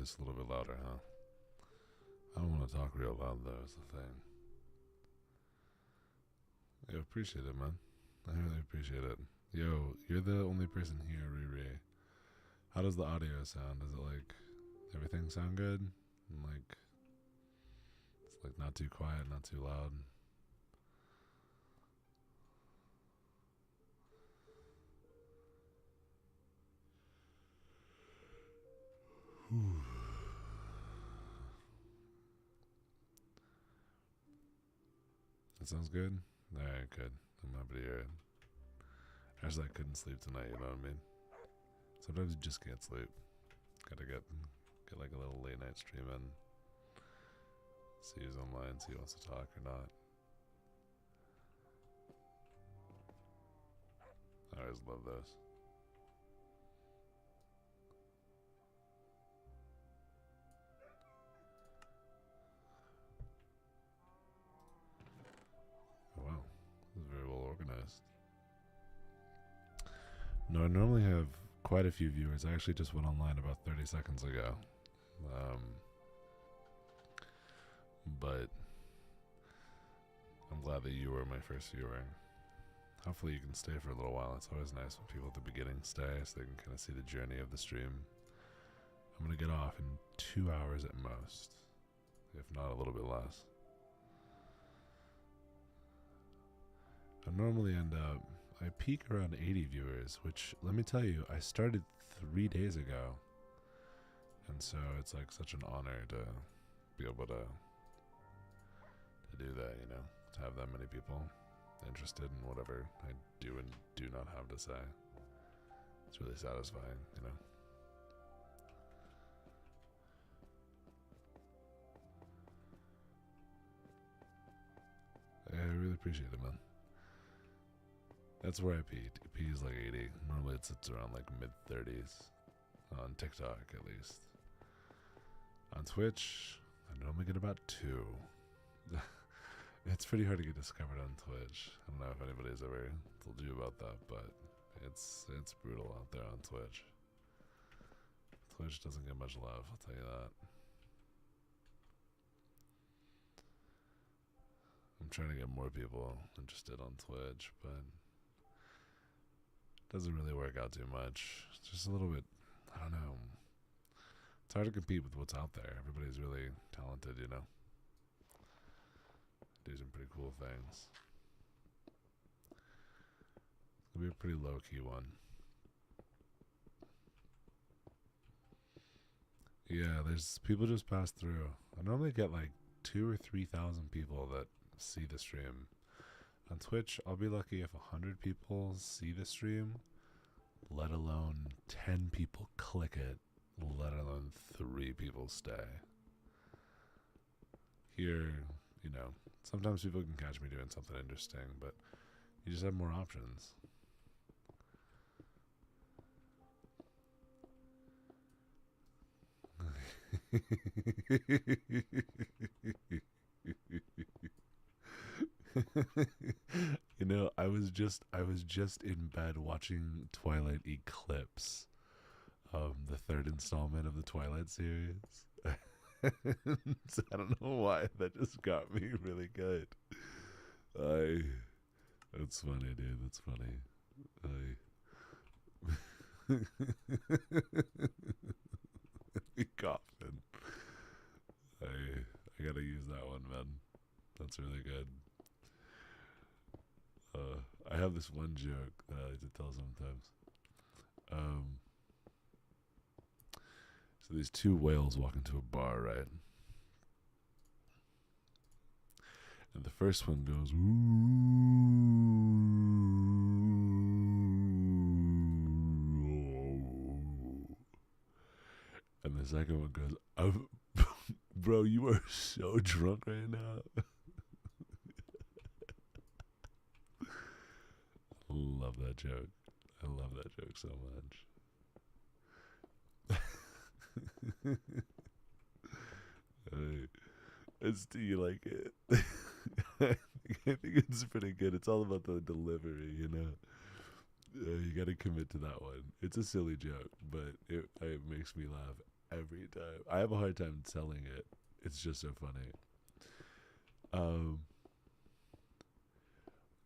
this a little bit louder, huh? I don't want to talk real loud, though, is the thing. I appreciate it, man. I really appreciate it. Yo, you're the only person here, Riri. How does the audio sound? Does it, like, everything sound good? And, like, it's, like, not too quiet, not too loud? Whew. That sounds good? Alright, good. I'm happy to hear it. Actually, I couldn't sleep tonight, you know what I mean? Sometimes you just can't sleep. Gotta get like a little late night stream in. See who's online, see who wants to talk or not. I always love those. Oh, wow, this is very well organized. No, I normally have quite a few viewers. I actually just went online about 30 seconds ago. But I'm glad that you were my first viewer. Hopefully you can stay for a little while. It's always nice when people at the beginning stay so they can kind of see the journey of the stream. I'm going to get off in 2 hours at most, if not a little bit less. I normally end up, I peak around 80 viewers, which, let me tell you, I started 3 days ago. And so it's like such an honor to be able to do that, you know, to have that many people interested in whatever I do and do not have to say. It's really satisfying, you know. I really appreciate it, man. That's where I pee. Pee is like 80. Normally it sits around like mid-30s. On TikTok, at least. On Twitch, I normally get about 2. It's pretty hard to get discovered on Twitch. I don't know if anybody's ever told you about that, but it's brutal out there on Twitch. Twitch doesn't get much love, I'll tell you that. I'm trying to get more people interested on Twitch, but it doesn't really work out too much. It's just a little bit, I don't know. It's hard to compete with what's out there. Everybody's really talented, you know. Do some pretty cool things. It'll be a pretty low-key one. Yeah, there's people just pass through. I normally get like 2,000 or 3,000 people that see the stream. On Twitch, I'll be lucky if 100 people see the stream, let alone 10 people click it, let alone 3 people stay. Here, you know, sometimes people can catch me doing something interesting, but you just have more options. You know, I was just in bed watching Twilight Eclipse, the 3rd installment of the Twilight series. So I don't know why that just got me really good. That's funny, dude. That's funny. Coughing. I gotta use that one, man. That's really good. I have this one joke that I like to tell sometimes. So these 2 whales walk into a bar, right? And the first one goes, ooh. And the second one goes, bro, you are so drunk right now. Love that joke. I love that joke so much. Do you like it? I think it's pretty good. It's all about the delivery, you know. You got to commit to that one. It's a silly joke, but it makes me laugh every time. I have a hard time selling it. It's just so funny. Um,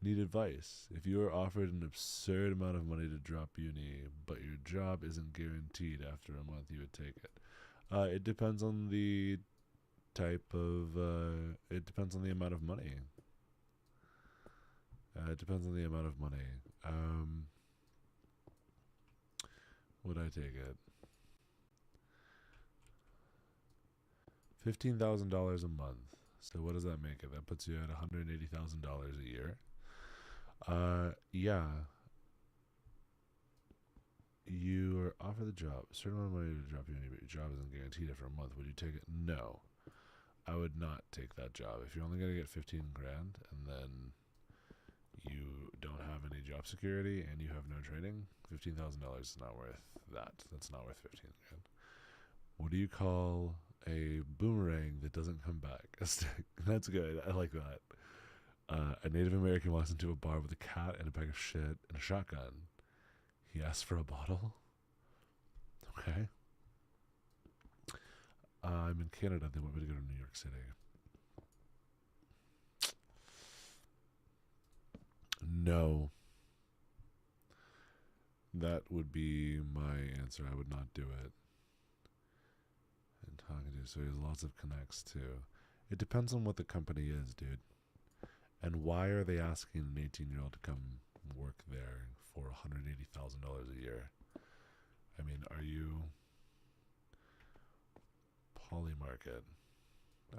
Need advice. If you are offered an absurd amount of money to drop uni, but your job isn't guaranteed after a month, you would take it. It depends on the type of. It depends on the amount of money. It depends on the amount of money. Would I take it? $15,000 a month. So what does that make it? That puts you at $180,000 a year. Yeah. You are offered the job, a certain amount of money to drop uni, but your job isn't guaranteed after a month. Would you take it? No, I would not take that job. If you're only gonna get 15 grand and then you don't have any job security and you have no training, $15,000 is not worth that. That's not worth 15 grand. What do you call a boomerang that doesn't come back? A stick. That's good. I like that. A Native American walks into a bar with a cat and a bag of shit and a shotgun. He asks for a bottle. Okay. I'm in Canada. They want me to go to New York City. No. That would be my answer. I would not do it. And talking to, so he has lots of connects too. It depends on what the company is, dude. And why are they asking an 18-year-old to come work there for $180,000 a year? I mean, are you Polymarket?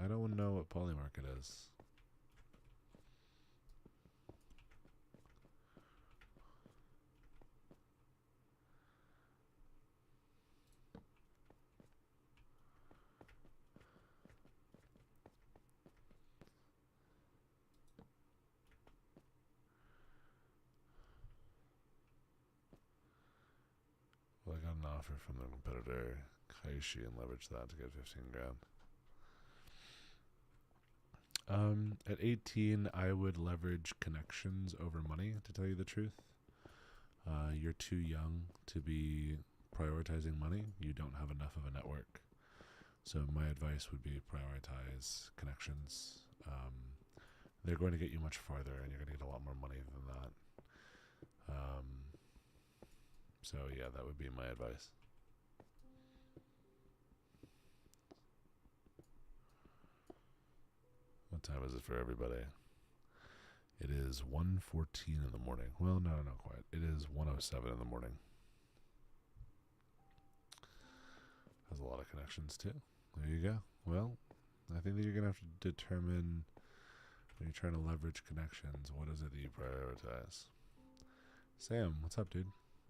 I don't know what Polymarket is. Well, I got an offer from the competitor, Kaishi, and leveraged that to get 15 grand. At 18, I would leverage connections over money, to tell you the truth. You're too young to be prioritizing money. You don't have enough of a network. So my advice would be prioritize connections. They're going to get you much farther, and you're going to get a lot more money than that. So yeah, that would be my advice. What time is it for everybody? It is 1:14 in the morning. Well, no, not quite. It is 1:07 in the morning. Has a lot of connections too. There you go. Well, I think that you're gonna have to determine when you're trying to leverage connections, what is it that you prioritize? Sam, what's up, dude?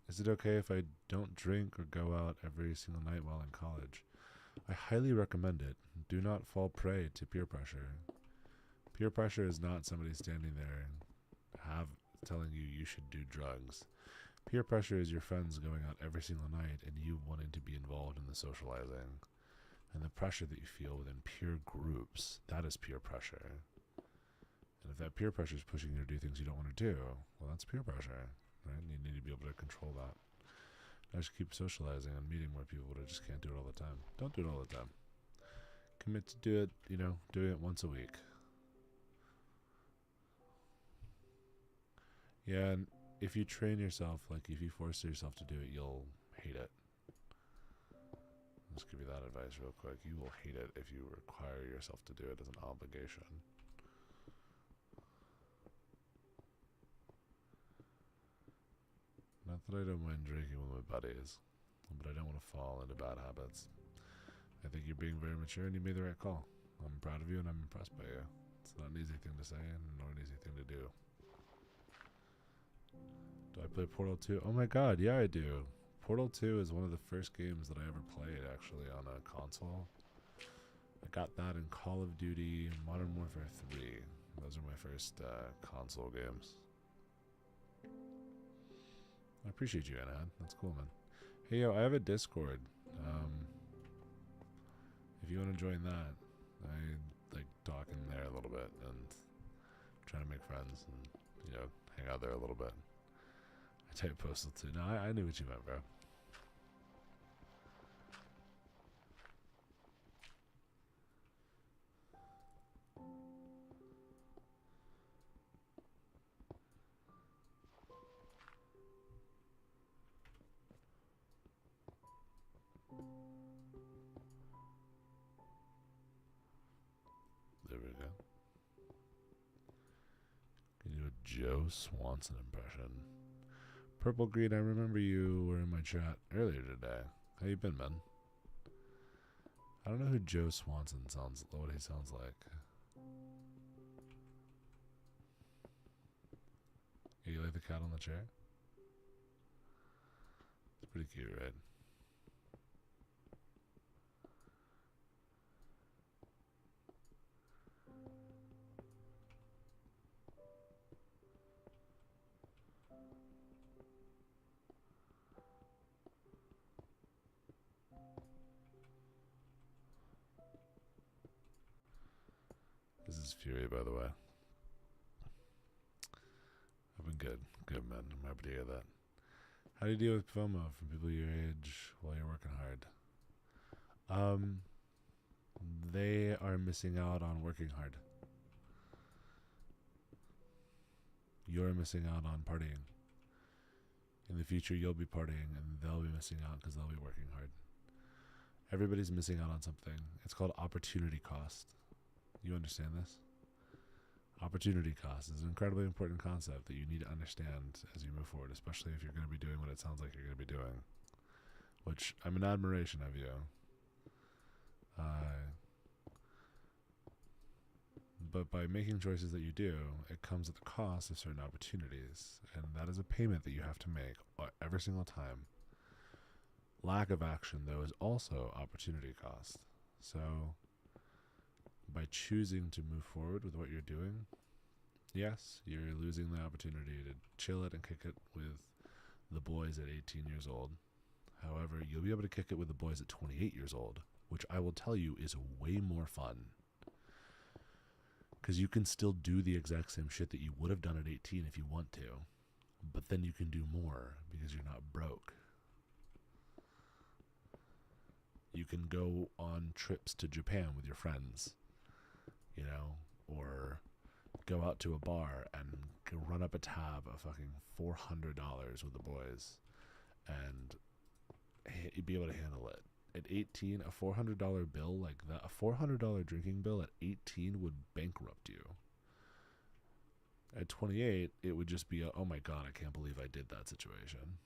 Is it okay if I don't drink or go out every single night while in college? I highly recommend it. Do not fall prey to peer pressure. Peer pressure is not somebody standing there telling you you should do drugs. Peer pressure is your friends going out every single night and you wanting to be involved in the socializing. And the pressure that you feel within peer groups, that is peer pressure. And if that peer pressure is pushing you to do things you don't want to do, well, that's peer pressure, right? And you need to be able to control that. I just keep socializing and meeting more people, but I just can't do it all the time. Don't do it all the time. Commit to do it, doing it once a week. Yeah, and if you train yourself, like if you force yourself to do it, you'll hate it. I'll just give you that advice real quick. You will hate it if you require yourself to do it as an obligation. Not that I don't mind drinking with my buddies, but I don't want to fall into bad habits. I think you're being very mature and you made the right call. I'm proud of you and I'm impressed by you. It's not an easy thing to say and nor an easy thing to do. Do I play Portal 2? Oh my god, yeah I do. Portal 2 is one of the first games that I ever played actually on a console. I got that in Call of Duty Modern Warfare 3. Those are my first console games. I appreciate you, Anad. That's cool, man. Hey, yo, I have a Discord. If you want to join that, I like talk in there a little bit and try to make friends and, hang out there a little bit. I type Postal 2. No, I knew what you meant, bro. Yeah. Can you do a Joe Swanson impression? Purple Green, I remember you were in my chat earlier today. How you been, man? I don't know who Joe Swanson sounds, what he sounds like. Yeah, you like the cat on the chair? It's pretty cute, right? This is Fury, by the way. I've been good. Good, man. I'm happy to hear that. How do you deal with FOMO from people your age while you're working hard? They are missing out on working hard. You're missing out on partying. In the future, you'll be partying and they'll be missing out because they'll be working hard. Everybody's missing out on something. It's called opportunity cost. You understand this? Opportunity cost is an incredibly important concept that you need to understand as you move forward, especially if you're going to be doing what it sounds like you're going to be doing. Which I'm in admiration of you. But by making choices that you do, it comes at the cost of certain opportunities. And that is a payment that you have to make every single time. Lack of action, though, is also opportunity cost. So, by choosing to move forward with what you're doing, yes, you're losing the opportunity to chill it and kick it with the boys at 18 years old. However, you'll be able to kick it with the boys at 28 years old, which I will tell you is way more fun. Because you can still do the exact same shit that you would have done at 18 if you want to. But then you can do more because you're not broke. You can go on trips to Japan with your friends, you know, or go out to a bar and run up a tab of fucking $400 with the boys and be able to handle it. At 18, a $400 bill like that, a $400 drinking bill at 18 would bankrupt you. At 28, it would just be a, oh my god, I can't believe I did that situation.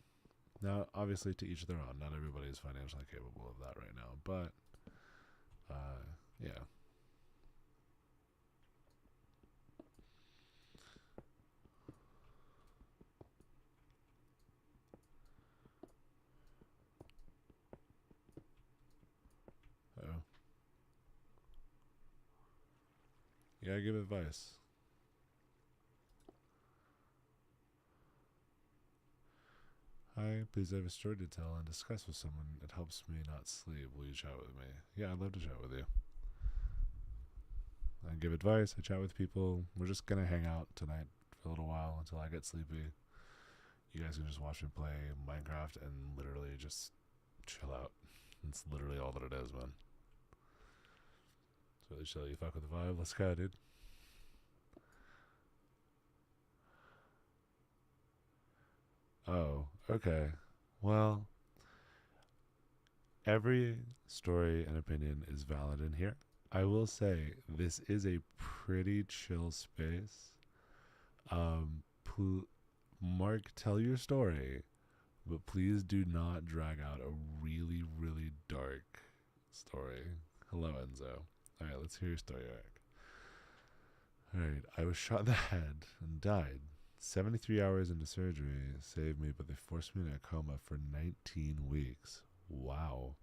Now, obviously, to each their own. Not everybody is financially capable of that right now, but, yeah. Uh-oh. You gotta give advice. Hi, please I have a story to tell and discuss with someone. It helps me not sleep. Will you chat with me? Yeah, I'd love to chat with you. I give advice. I chat with people. We're just gonna hang out tonight for a little while until I get sleepy. You guys can just watch me play Minecraft and literally just chill out. It's literally all that it is, man. It's really chill. You fuck with the vibe? Let's go, dude. Oh, okay. Well, every story and opinion is valid in here. I will say this is a pretty chill space. Mark, tell your story, but please do not drag out a really, really dark story. Hello, Enzo. Alright, let's hear your story, Eric. Alright, I was shot in the head and died. 73 hours into surgery saved me, but they forced me in a coma for 19 weeks. Wow.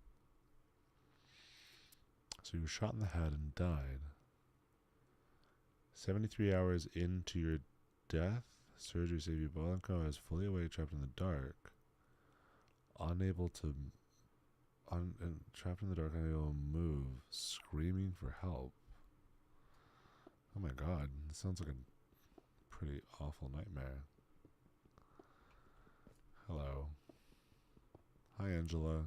So you were shot in the head and died. 73 hours into your death, surgery saved you. Blanco is fully awake, trapped in the dark, unable to, trapped in the dark, unable to move, screaming for help. Oh my god, this sounds like a pretty awful nightmare. Hello. Hi, Angela.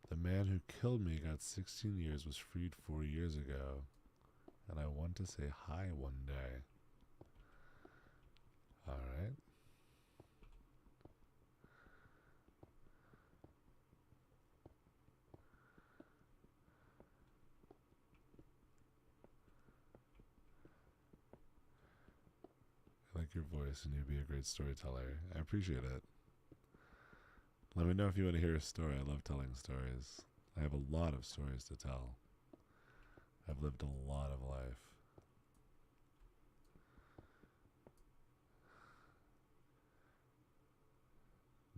The man who killed me got 16 years, was freed 4 years ago. and I want to say hi one day. Alright. I like your voice and you'd be a great storyteller. I appreciate it. Let me know if you want to hear a story. I love telling stories. I have a lot of stories to tell. I've lived a lot of life.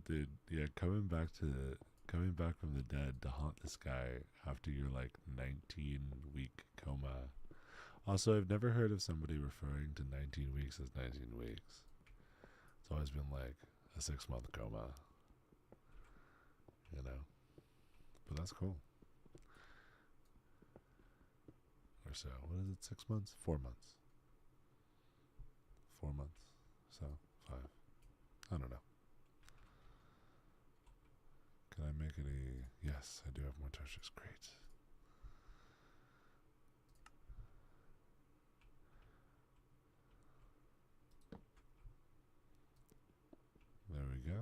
Dude, yeah, coming back from the dead to haunt this guy after your like 19-week coma. Also, I've never heard of somebody referring to 19 weeks as 19 weeks. It's always been like a 6-month coma. You know? But that's cool. Or so. What is it? 6 months? 4 months. 4 months. So, 5. I don't know. Can I make it a... Yes, I do have more touches. Great. There we go.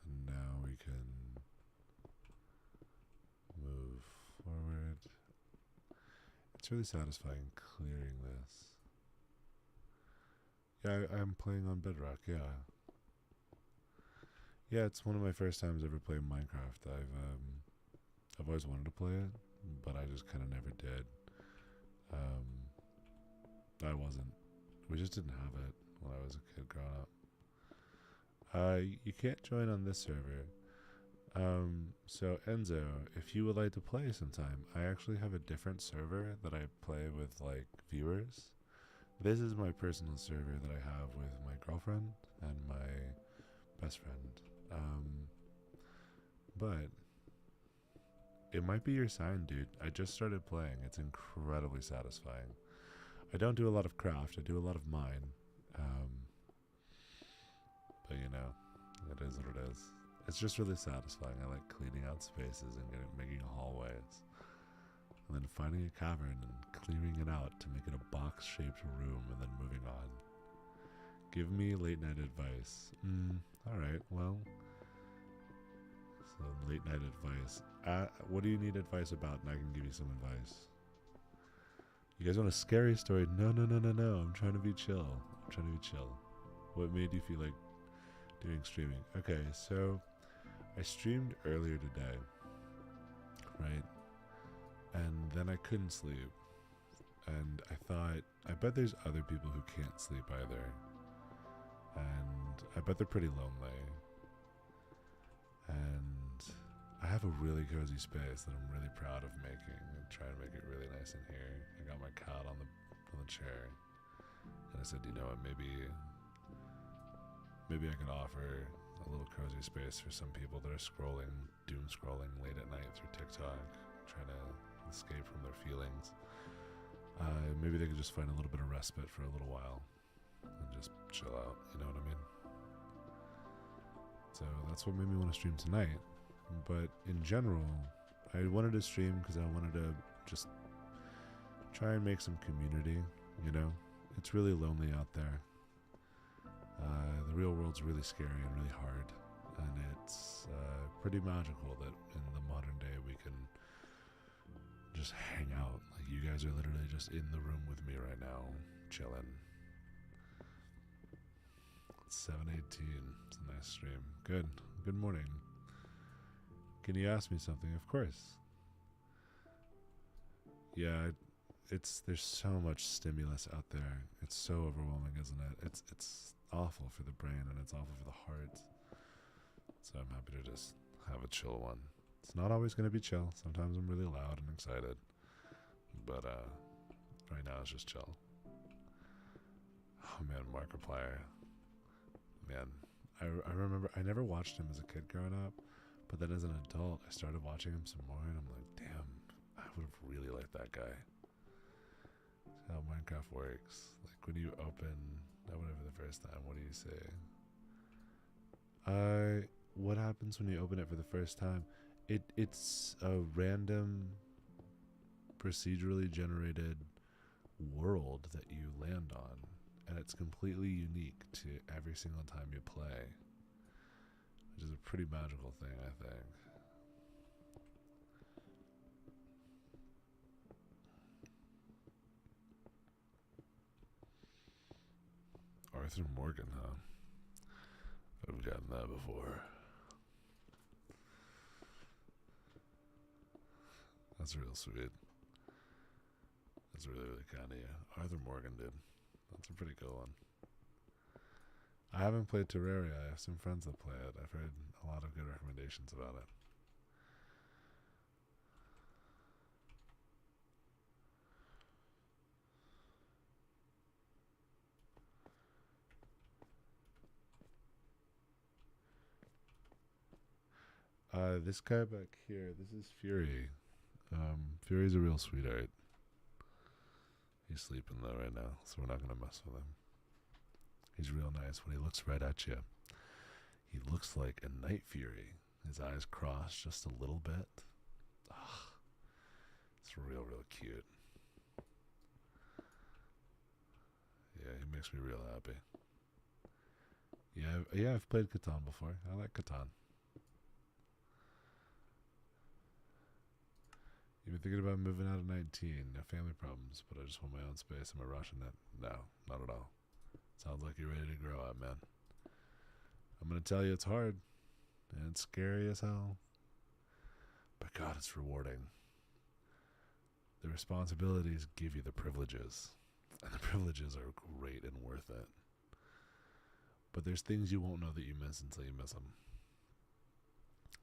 And now we can move forward. It's really satisfying clearing this. Yeah, I'm playing on Bedrock, yeah. Yeah, it's one of my first times ever playing Minecraft. I've always wanted to play it, but I just kind of never did. I wasn't. We just didn't have it when I was a kid growing up. You can't join on this server. So Enzo, if you would like to play sometime, I actually have a different server that I play with like viewers. This is my personal server that I have with my girlfriend and my best friend. But it might be your sign, dude. I just started playing. It's incredibly satisfying. I don't do a lot of craft. I do a lot of mine. But you know, it is what it is. It's just really satisfying. I like cleaning out spaces and making hallways. And then finding a cavern and clearing it out to make it a box-shaped room and then moving on. Give me late night advice. Alright, well. So late night advice. What do you need advice about? And I can give you some advice. You guys want a scary story? No. I'm trying to be chill. What made you feel like doing streaming? Okay, so I streamed earlier today, right? And then I couldn't sleep. And I thought, I bet there's other people who can't sleep either. And I bet they're pretty lonely. And I have a really cozy space that I'm really proud of making and trying to make it really nice in here. I got my cat on the chair. And I said, you know what, maybe I could offer a little cozy space for some people that are doom scrolling late at night through TikTok, trying to escape from their feelings. Maybe they could just find a little bit of respite for a little while and just chill out, you know what I mean? So that's what made me want to stream tonight. But in general, I wanted to stream because I wanted to just try and make some community, you know? It's really lonely out there. The real world's really scary and really hard, and it's pretty magical that in the modern day we can just hang out. Like, you guys are literally just in the room with me right now, chilling. It's 7:18. It's a nice stream. Good morning. Can you ask me something? Of course. Yeah, there's so much stimulus out there. It's so overwhelming, isn't it? It's awful for the brain and it's awful for the heart. So I'm happy to just have a chill one. It's not always going to be chill. Sometimes I'm really loud and excited. But right now it's just chill. Oh man, Markiplier. Man, I remember I never watched him as a kid growing up, but then as an adult I started watching him some more and I'm like, damn, I would have really liked that guy. That's how Minecraft works. Like when you open whatever the first time, what do you say? What happens when you open it for the first time? It's a random procedurally generated world that you land on, and it's completely unique to every single time you play, which is a pretty magical thing, I think. Arthur Morgan, huh? I've gotten that before. That's real sweet. That's really, really kind of you. Arthur Morgan did. That's a pretty cool one. I haven't played Terraria. I have some friends that play it. I've heard a lot of good recommendations about it. This guy back here, this is Fury. Fury's a real sweetheart. He's sleeping though right now, so we're not gonna mess with him. He's real nice when he looks right at you. He looks like a Night Fury. His eyes cross just a little bit. Ugh. It's real, real cute. Yeah, he makes me real happy. Yeah, I've played Catan before. I like Catan. You've been thinking about moving out at 19. No family problems, but I just want my own space. Am I rushing it? No, not at all. Sounds like you're ready to grow up, man. I'm going to tell you it's hard. And it's scary as hell. But God, it's rewarding. The responsibilities give you the privileges. And the privileges are great and worth it. But there's things you won't know that you miss until you miss them.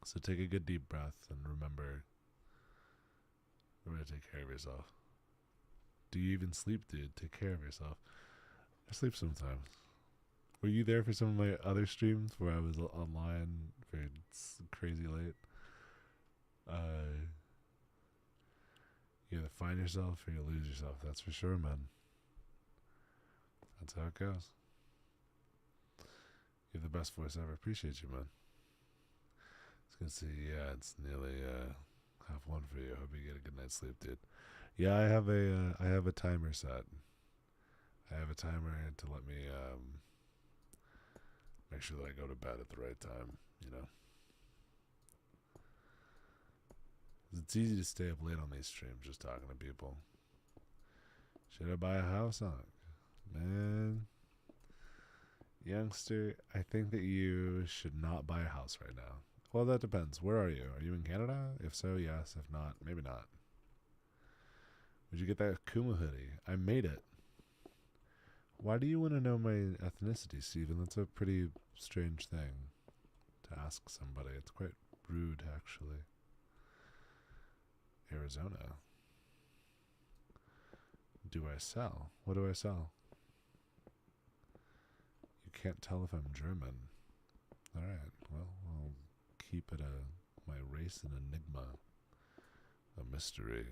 So take a good deep breath and remember to take care of yourself. Do you even sleep, dude? Take care of yourself. I sleep sometimes. Were you there for some of my other streams where I was online for crazy late? You either find yourself or you lose yourself. That's for sure, man. That's how it goes. You have the best voice ever. Appreciate you, man. I was gonna say, yeah, it's nearly 1:30 for you. Hope you get a good night's sleep, dude. Yeah, I have a timer set. I have a timer to let me make sure that I go to bed at the right time. You know, it's easy to stay up late on these streams just talking to people. Should I buy a house? Man, youngster, I think that you should not buy a house right now. Well, that depends. Where are you? Are you in Canada? If so, yes. If not, maybe not. Would you get that Kuma hoodie? I made it. Why do you want to know my ethnicity, Steven? That's a pretty strange thing to ask somebody. It's quite rude, actually. Arizona. Do I sell? What do I sell? You can't tell if I'm German. Alright, well, I'll keep it my race an enigma. A mystery.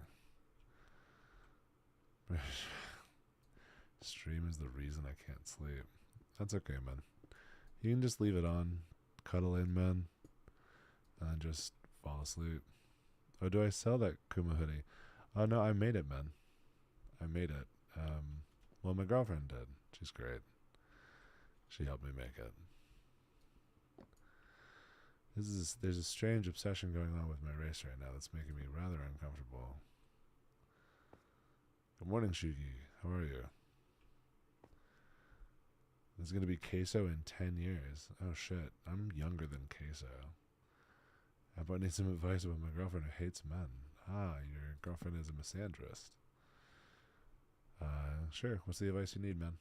Stream is the reason I can't sleep. That's okay, man. You can just leave it on, cuddle in, man, and just fall asleep. Oh, do I sell that Kuma hoodie? Oh, no, I made it, man. I made it. Well, my girlfriend did. She's great. She helped me make it. There's a strange obsession going on with my race right now that's making me rather uncomfortable. Good morning, Shugi. How are you? There's going to be queso in 10 years. Oh, shit. I'm younger than queso. How about I need some advice about my girlfriend who hates men? Ah, your girlfriend is a misandrist. Sure. What's the advice you need, man?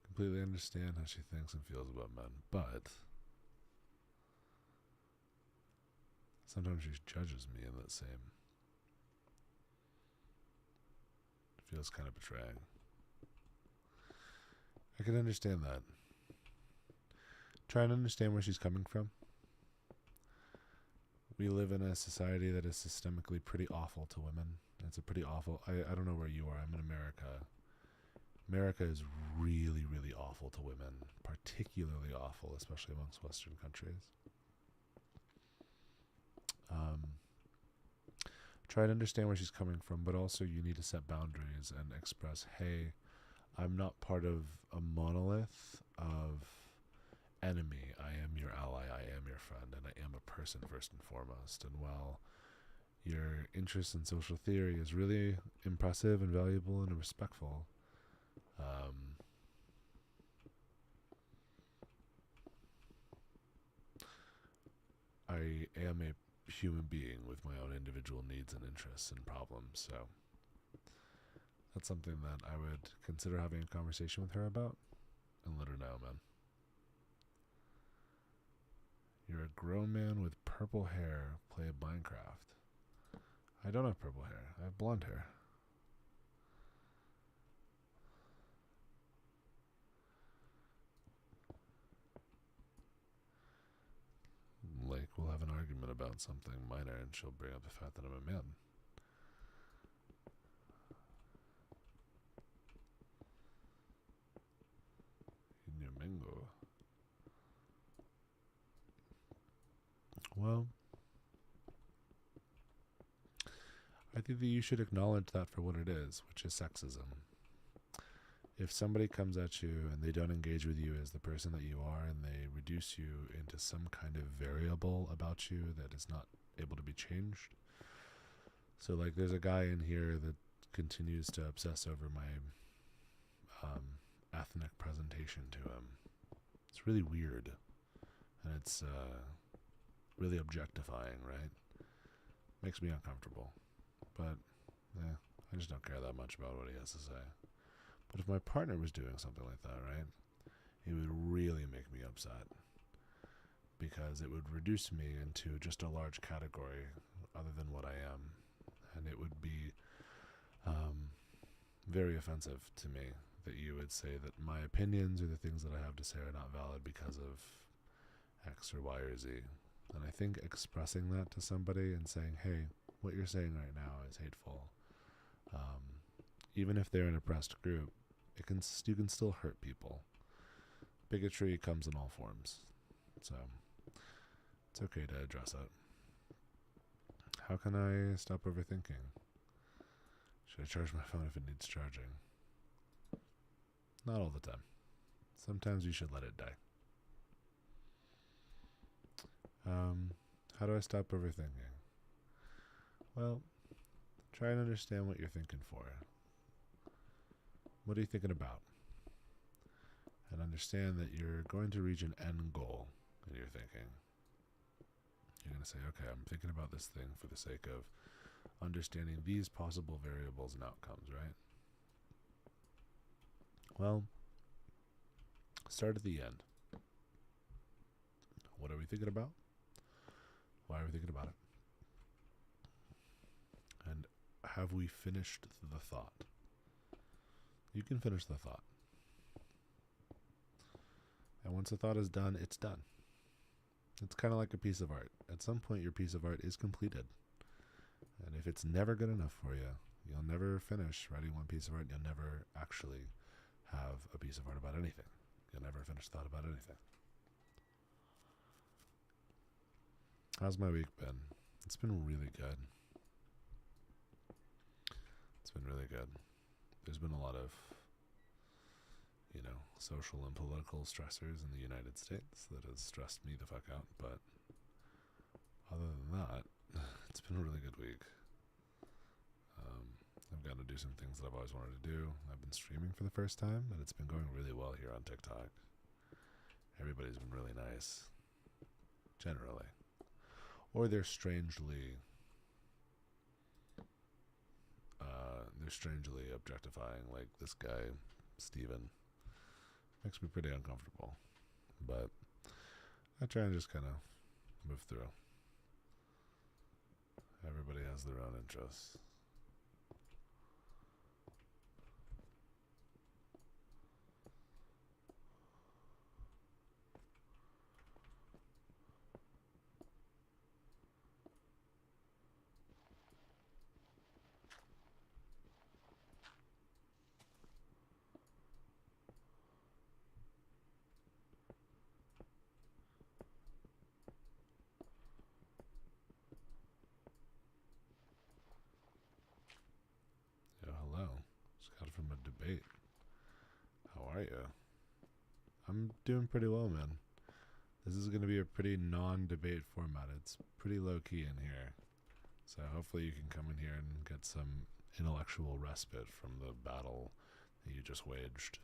Completely understand how she thinks and feels about men, but sometimes she judges me in that same. It feels kind of betraying. I can understand that. Try and understand where she's coming from. We live in a society that is systemically pretty awful to women. It's a pretty awful. I don't know where you are. I'm in America. America is really, really awful to women. Particularly awful, especially amongst Western countries. try to understand where she's coming from, but also you need to set boundaries and express, hey, I'm not part of a monolith of enemy. I am your ally, I am your friend, and I am a person first and foremost. And while your interest in social theory is really impressive and valuable and respectful, I am a human being with my own individual needs and interests and problems, so that's something that I would consider having a conversation with her about and let her know, man. You're a grown man with purple hair. Play Minecraft. I don't have purple hair. I have blonde hair. Like, we'll have an argument about something minor and she'll bring up the fact that I'm a man. Inyamingo. Well, I think that you should acknowledge that for what it is, which is sexism. If somebody comes at you and they don't engage with you as the person that you are and they reduce you into some kind of variable about you that is not able to be changed. So, like, there's a guy in here that continues to obsess over my ethnic presentation to him. It's really weird. And it's really objectifying, right? Makes me uncomfortable. But, I just don't care that much about what he has to say. But if my partner was doing something like that, right, it would really make me upset. Because it would reduce me into just a large category other than what I am. And it would be very offensive to me that you would say that my opinions or the things that I have to say are not valid because of X or Y or Z. And I think expressing that to somebody and saying, hey, what you're saying right now is hateful. Even if they're an oppressed group, you can still hurt people. Bigotry comes in all forms. So it's okay to address it. How can I stop overthinking? Should I charge my phone if it needs charging? Not all the time. Sometimes you should let it die. How do I stop overthinking? Well, try and understand what you're thinking for. What are you thinking about? And understand that you're going to reach an end goal in your thinking. You're going to say, okay, I'm thinking about this thing for the sake of understanding these possible variables and outcomes, right? Well, start at the end. What are we thinking about? Why are we thinking about it? And have we finished the thought? You can finish the thought. And once the thought is done, it's done. It's kind of like a piece of art. At some point, your piece of art is completed. And if it's never good enough for you, you'll never finish writing one piece of art. You'll never actually have a piece of art about anything. You'll never finish thought about anything. How's my week been? It's been really good. It's been really good. There's been a lot of, social and political stressors in the United States that has stressed me the fuck out. But other than that, it's been a really good week. I've gotten to do some things that I've always wanted to do. I've been streaming for the first time, and it's been going really well here on TikTok. Everybody's been really nice, generally. Or they're strangely objectifying, like this guy, Steven. Makes me pretty uncomfortable. But I try and just kind of move through. Everybody has their own interests. I'm doing pretty well, man. This is going to be a pretty non-debate format. It's pretty low-key in here. So hopefully you can come in here and get some intellectual respite from the battle that you just waged.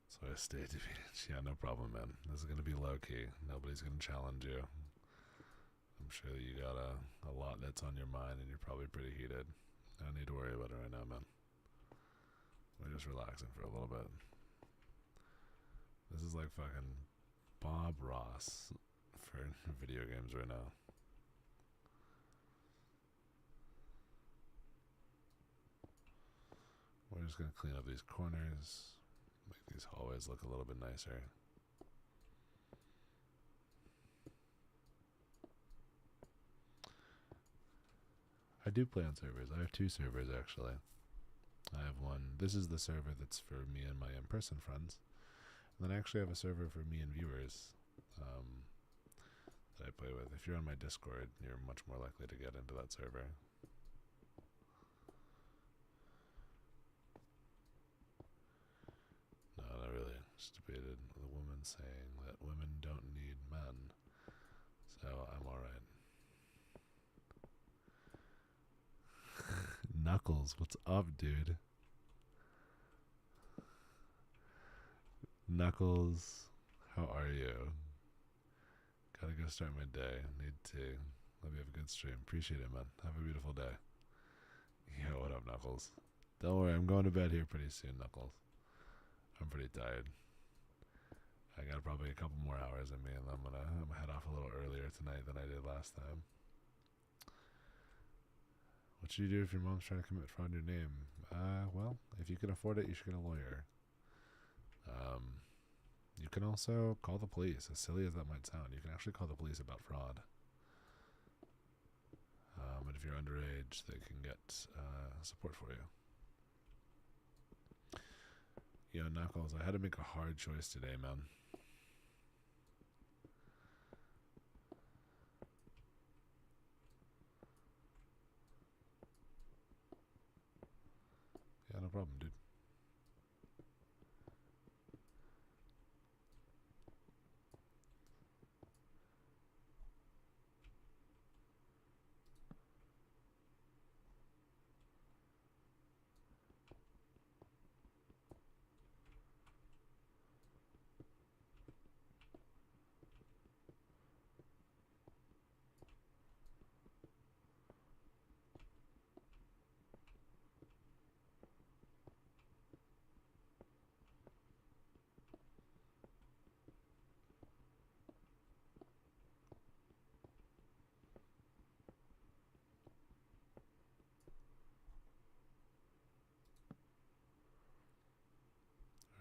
So I stayed to be. Yeah, no problem, man. This is going to be low-key. Nobody's going to challenge you. I'm sure that you got a lot that's on your mind and you're probably pretty heated. I don't need to worry about it right now, man. We're just relaxing for a little bit. This is like fucking Bob Ross for video games right now. We're just going to clean up these corners, make these hallways look a little bit nicer. I do play on servers. I have 2 servers actually. I have one. This is the server that's for me and my in-person friends. And then I actually have a server for me and viewers that I play with. If you're on my Discord, you're much more likely to get into that server. No, not really. Just debated the woman saying that women don't need men. So I'm alright. Knuckles, what's up, dude? Knuckles, how are you? Gotta go start my day. Need to. Hope you have a good stream. Appreciate it, man. Have a beautiful day. Yo, what up, Knuckles? Don't worry, I'm going to bed here pretty soon, Knuckles. I'm pretty tired. I got probably a couple more hours in me, and I'm gonna head off a little earlier tonight than I did last time. What should you do if your mom's trying to commit fraud in your name? Well, if you can afford it, you should get a lawyer. You can also call the police. As silly as that might sound, you can actually call the police about fraud. And if you're underage, they can get support for you. Yo, Knuckles, I had to make a hard choice today, man. Yeah, no problem, dude.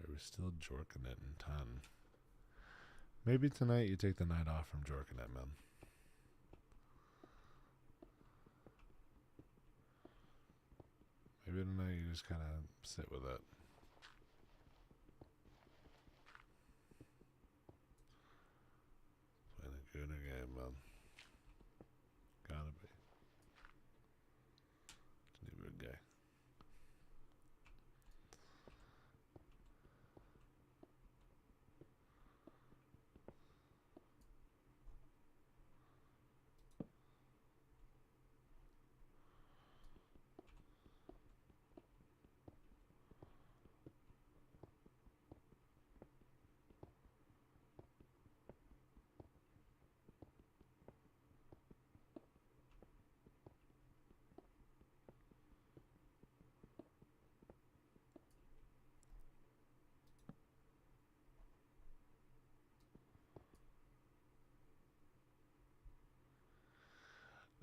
We're still jorking it in 10. Maybe tonight you take the night off from jorking it, man. Maybe tonight you just kind of sit with it. Playing a gooner game, man. Gotta be. It's a new guy.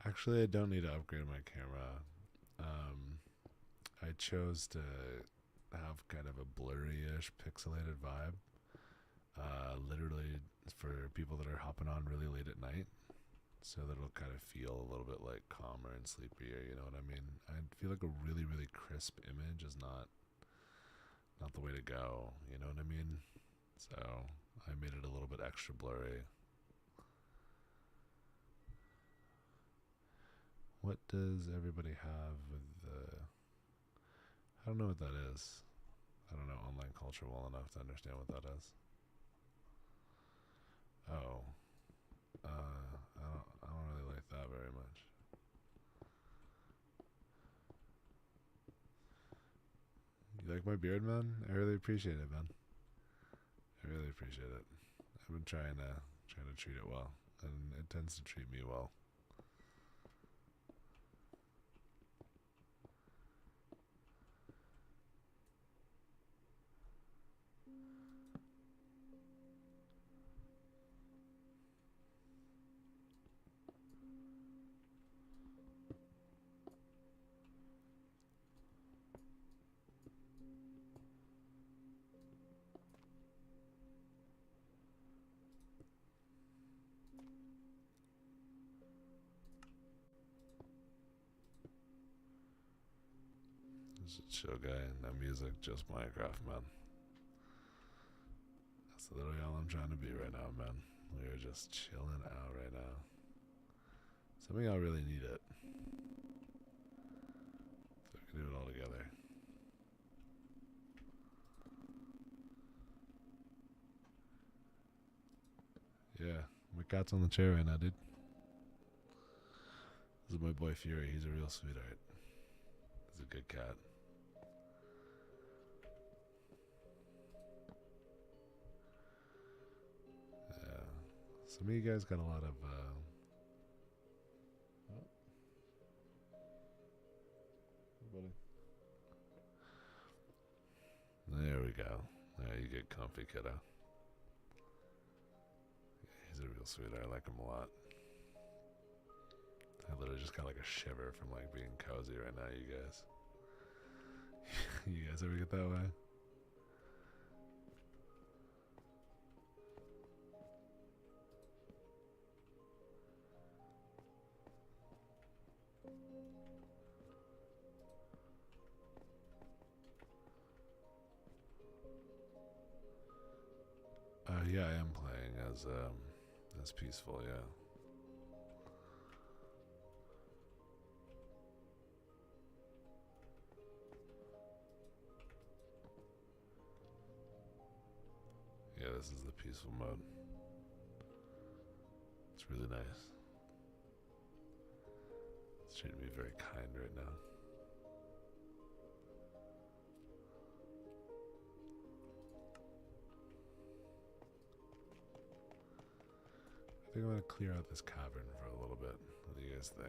Actually, I don't need to upgrade my camera. I chose to have kind of a blurry-ish pixelated vibe. Literally for people that are hopping on really late at night. So that it'll kind of feel a little bit like calmer and sleepier, you know what I mean? I feel like a really, really crisp image is not the way to go, you know what I mean? So I made it a little bit extra blurry. What does everybody have with the... I don't know what that is. I don't know online culture well enough to understand what that is. Oh. I don't really like that very much. You like my beard, man? I really appreciate it, man. I really appreciate it. I've been trying to treat it well, and it tends to treat me well. Just a chill guy, no music, just Minecraft, man. That's literally all I'm trying to be right now, man. We are just chilling out right now. Some of y'all really need it. So we can do it all together. Yeah, my cat's on the chair right now, dude. This is my boy Fury. He's a real sweetheart. He's a good cat. Yeah. Some of you guys got a lot of there we go. There you get comfy, kiddo. Yeah, he's a real sweetheart. I like him a lot. I literally just got like a shiver from like being cozy right now, you guys. You guys ever get that way? Yeah, I am playing as peaceful, yeah. Yeah, this is the peaceful mode. It's really nice. It's treating me very kind right now. I think I'm gonna clear out this cavern for a little bit. What do you guys think?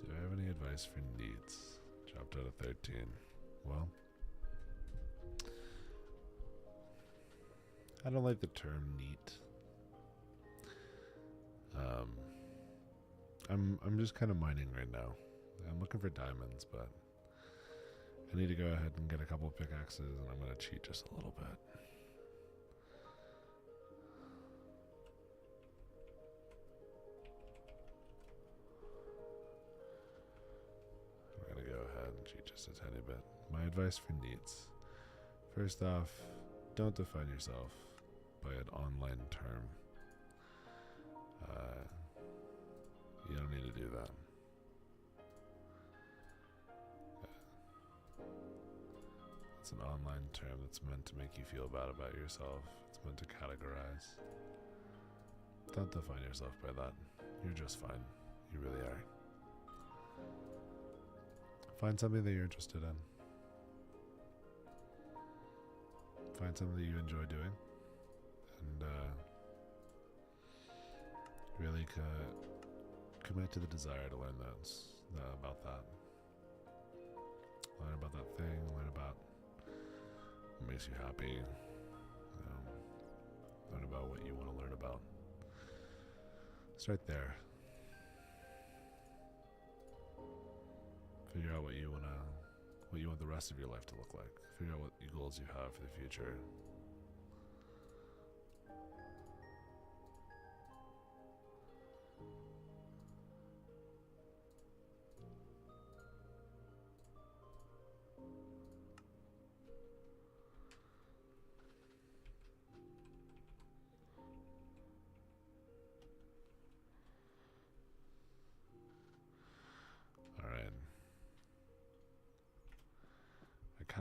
Do I have any advice for neats? Dropped out of 13. Well, I don't like the term neat. I'm just kind of mining right now. I'm looking for diamonds, but I need to go ahead and get a couple pickaxes, and I'm gonna cheat just a little bit. I'm gonna go ahead and cheat just a tiny bit. My advice for neats. First off, don't define yourself by an online term. You don't need to do that. It's an online term that's meant to make you feel bad about yourself. It's meant to categorize. Don't define yourself by that. You're just fine. You really are. Find something that you're interested in. Find something that you enjoy doing. And really commit to the desire to learn about that. Learn about that thing, learn about what makes you happy, learn about what you want to learn about. Start there. Figure out what you want the rest of your life to look like. Figure out what goals you have for the future.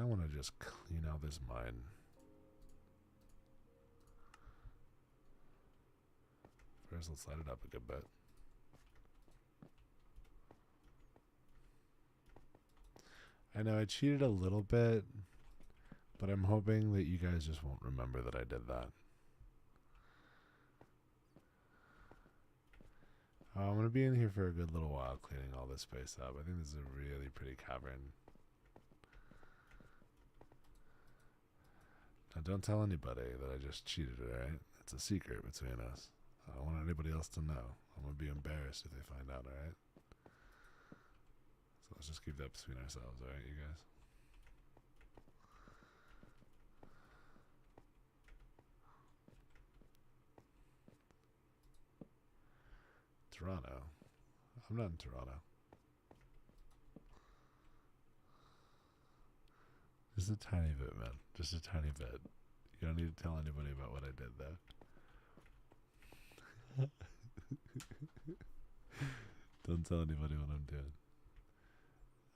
kind of want to just clean out this mine. First, let's light it up a good bit. I know I cheated a little bit, but I'm hoping that you guys just won't remember that I did that. I'm going to be in here for a good little while cleaning all this space up. I think this is a really pretty cavern. Now don't tell anybody that I just cheated, alright? It's a secret between us. I don't want anybody else to know. I'm going to be embarrassed if they find out, alright? So let's just keep that between ourselves, alright, you guys? Toronto. I'm not in Toronto. Just a tiny bit, man. Just a tiny bit. You don't need to tell anybody about what I did, though. Don't tell anybody what I'm doing.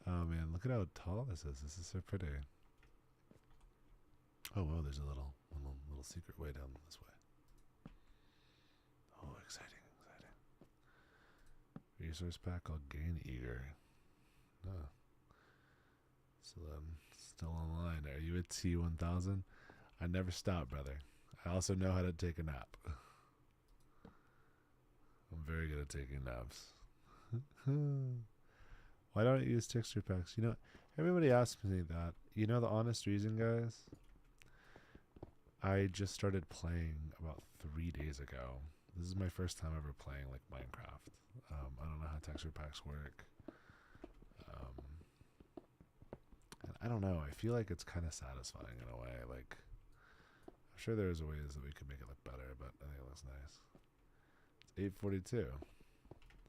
Oh, man. Look at how tall this is. This is so pretty. Oh, well, there's a little secret way down this way. Oh, exciting. Resource pack called Gain Eager. Oh. So still online. Are you at T1000? I never stop, brother. I also know how to take a nap. I'm very good at taking naps. Why don't you use texture packs? You know, everybody asks me that. You know the honest reason, guys? I just started playing about 3 days ago. This is my first time ever playing like Minecraft. I don't know how texture packs work. And I don't know. I feel like it's kind of satisfying in a way. Like, I'm sure there's ways that we could make it look better, but I think it looks nice. It's 8:42.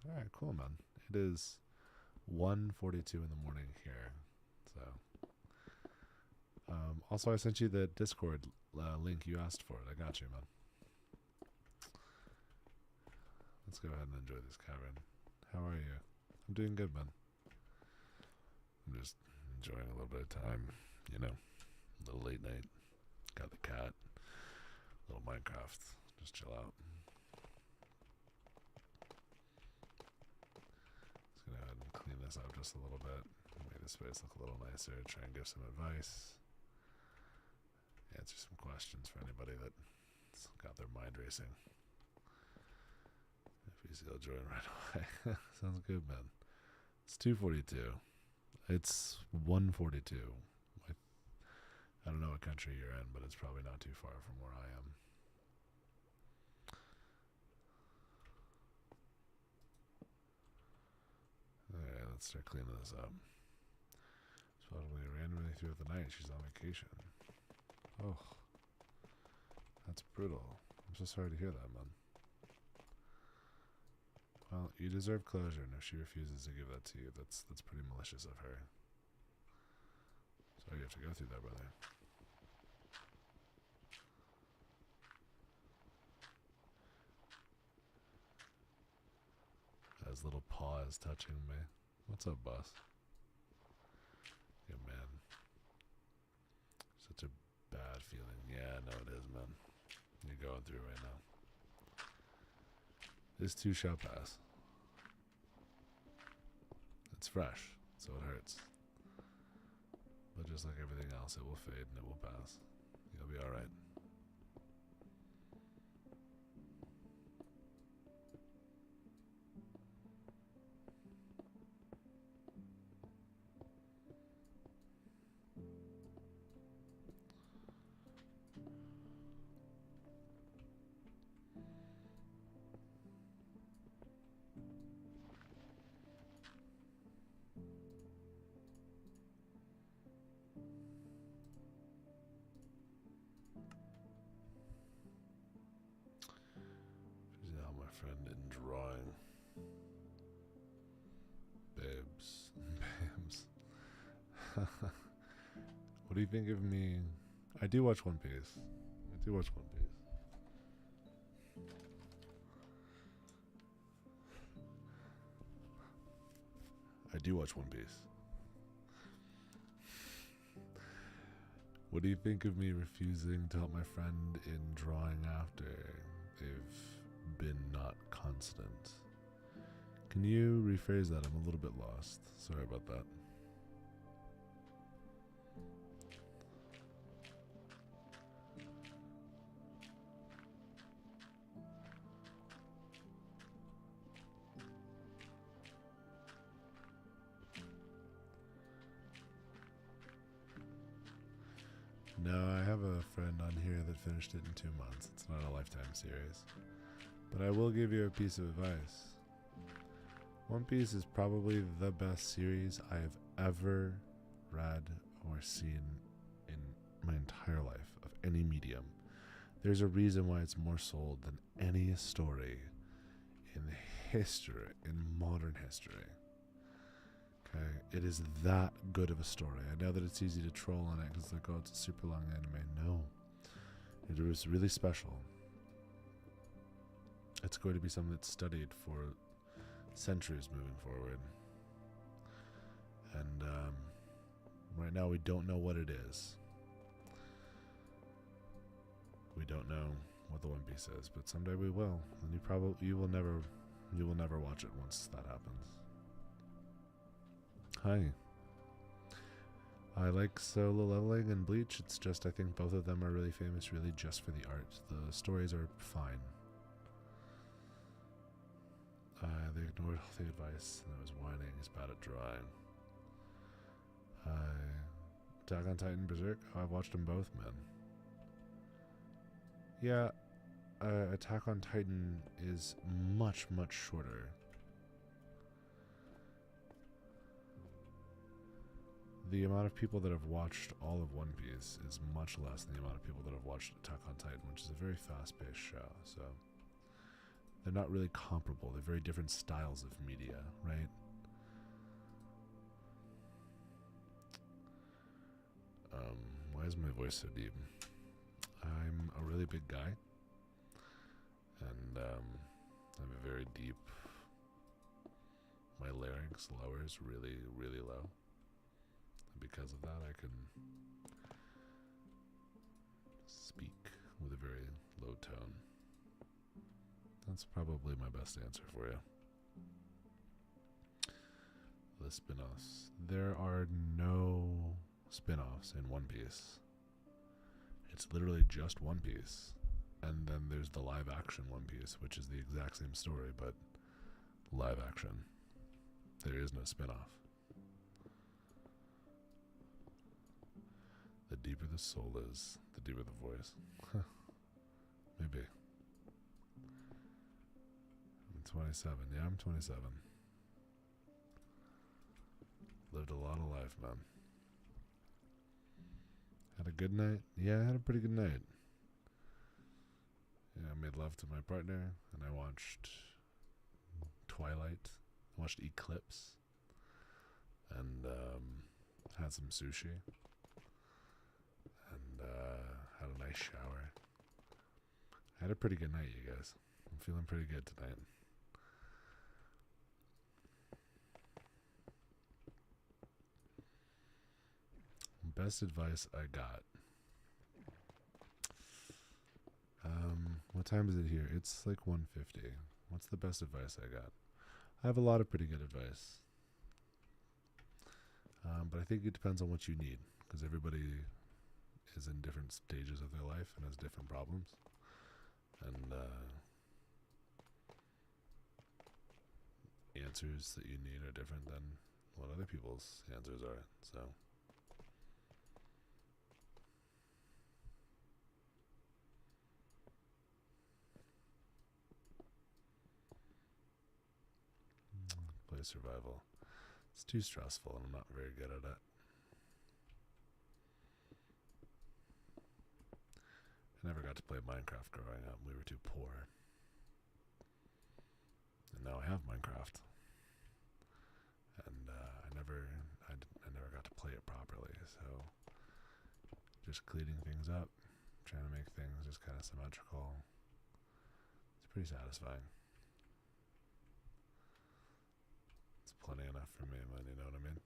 All right, cool, man. It is 1:42 in the morning here. So, also I sent you the Discord link you asked for it. I got you, man. Let's go ahead and enjoy this cavern. How are you? I'm doing good, man. I'm just enjoying a little bit of time, you know, a little late night. Got the cat, little Minecraft, just chill out. Just gonna go ahead and clean this up just a little bit, make the space look a little nicer, try and give some advice, answer some questions for anybody that's got their mind racing. If he's gonna join right away. Sounds good, man. It's 2:42. It's 1:42. I don't know what country you're in, but it's probably not too far from where I am. Alright, let's start cleaning this up. Supposedly randomly throughout the night, she's on vacation. Oh, that's brutal. I'm so sorry to hear that, man. Well, you deserve closure, and if she refuses to give that to you, that's pretty malicious of her. Sorry you have to go through that, brother. His little paw is touching me. What's up, boss? Yeah, man. Such a bad feeling. Yeah, I know it is, man. You're going through it right now. This too shall pass. It's fresh, so it hurts. But just like everything else, it will fade and it will pass. You'll be alright. Friend in drawing. Babes. Babes. What do you think of me? I do watch One Piece. What do you think of me refusing to help my friend in drawing after they've been not constant? Can you rephrase that? I'm a little bit lost. Sorry about that. No, I have a friend on here that finished it in 2 months. It's not a lifetime series. But I will give you a piece of advice. One Piece is probably the best series I have ever read or seen in my entire life of any medium. There's a reason why it's more sold than any story in history, in modern history. Okay, it is that good of a story. I know that it's easy to troll on it because it's like, oh, it's a super long anime. No, it was really special. It's going to be something that's studied for centuries moving forward. And right now we don't know what it is. We don't know what the One Piece is, but someday we will. And you will never watch it once that happens. Hi. I like Solo Leveling and Bleach. It's just I think both of them are really famous really just for the art. The stories are fine. They ignored all the advice and I was whining. He's bad at drawing. Attack on Titan, Berserk. Oh, I've watched them both, man. Yeah, Attack on Titan is much, much shorter. The amount of people that have watched all of One Piece is much less than the amount of people that have watched Attack on Titan, which is a very fast-paced show. So they're not really comparable. They're very different styles of media, right? Why is my voice so deep? I'm a really big guy, and I have a very deep. My larynx lowers really, really low. Because of that, I can speak with a very low tone. That's probably my best answer for you. The spin-offs. There are no spin-offs in One Piece. It's literally just One Piece. And then there's the live-action One Piece, which is the exact same story, but live action. There is no spin-off. The deeper the soul is, the deeper the voice. Maybe. I'm 27. Yeah, I'm 27. Lived a lot of life, man. Had a good night? Yeah, I had a pretty good night. Yeah, I made love to my partner, and I watched Twilight. I watched Eclipse. And had some sushi. And had a nice shower. I had a pretty good night, you guys. I'm feeling pretty good tonight. Best advice I got. What time is it here? It's like 1:50. What's the best advice I got? I have a lot of pretty good advice. But I think it depends on what you need, because everybody is in different stages of their life and has different problems. And answers that you need are different than what other people's answers are. So play survival. It's too stressful and I'm not very good at it. I never got to play Minecraft growing up. We were too poor. And now I have Minecraft. And I never got to play it properly. So just cleaning things up, trying to make things just kind of symmetrical. It's pretty satisfying. It's plenty enough for me, man, you know what I mean?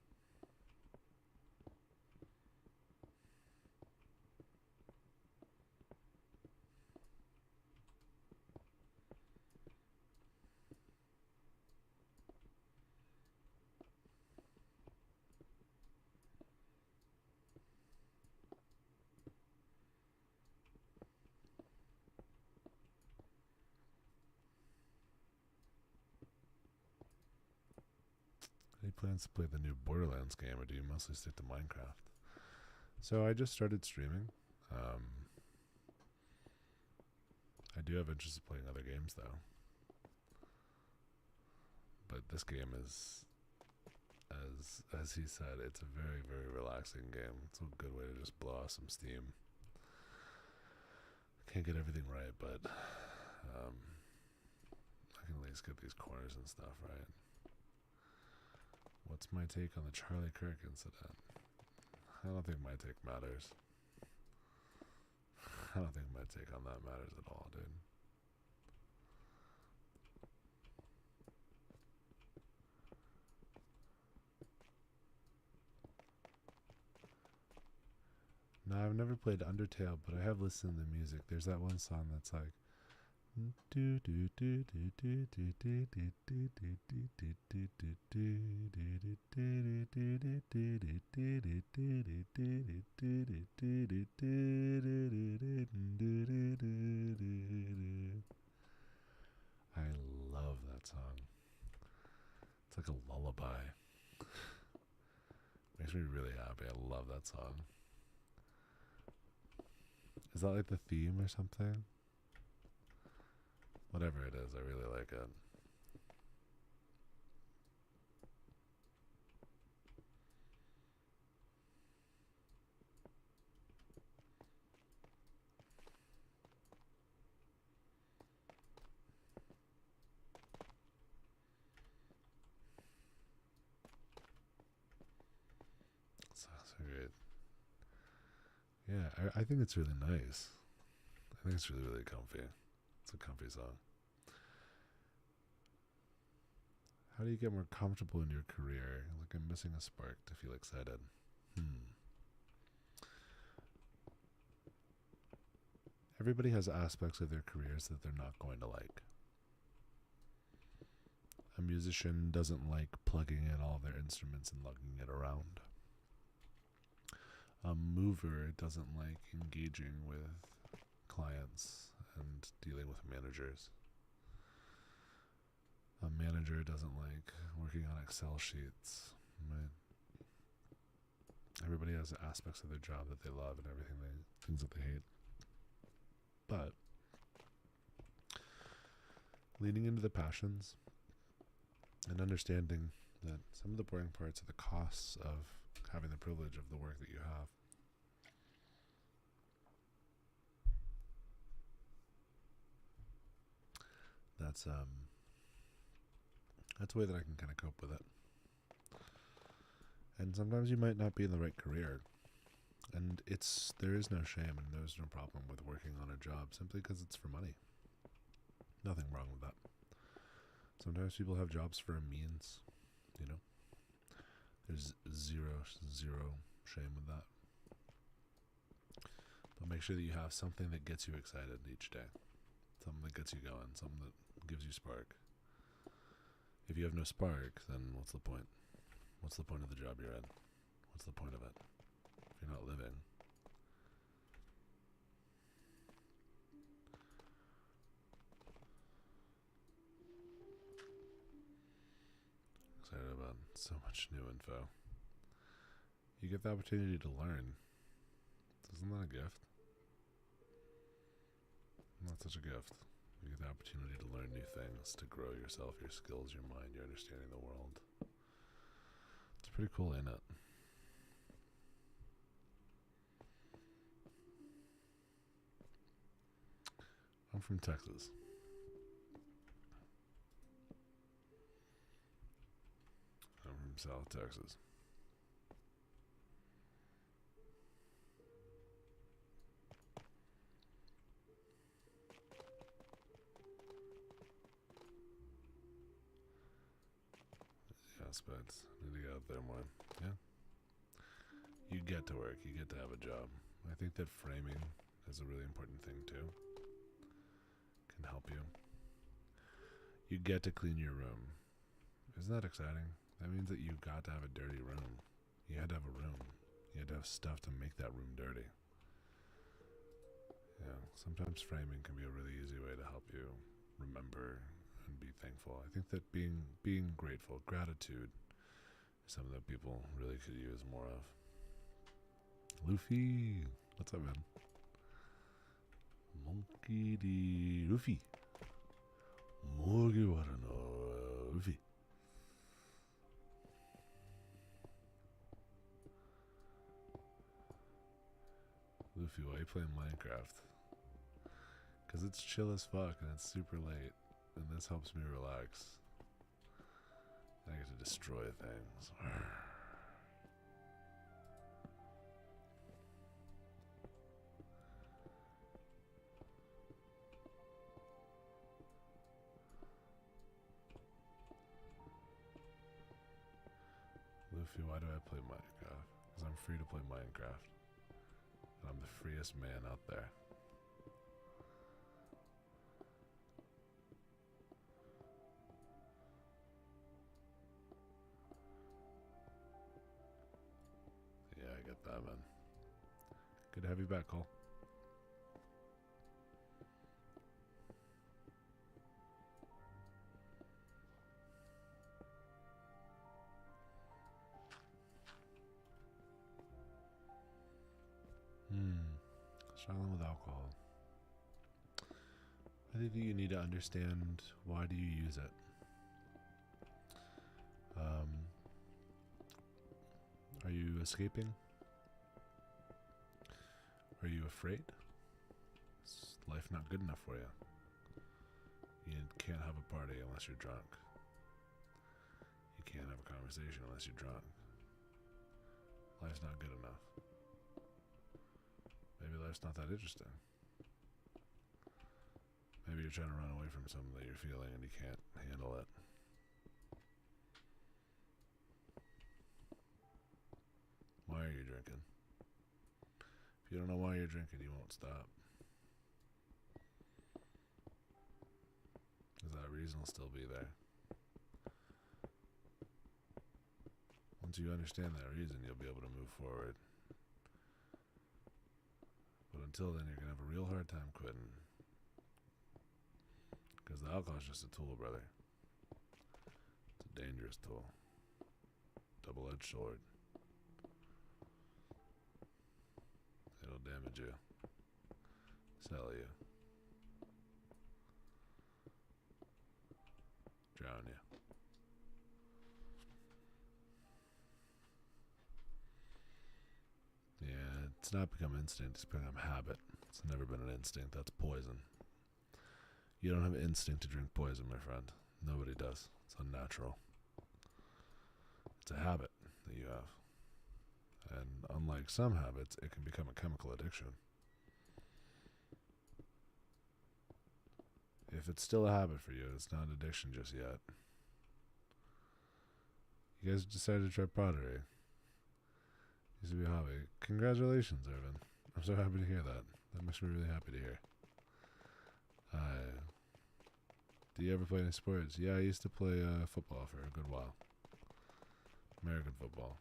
plans to play the new Borderlands game, or do you mostly stick to Minecraft? So I just started streaming. I do have interest in playing other games though. But this game is, as he said, it's a very, very relaxing game. It's a good way to just blow off some steam. Can't get everything right, but I can at least get these corners and stuff right. What's my take on the Charlie Kirk incident? I don't think my take matters. I don't think my take on that matters at all, dude. No, I've never played Undertale, but I have listened to the music. There's that one song that's like I love that song. It's like a lullaby. Makes me really happy. I love that song. Is that like the theme or something? Whatever it is, I really like it. So great. Yeah, I think it's really nice. I think it's really, really comfy. It's a comfy song. How do you get more comfortable in your career? Like I'm missing a spark to feel excited. Everybody has aspects of their careers that they're not going to like. A musician doesn't like plugging in all their instruments and lugging it around. A mover doesn't like engaging with clients and dealing with managers. A manager doesn't like working on Excel sheets. Right? Everybody has aspects of their job that they love and things that they hate. But leaning into the passions and understanding that some of the boring parts are the costs of having the privilege of the work that you have. That's a way that I can kind of cope with it. And sometimes you might not be in the right career. And there is no shame and there's no problem with working on a job simply because it's for money. Nothing wrong with that. Sometimes people have jobs for a means, you know. There's zero shame with that. But make sure that you have something that gets you excited each day. Something that gets you going. Something that gives you spark. If you have no spark, then what's the point? What's the point of the job you're in? What's the point of it? If you're not living. Excited about so much new info. You get the opportunity to learn. Isn't that a gift? Not such a gift. You get the opportunity to learn new things, to grow yourself, your skills, your mind, your understanding of the world. It's pretty cool, ain't it? I'm from Texas. I'm from South Texas. Aspects. Need to get out there more. Yeah. You get to work. You get to have a job. I think that framing is a really important thing too. Can help you. You get to clean your room. Isn't that exciting? That means that you got to have a dirty room. You had to have a room. You had to have stuff to make that room dirty. Yeah, sometimes framing can be a really easy way to help you remember and be thankful. I think that being grateful, gratitude Something that people really could use more of. Luffy, what's up, man? Monkey D. Luffy. Mugiwara no Luffy. Luffy, why are you playing Minecraft? Because it's chill as fuck and it's super late. And this helps me relax. I get to destroy things. Luffy, why do I play Minecraft? Because I'm free to play Minecraft. And I'm the freest man out there. Yeah, I get that, man. Good to have you back, Cole. Struggling with alcohol. I think that you need to understand, why do you use it? Are you escaping? Are you afraid? Is life not good enough for you? You can't have a party unless you're drunk. You can't have a conversation unless you're drunk. Life's not good enough. Maybe life's not that interesting. Maybe you're trying to run away from something that you're feeling and you can't handle it. Why are you drinking? If you don't know why you're drinking, you won't stop. Because that reason will still be there. Once you understand that reason, you'll be able to move forward. But until then, you're going to have a real hard time quitting. Because the alcohol is just a tool, brother. It's a dangerous tool. Double-edged sword. It'll damage you. Sell you. Drown you. Yeah, it's not become instinct, it's become habit. It's never been an instinct, that's poison. You don't have an instinct to drink poison, my friend. Nobody does. It's unnatural. It's a habit that you have. And unlike some habits, it can become a chemical addiction. If it's still a habit for you, it's not an addiction just yet. You guys decided to try pottery. Used to be a hobby. Congratulations, Irvin. I'm so happy to hear that. That makes me really happy to hear. Do you ever play any sports? Yeah, I used to play football for a good while. American football.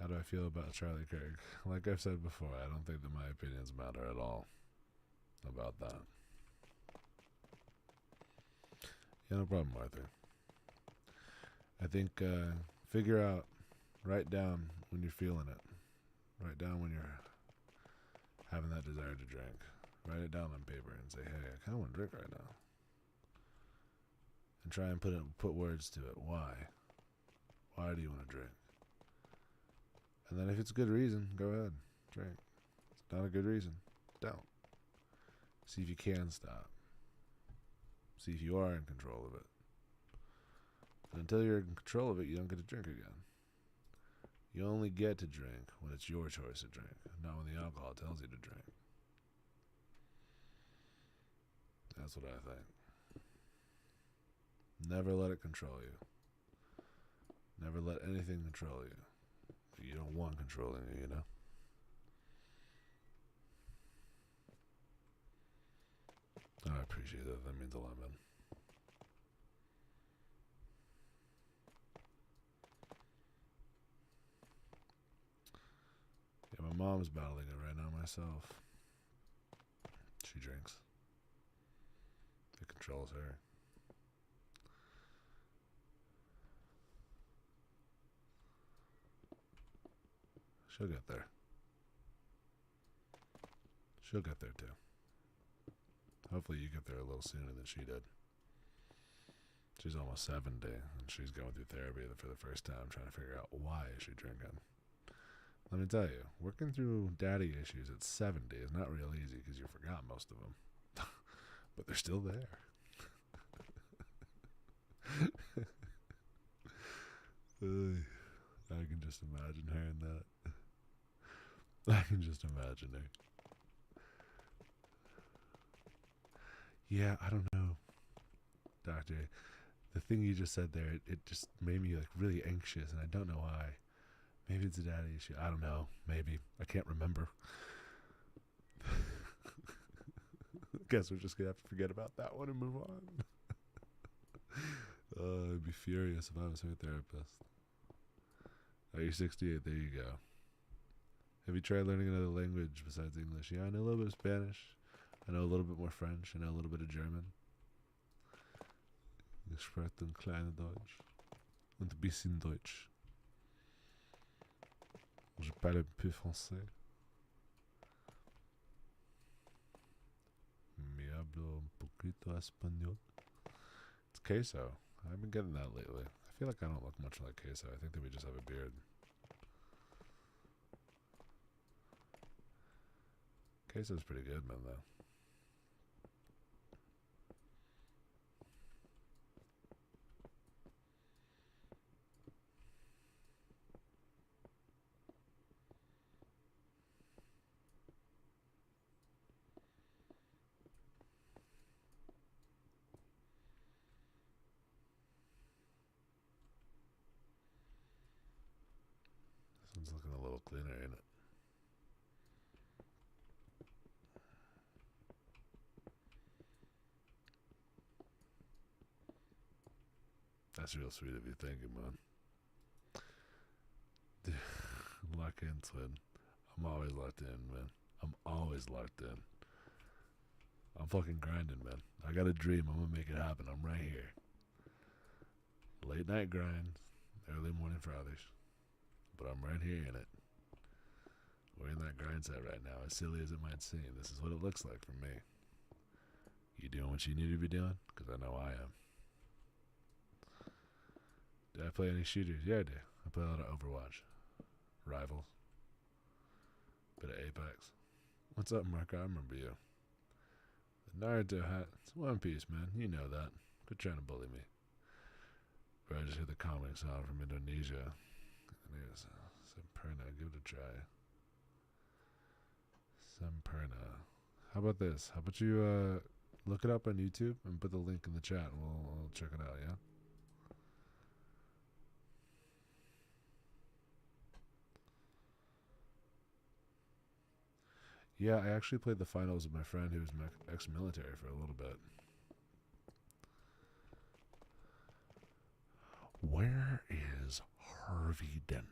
How do I feel about Charlie Kirk? Like I've said before, I don't think that my opinions matter at all about that. Yeah, no problem, Arthur. I think figure out, write down when you're feeling it. Write down when you're having that desire to drink. Write it down on paper and say, hey, I kind of want to drink right now. And try and put words to it. Why? Why do you want to drink? And then if it's a good reason, go ahead, drink. If it's not a good reason, don't. See if you can stop. See if you are in control of it. And until you're in control of it, you don't get to drink again. You only get to drink when it's your choice to drink, not when the alcohol tells you to drink. That's what I think. Never let it control you. Never let anything control you. You don't want controlling you, you know? I appreciate that. That means a lot, man. Yeah, my mom's battling it right now myself. She drinks. It controls her. She'll get there. She'll get there too. Hopefully you get there a little sooner than she did. She's almost 70, and she's going through therapy for the first time, trying to figure out why is she drinking. Let me tell you, working through daddy issues at 70 is not real easy because you forgot most of them. But they're still there. I can just imagine her in that. I can just imagine her. Yeah, I don't know, Doctor. The thing you just said there, it just made me like really anxious, and I don't know why. Maybe it's a daddy issue. I don't know. Maybe. I can't remember. Guess we're just going to have to forget about that one and move on. I'd be furious if I was her therapist. Oh, you're 68. There you go. Have you tried learning another language besides English? Yeah, I know a little bit of Spanish. I know a little bit more French. I know a little bit of German. Ich spreche ein kleines Deutsch. Und ein bisschen Deutsch. Je parle un peu français. Me hablo un poquito español. It's queso. I've been getting that lately. I feel like I don't look much like queso. I think that we just have a beard. Queso's pretty good, man, though. This one's looking a little cleaner, ain't it? That's real sweet of you. Thank you, man. Lock in, twin. I'm always locked in, man. I'm always locked in. I'm fucking grinding, man. I got a dream. I'm gonna make it happen. I'm right here. Late night grind, early morning for others. But I'm right here in it. We're in that grind set right now. As silly as it might seem, this is what it looks like for me. You doing what you need to be doing? Because I know I am. Did I play any shooters? Yeah, I do. I play a lot of Overwatch. Rivals. Bit of Apex. What's up, Mark? I remember you. The Naruto hat. It's One Piece, man. You know that. Quit trying to bully me. Bro, I just heard the comic song from Indonesia. And it was Semperna. Give it a try. Semperna. How about this? How about you look it up on YouTube and put the link in the chat and we'll check it out, yeah? Yeah, I actually played the finals with my friend who was ex-military for a little bit. Where is Harvey Dent?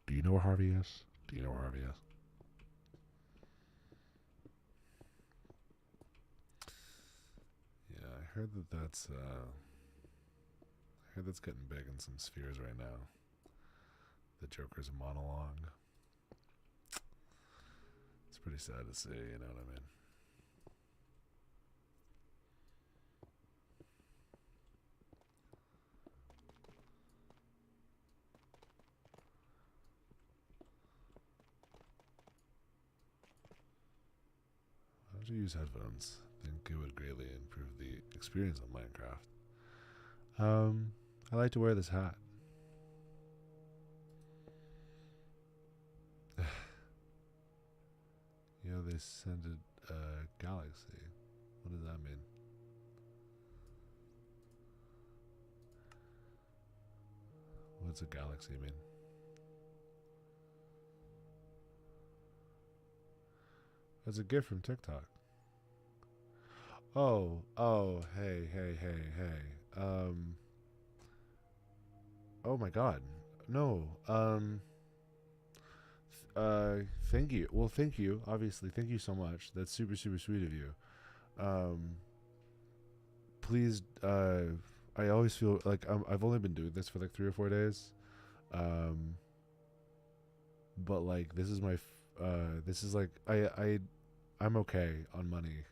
Do you know where Harvey is? Do you know where Harvey is? Yeah, I heard that's getting big in some spheres right now. The Joker's monologue. It's pretty sad to see, you know what I mean? How would you use headphones? I think it would greatly improve the experience on Minecraft. I like to wear this hat. You know, they sent a galaxy. What does that mean? What's a galaxy mean? That's a gift from TikTok. Oh, hey. Oh my god. No. Thank you. Well, thank you. Obviously, thank you so much. That's super, super sweet of you. Please, I always feel like I've only been doing this for like 3 or 4 days. but like this is like I'm okay on money.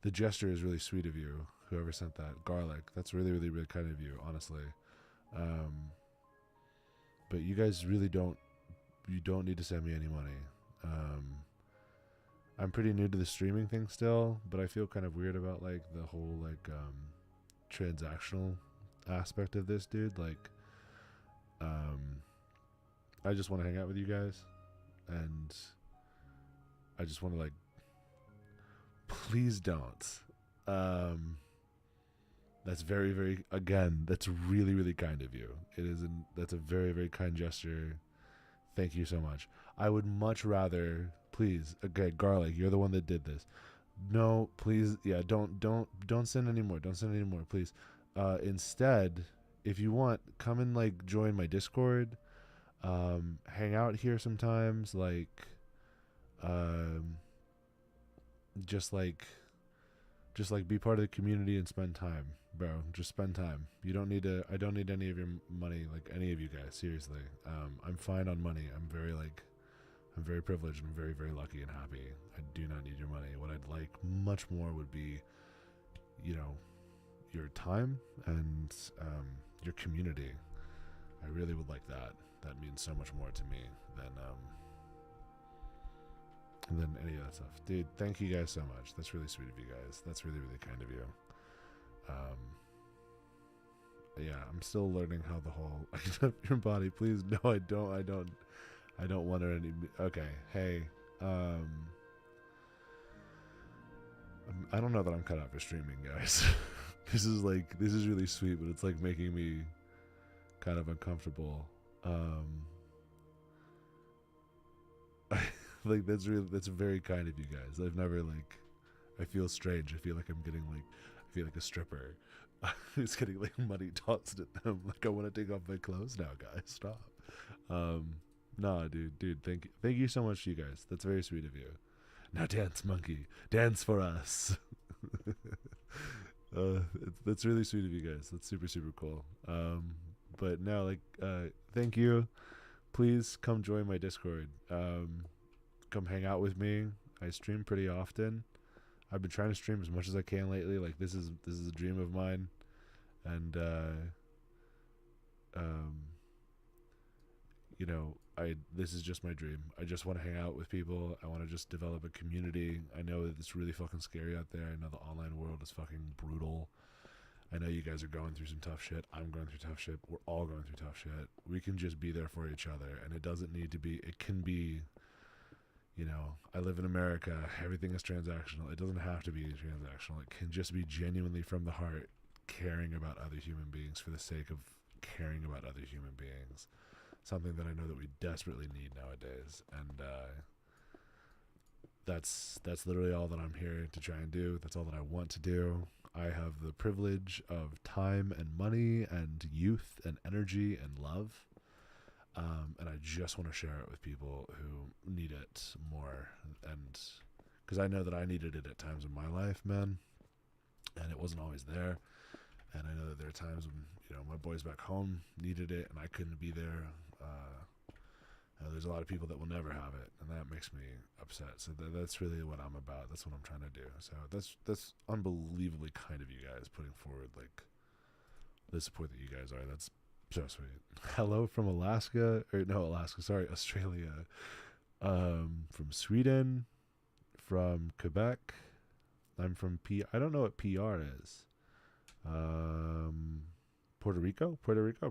The gesture is really sweet of you, whoever sent that garlic. That's really really really kind of you, honestly. Um, but you guys really don't need to send me any money. Um, I'm pretty new to the streaming thing still, but I feel kind of weird about like the whole like transactional aspect of this, dude. Like, um, I just want to hang out with you guys, and I just want to like, please don't. Um, that's very, very again. That's really, really kind of you. That's a very, very kind gesture. Thank you so much. I would much rather, please, okay, garlic. You're the one that did this. No, please, yeah, don't send any more. Don't send any more, please. Instead, if you want, come and like join my Discord. Hang out here sometimes. Like, um, just like just like be part of the community and spend time, bro. Just spend time. You don't need to. I don't need any of your money, like any of you guys. Seriously, I'm fine on money. I'm very privileged. I'm very very lucky and happy. I do not need your money. What I'd like much more would be, you know, your time and your community. I really would like that. That means so much more to me than any of that stuff. Dude, thank you guys so much. That's really sweet of you guys. That's really, really kind of you. Yeah, I'm still learning how the whole your body, please. No, I don't want her any. Okay, hey, I don't know that I'm cut out for streaming, guys. This is really sweet, but it's like making me kind of uncomfortable. Like that's very kind of you guys. I've never like, I feel strange. I feel like I'm getting like, I feel like a stripper. Who's getting like money tossed at them. Like I want to take off my clothes now, guys. Stop. Nah, dude. Thank you so much, you guys. That's very sweet of you. Now dance, monkey. Dance for us. That's really sweet of you guys. That's super super cool. But no, like, thank you. Please come join my Discord. Come hang out with me. I stream pretty often. I've been trying to stream as much as I can lately. Like this is a dream of mine, and you know, this is just my dream. I just want to hang out with people. I want to just develop a community. I know that it's really fucking scary out there. I know the online world is fucking brutal. I know you guys are going through some tough shit. I'm going through tough shit. We're all going through tough shit. We can just be there for each other, and it doesn't need to be. It can be. You know, I live in America. Everything is transactional. It doesn't have to be transactional. It can just be genuinely from the heart, caring about other human beings for the sake of caring about other human beings. Something that I know that we desperately need nowadays, and that's literally all that I'm here to try and do. That's all that I want to do. I have the privilege of time and money and youth and energy and love. And I just want to share it with people who need it more. And because I know that I needed it at times in my life, man. And it wasn't always there. And I know that there are times when, you know, my boys back home needed it and I couldn't be there. There's a lot of people that will never have it. And that makes me upset. So that's really what I'm about. That's what I'm trying to do. So that's unbelievably kind of you guys putting forward, like, the support that you guys are. That's so sweet. Hello from Alaska, or no, Alaska, sorry, Australia. From Sweden, from Quebec. I'm from I don't know what PR is. Puerto Rico,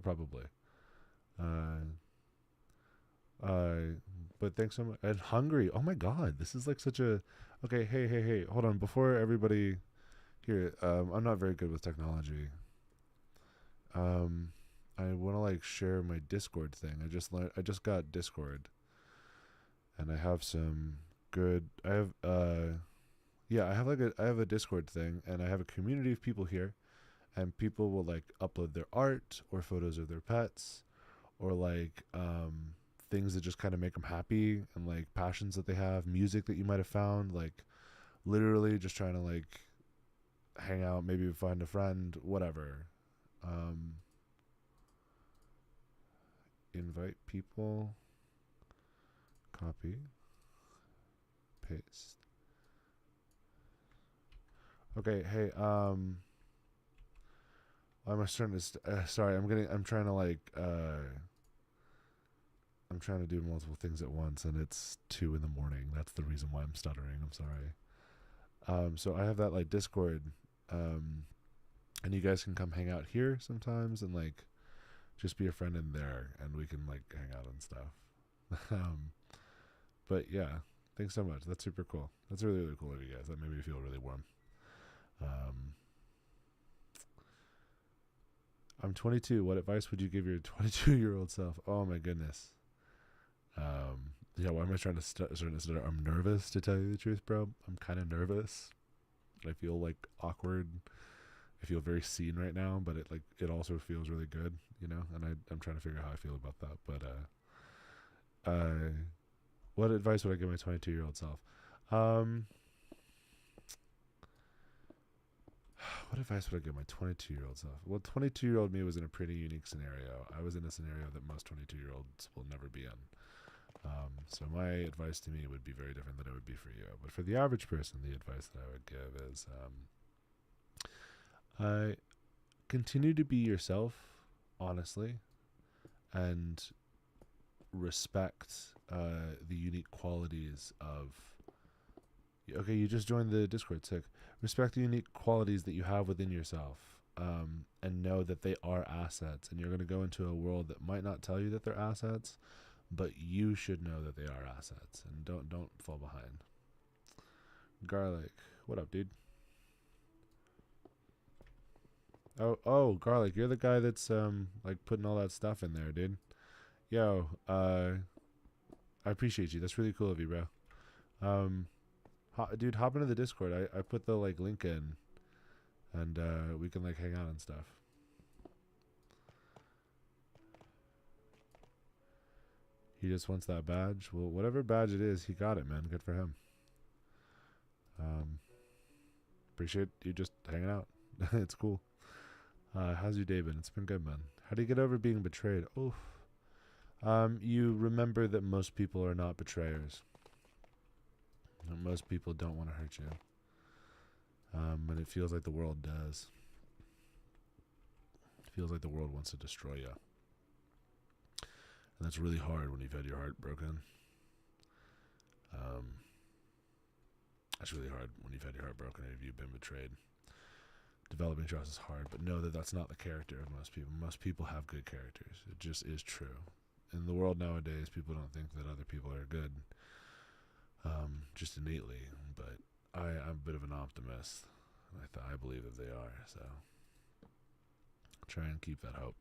probably. But thanks so much. And Hungary. Oh my God, this is like such a. Okay, hey, hold on. Before everybody here, I'm not very good with technology. I want to like share my Discord thing. I just got Discord, and I have some good. I have I have a Discord thing, and I have a community of people here, and people will like upload their art or photos of their pets, or like things that just kind of make them happy, and like passions that they have, music that you might have found, like literally just trying to like hang out, maybe find a friend, whatever. Invite people. Copy. Paste. Okay, hey, why am I starting to, sorry, I'm trying to like, I'm trying to do multiple things at once and it's 2 in the morning. That's the reason why I'm stuttering. I'm sorry. So I have that like Discord, and you guys can come hang out here sometimes and like just be a friend in there and we can like hang out and stuff. But yeah, thanks so much. That's super cool. That's really, really cool of you guys. That made me feel really warm. I'm 22. What advice would you give your 22-year-old self? Oh my goodness. Yeah, why am I trying to start? I'm nervous, to tell you the truth, bro. I'm kind of nervous. I feel like awkward. I feel very seen right now, but it also feels really good, you know. And I'm trying to figure out how I feel about that. But what advice would I give my 22-year-old self? What advice would I give my 22-year-old self? Well, 22-year-old me was in a pretty unique scenario. I was in a scenario that most 22-year-olds will never be in. So my advice to me would be very different than it would be for you. But for the average person, the advice that I would give is continue to be yourself, honestly, and respect the unique qualities of... Okay, you just joined the Discord, sick. Respect the unique qualities that you have within yourself, and know that they are assets. And you're going to go into a world that might not tell you that they're assets, but you should know that they are assets, and don't fall behind. Garlic, what up, dude? Oh, Garlic, you're the guy that's like putting all that stuff in there, dude. Yo, I appreciate you. That's really cool of you, bro. Dude, hop into the Discord. I put the like link in, and we can like hang out and stuff. He just wants that badge. Well, whatever badge it is, he got it, man. Good for him. Appreciate you just hanging out. It's cool. How's your day been? It's been good, man. How do you get over being betrayed? Oof. You remember that most people are not betrayers. Most people don't want to hurt you. And it feels like the world does. It feels like the world wants to destroy you. And that's really hard when you've had your heart broken. That's really hard when you've had your heart broken and if you've been betrayed. Developing trust is hard, but know that that's not the character of most people. Most people have good characters. It just is true. In the world nowadays, people don't think that other people are good, just innately. But I'm a bit of an optimist. I believe that they are, so try and keep that hope.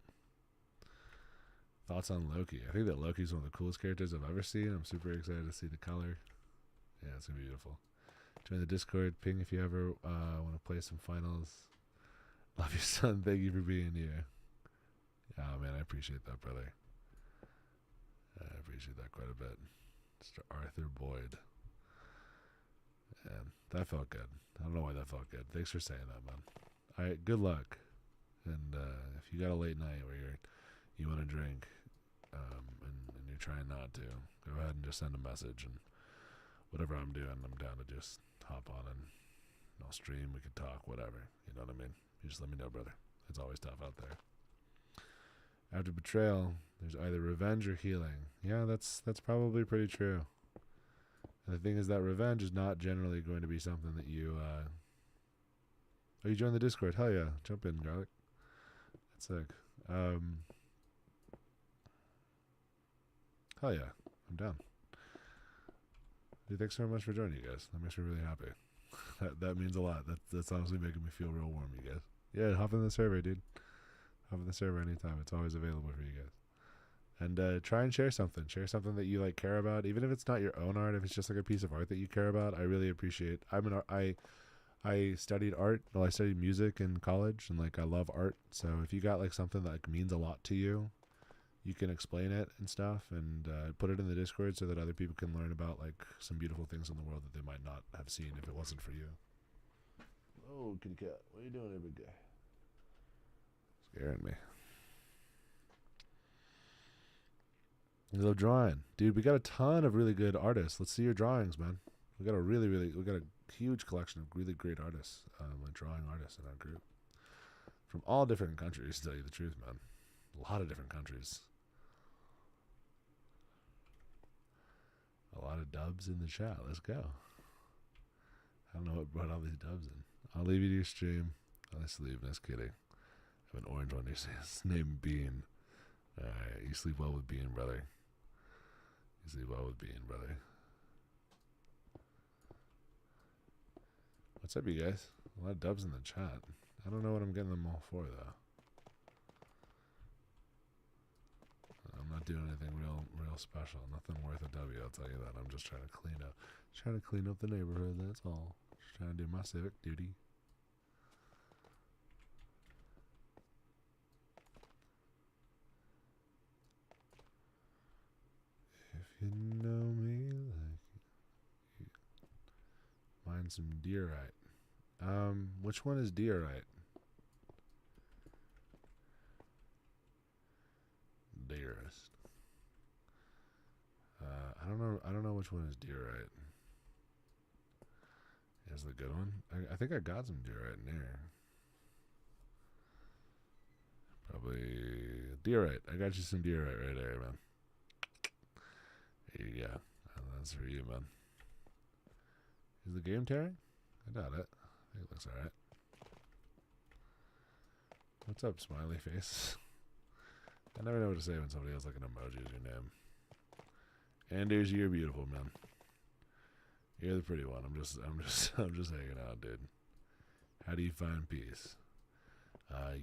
Thoughts on Loki? I think that Loki's one of the coolest characters I've ever seen. I'm super excited to see the color. Yeah, it's gonna be beautiful. Join the Discord. Ping if you ever want to play some finals. Love your son. Thank you for being here. Oh man, I appreciate that, brother. I appreciate that quite a bit. Mr. Arthur Boyd. And that felt good. I don't know why that felt good. Thanks for saying that, man. Alright, good luck. And if you got a late night where you want to drink, and you're trying not to, go ahead and just send a message, and whatever I'm doing, I'm down to just hop on and I'll stream, we can talk, whatever. You know what I mean? You just let me know, brother. It's always tough out there. After betrayal, there's either revenge or healing. Yeah, that's probably pretty true. And the thing is that revenge is not generally going to be something that you... Oh, you joined the Discord. Hell yeah. Jump in, Garlic. That's sick. Hell yeah. I'm down. Dude, thanks so much for joining, you guys. That makes me really happy. that means a lot. That's honestly making me feel real warm, you guys. Yeah, hop in the server, dude. Hop in the server anytime. It's always available for you guys. And try and share something. Share something that you like care about, even if it's not your own art. If it's just like a piece of art that you care about, I really appreciate. I studied art. Well, I studied music in college, and like I love art. So if you got like something that like means a lot to you, you can explain it and stuff, and put it in the Discord so that other people can learn about like some beautiful things in the world that they might not have seen if it wasn't for you. Oh, kitty cat, what are you doing there, big guy? Scaring me. I love drawing, dude. We got a ton of really good artists. Let's see your drawings, man. We got a huge collection of really great artists, like drawing artists in our group from all different countries. To tell you the truth, man, a lot of different countries. A lot of dubs in the chat. Let's go. I don't know what brought all these dubs in. I'll leave you to your stream. I'll sleep. Nice kidding. I have an orange one. His name Bean. Alright, you sleep well with Bean, brother. You sleep well with Bean, brother. What's up, you guys? A lot of dubs in the chat. I don't know what I'm getting them all for, though. I'm not doing anything real special. Nothing worth a W, I'll tell you that. I'm just trying to clean up the neighborhood, that's all. Just trying to do my civic duty. If you know me like mine's some Deerite. Which one is Deerite? Dearest. I don't know which one is Deerite. Is the good one? I think I got some Deerite in there. Probably Deerite. I got you some Deerite right there, man. There you go. That's for you, man. Is the game tearing? I doubt it. I think it looks alright. What's up, smiley face? I never know what to say when somebody has like an emoji as your name. Anders, you're beautiful, man. You're the pretty one. I'm just hanging out, dude. How do you find peace?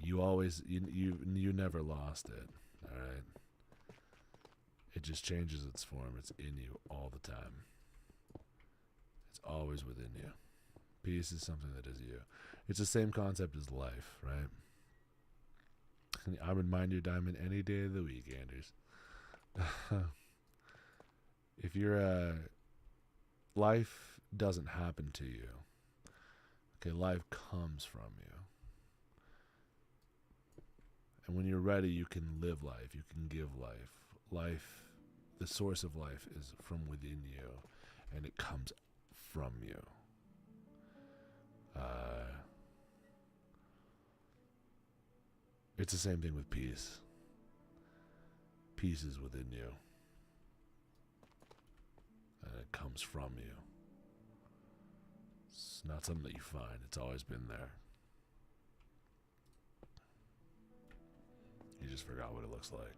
You never lost it. All right. It just changes its form. It's in you all the time. It's always within you. Peace is something that is you. It's the same concept as life, right? I would mind your diamond any day of the week, Anders. If you're life doesn't happen to you. Okay, life comes from you. And when you're ready, you can live life. You can give life. Life, the source of life is from within you, and it comes from you. It's the same thing with peace. Peace is within you, and it comes from you. It's not something that you find. It's always been there. You just forgot what it looks like.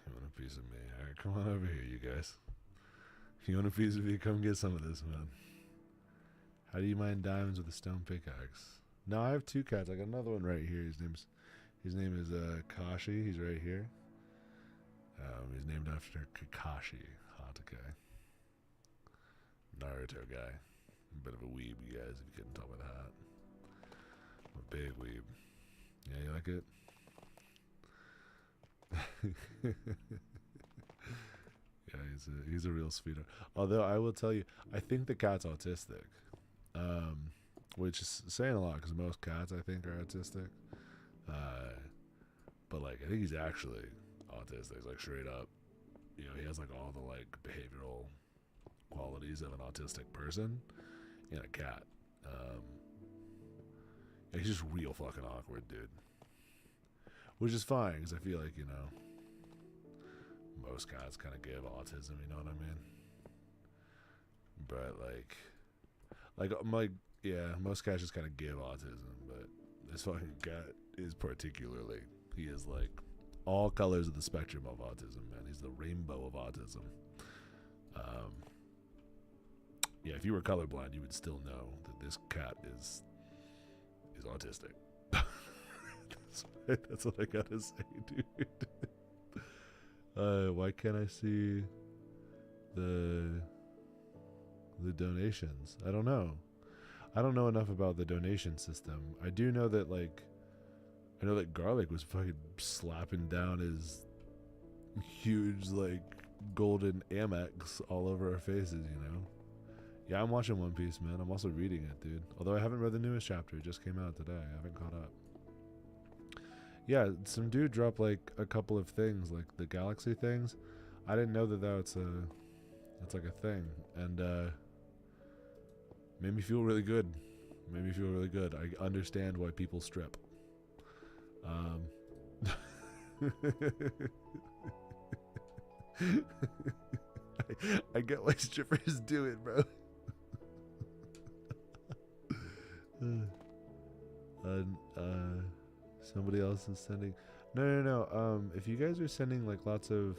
You want a piece of me? Alright, come on over here, you guys. If you want a piece of me, come get some of this, man. How do you mine diamonds with a stone pickaxe? No, I have two cats. I got another one right here. His name is Kashi. He's right here. He's named after Kakashi Hatake. Naruto guy. A bit of a weeb, you guys, if you couldn't tell by the hat. I'm a big weeb. Yeah, you like it? Yeah, he's a real sweetheart. Although I will tell you, I think the cat's autistic, which is saying a lot because most cats I think are autistic. But like I think he's actually autistic, like straight up. You know, he has like all the like behavioral qualities of an autistic person in a cat. Yeah, he's just real fucking awkward, dude. Which is fine because I feel like, you know, most cats kind of give autism, you know what I mean? But yeah, most cats just kind of give autism, but this fucking cat is particularly, he is like all colors of the spectrum of autism, man. He's the rainbow of autism. Yeah, if you were colorblind, you would still know that this cat is autistic. That's what I gotta say, dude. Why can't I see the donations? I don't know. I don't know enough about the donation system. I do know that I know that Garlic was fucking slapping down his huge golden Amex all over our faces, you know. Yeah, I'm watching One Piece, man. I'm also reading it, dude. Although I haven't read the newest chapter. It just came out today. I haven't caught up. Yeah, some dude dropped like a couple of things, like the galaxy things. I didn't know that that's it's like a thing, and made me feel really good. Made me feel really good. I understand why people strip. Um, I get why strippers do it, bro. Somebody else is sending. No. If you guys are sending like lots of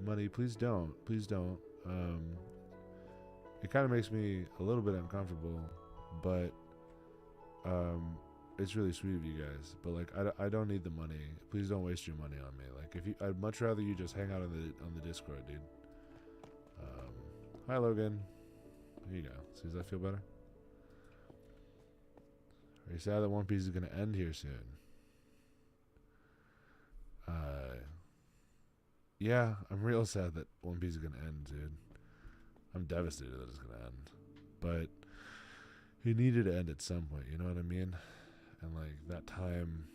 money, please don't. Please don't. It kind of makes me a little bit uncomfortable, but it's really sweet of you guys. But like, I don't need the money. Please don't waste your money on me. Like, if you, I'd much rather you just hang out on the Discord, dude. Hi Logan. There you go. See, does that feel better? Are you sad that One Piece is gonna end here soon? Yeah, I'm real sad that One Piece is gonna end, dude. I'm devastated that it's gonna end, but it needed to end at some point. You know what I mean? And like that time,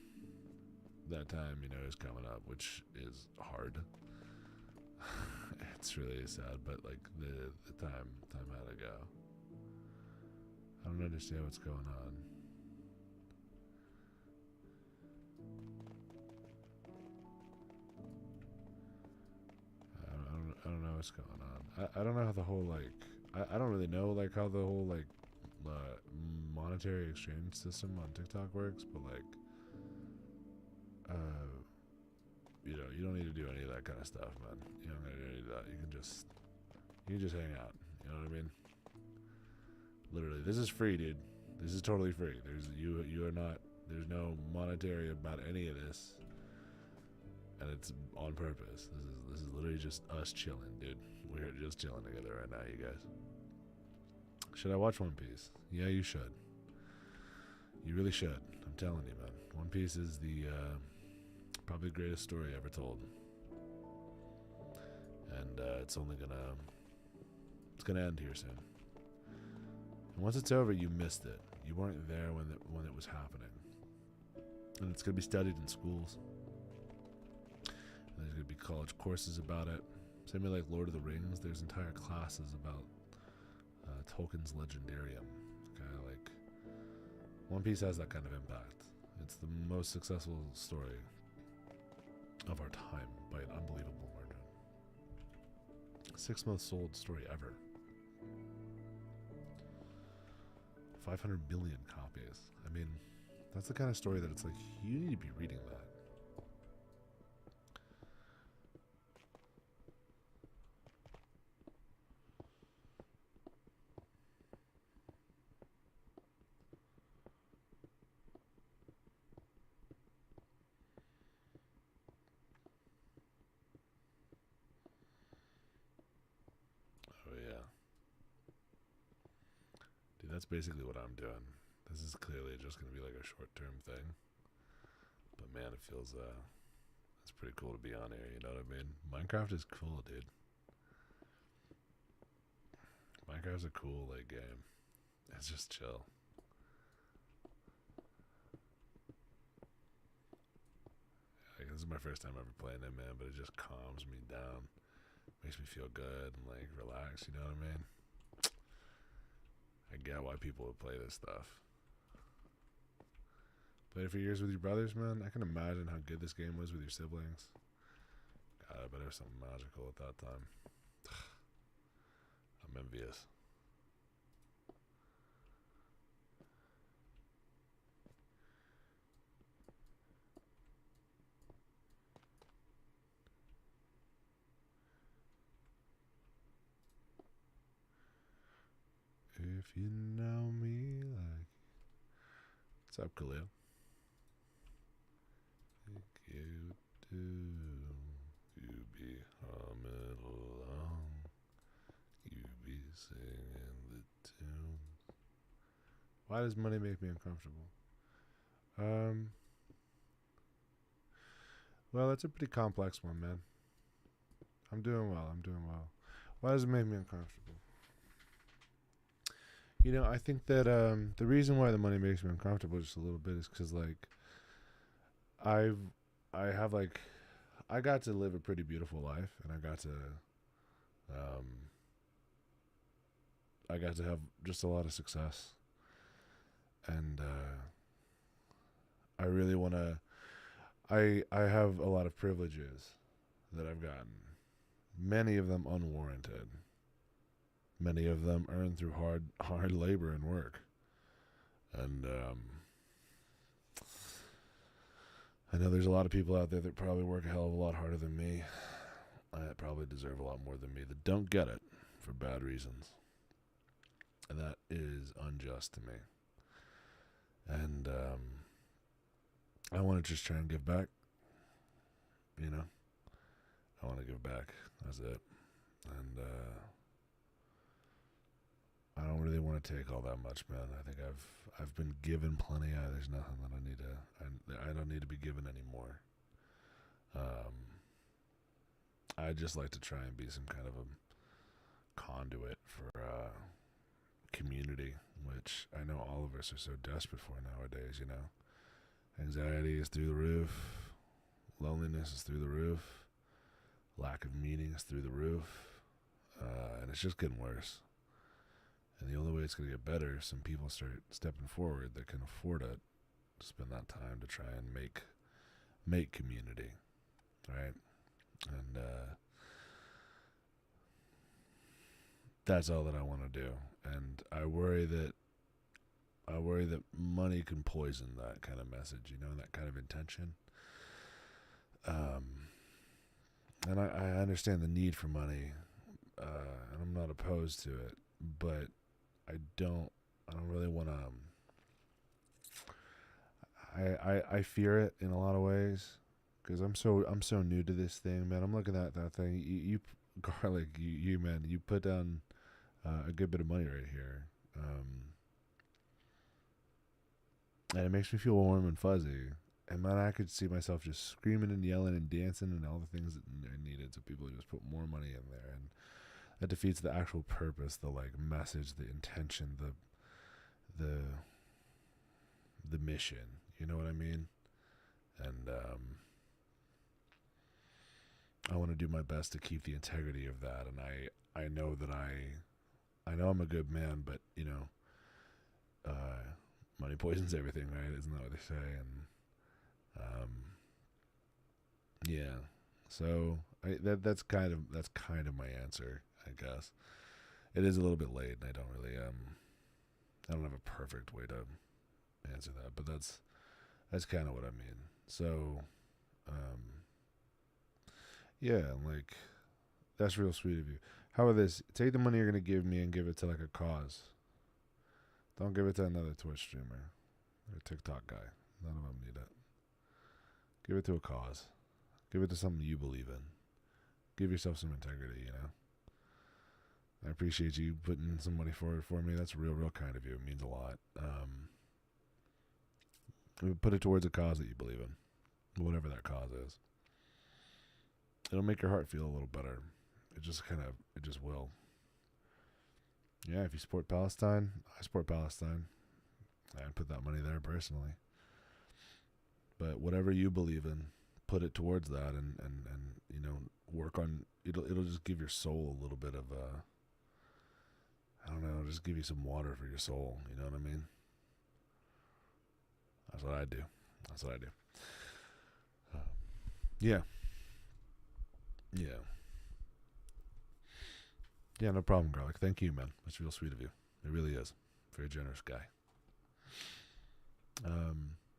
you know, is coming up, which is hard. It's really sad, but like the time had to go. I don't understand what's going on. I don't know what's going on. I don't know how the whole like I don't really know like how the whole like monetary exchange system on TikTok works, but like you know, you don't need to do any of that kind of stuff, man. You don't gotta do any of that. You can just hang out. You know what I mean? Literally, this is free, dude. This is totally free. You are not. There's no monetary about any of this, and it's on purpose. This is literally just us chilling, dude. We're just chilling together right now, you guys. Should I watch One Piece? Yeah, you should. You really should. I'm telling you, man. One Piece is the probably the greatest story ever told, and it's gonna end here soon. And once it's over, you missed it. You weren't there when it was happening, and it's gonna be studied in schools. And there's gonna be college courses about it. Same way like Lord of the Rings. There's entire classes about Tolkien's Legendarium. Okay, like One Piece has that kind of impact. It's the most successful story of our time by an unbelievable margin. 6th most sold story ever. 500 billion copies. I mean, that's the kind of story that it's like, you need to be reading that. Oh, yeah. Dude, that's basically what I'm doing. This is clearly just going to be like a short-term thing. But man, it feels, it's pretty cool to be on here, you know what I mean? Minecraft is cool, dude. Minecraft's a cool, like, game. It's just chill. Like, this is my first time ever playing it, man, but it just calms me down. Makes me feel good and, like, relax, you know what I mean? I get why people would play this stuff. Played it for years with your brothers, man. I can imagine how good this game was with your siblings. God, I bet it was something magical at that time. I'm envious. If you know me like... What's up, Khalil? You do. You be humming along. You be singing the tune. Why does money make me uncomfortable? Well, that's a pretty complex one, man. I'm doing well. Why does it make me uncomfortable? I think that the reason why the money makes me uncomfortable just a little bit is because like I've I have like I got to live a pretty beautiful life, and um I got to have just a lot of success, and I really want to. I have a lot of privileges that I've gotten, many of them unwarranted. Many of them earned through hard labor and work, and I know there's a lot of people out there that probably work a hell of a lot harder than me. I probably deserve a lot more than me that don't get it for bad reasons. And that is unjust to me. And I want to just try and give back. You know, I want to give back. That's it. And I don't really want to take all that much, man. I think I've been given plenty. There's nothing that I need to. I don't need to be given anymore. I just like to try and be some kind of a conduit for community, which I know all of us are so desperate for nowadays. Anxiety is through the roof, loneliness is through the roof, lack of meaning is through the roof, and it's just getting worse. And the only way it's going to get better is some people start stepping forward that can afford it, to spend that time to try and make community, right? And that's all that I want to do. And I worry that money can poison that kind of message, that kind of intention. And I understand the need for money, and I'm not opposed to it, but I don't really want to. I fear it in a lot of ways because I'm so new to this thing, man. I'm looking at that thing. You Garlic, you man, you put down a good bit of money right here, and it makes me feel warm and fuzzy. And man, I could see myself just screaming and yelling and dancing and all the things that are needed. So people just put more money in there, and that defeats the actual purpose, the like message, the intention, the mission. You know what I mean? And I want to do my best to keep the integrity of that. And I know that I know I'm a good man, but money poisons everything, right? Isn't that what they say? And yeah. So that's kind of my answer, I guess. It is a little bit late, and I don't have a perfect way to answer that, but that's kind of what I mean. So, yeah, like that's real sweet of you. How about this? Take the money you're gonna give me and give it to like a cause. Don't give it to another Twitch streamer or a TikTok guy. None of them need it. Give it to a cause. Give it to something you believe in. Give yourself some integrity. I appreciate you putting some money forward for me. That's real kind of you. It means a lot. Put it towards a cause that you believe in, whatever that cause is. It'll make your heart feel a little better. It just will. Yeah, if you support Palestine, I support Palestine. I'd put that money there personally. But whatever you believe in, put it towards that, and work on it'll just give your soul a little bit of I don't know, just give you some water for your soul. You know what I mean? That's what I do. Yeah. Yeah, no problem, Garlic. Thank you, man. That's real sweet of you. It really is. Very generous guy.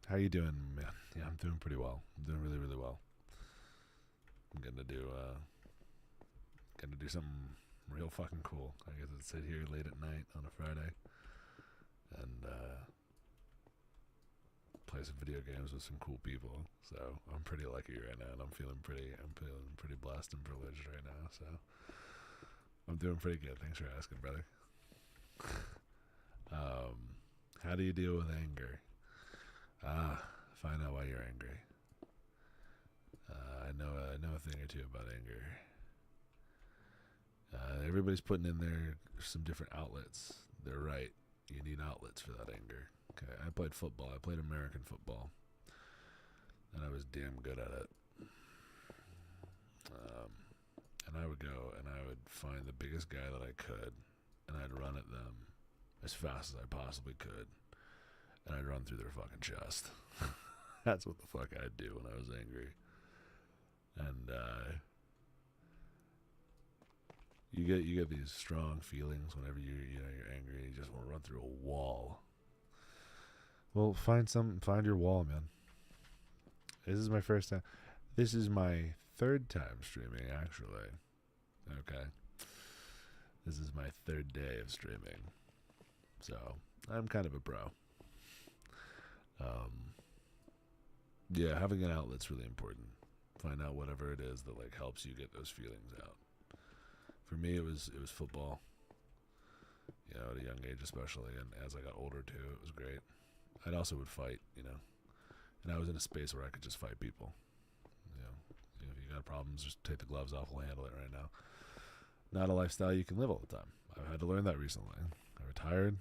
How you doing, man? Yeah, I'm doing pretty well. I'm doing really, really well. I'm gonna do something real fucking cool. I get to sit here late at night on a Friday and play some video games with some cool people. So I'm pretty lucky right now, and I'm feeling pretty blessed and privileged right now. So I'm doing pretty good. Thanks for asking, brother. How do you deal with anger? Find out why you're angry. I know a thing or two about anger. Everybody's putting in there some different outlets. They're right. you need outlets for that anger. Okay, I played football. I played American football, and I was damn good at it. And I would go and I would find the biggest guy that I could, and I'd run at them as fast as I possibly could, and I'd run through their fucking chest. That's what the fuck I'd do when I was angry. And you get these strong feelings whenever you're angry. You just want to run through a wall. Well, find your wall, man. This is my first time. This is my third time streaming, actually. Okay. This is my third day of streaming. So, I'm kind of a pro. Yeah, having an outlet's really important. Find out whatever it is that like helps you get those feelings out. For me, it was football. You know, at a young age especially, and as I got older too, it was great. I also would fight, you know, and I was in a space where I could just fight people. You know, if you got problems, just take the gloves off. We'll handle it right now. Not a lifestyle you can live all the time. I've had to learn that recently. I retired,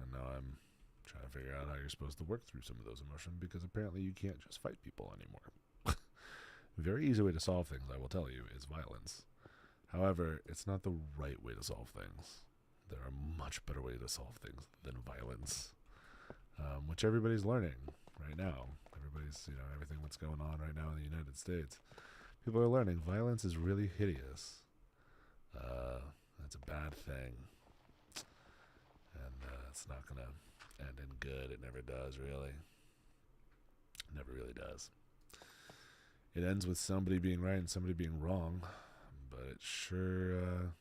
and now I'm trying to figure out how you're supposed to work through some of those emotions, because apparently you can't just fight people anymore. A very easy way to solve things, I will tell you, is violence. However, it's not the right way to solve things. There are much better ways to solve things than violence, which everybody's learning right now. Everybody's, you know, everything that's going on right now in the United States, people are learning violence is really hideous. It's a bad thing, and it's not gonna end in good. It never does, really. It never really does. It ends with somebody being right and somebody being wrong, but it sure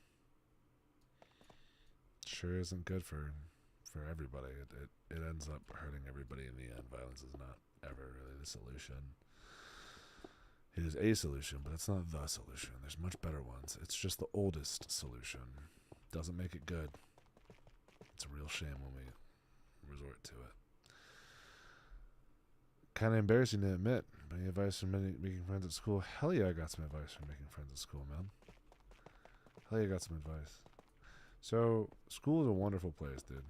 isn't good for everybody. It ends up hurting everybody in the end. Violence is not ever really the solution. It is a solution, but it's not the solution. There's much better ones. It's just the oldest solution. Doesn't make it good. It's a real shame when we resort to it. Kind of embarrassing to admit. Any advice from making friends at school? Hell yeah, I got some advice from making friends at school, man. Hell yeah, I got some advice. So, school is a wonderful place, dude.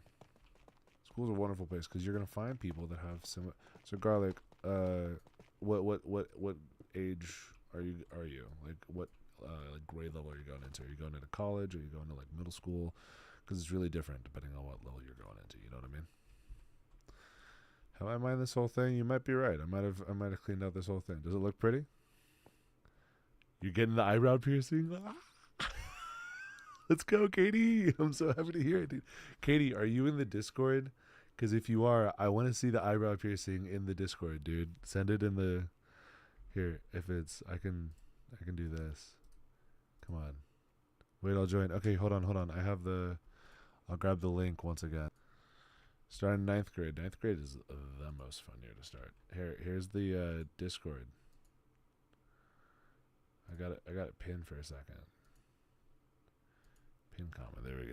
School is a wonderful place because you're gonna find people that have similar. So, Garlic, what age are you? Like, what like grade level are you going into? Are you going into college? Or are you going to like middle school? Because it's really different depending on what level you're going into. You know what I mean? Have I mined this whole thing? You might be right. I might have cleaned out this whole thing. Does it look pretty? You're getting the eyebrow piercing? Let's go, Katie. I'm so happy to hear it, dude. Katie, are you in the Discord? Because if you are, I want to see the eyebrow piercing in the Discord, dude. Send it in the... Here, if it's... I can do this. Come on. Wait, I'll join. Okay, hold on. I have the... I'll grab the link once again. Starting 9th grade. 9th grade is the most fun year to start. Here's the Discord. I got it pinned for a second. Pin comment. There we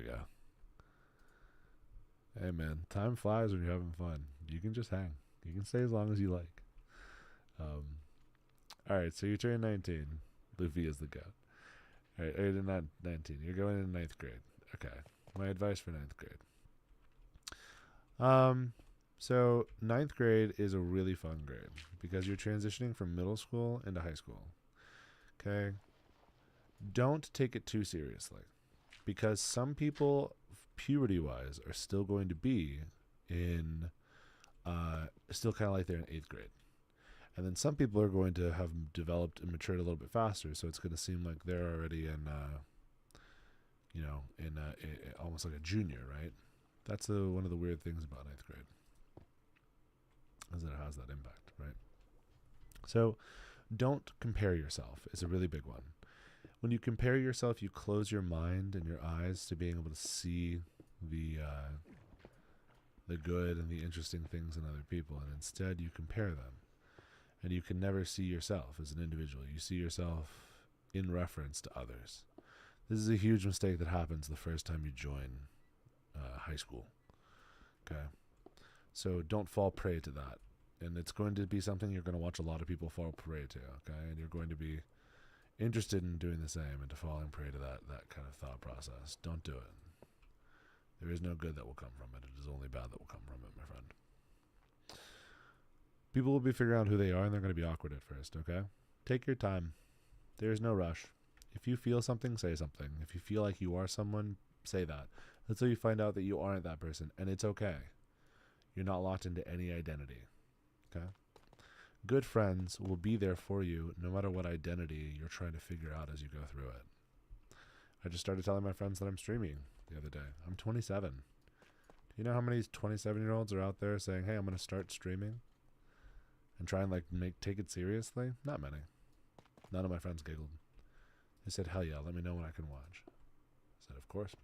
go. Hey man, time flies when you're having fun. You can just hang. You can stay as long as you like. Alright, so you're turning 19. Luffy is the goat. Alright, you're not 19. You're going into 9th grade. Okay. My advice for 9th grade. So 9th grade is a really fun grade because you're transitioning from middle school into high school. Okay? Don't take it too seriously because some people, puberty-wise, are still going to be in, still kind of like they're in 8th grade. And then some people are going to have developed and matured a little bit faster, so it's going to seem like they're already in, almost like a junior, right? That's one of the weird things about 9th grade, is that it has that impact, right? So don't compare yourself. It's a really big one. When you compare yourself, you close your mind and your eyes to being able to see the good and the interesting things in other people, and instead you compare them. And you can never see yourself as an individual. You see yourself in reference to others. This is a huge mistake that happens the first time you join high school. Okay? So don't fall prey to that. And it's going to be something you're going to watch a lot of people fall prey to, okay? And you're going to be interested in doing the same and to falling prey to that kind of thought process. Don't do it. There is no good that will come from it. It is only bad that will come from it, my friend. People will be figuring out who they are, and they're going to be awkward at first, okay? Take your time. There is no rush. If you feel something, say something. If you feel like you are someone, say that. Until you find out that you aren't that person, and it's okay. You're not locked into any identity, okay? Good friends will be there for you no matter what identity you're trying to figure out as you go through it. I just started telling my friends that I'm streaming the other day. I'm 27. Do you know how many 27-year-olds are out there saying, hey, I'm going to start streaming? And try and take it seriously? Not many. None of my friends giggled. They said, hell yeah, let me know when I can watch. I said, of course.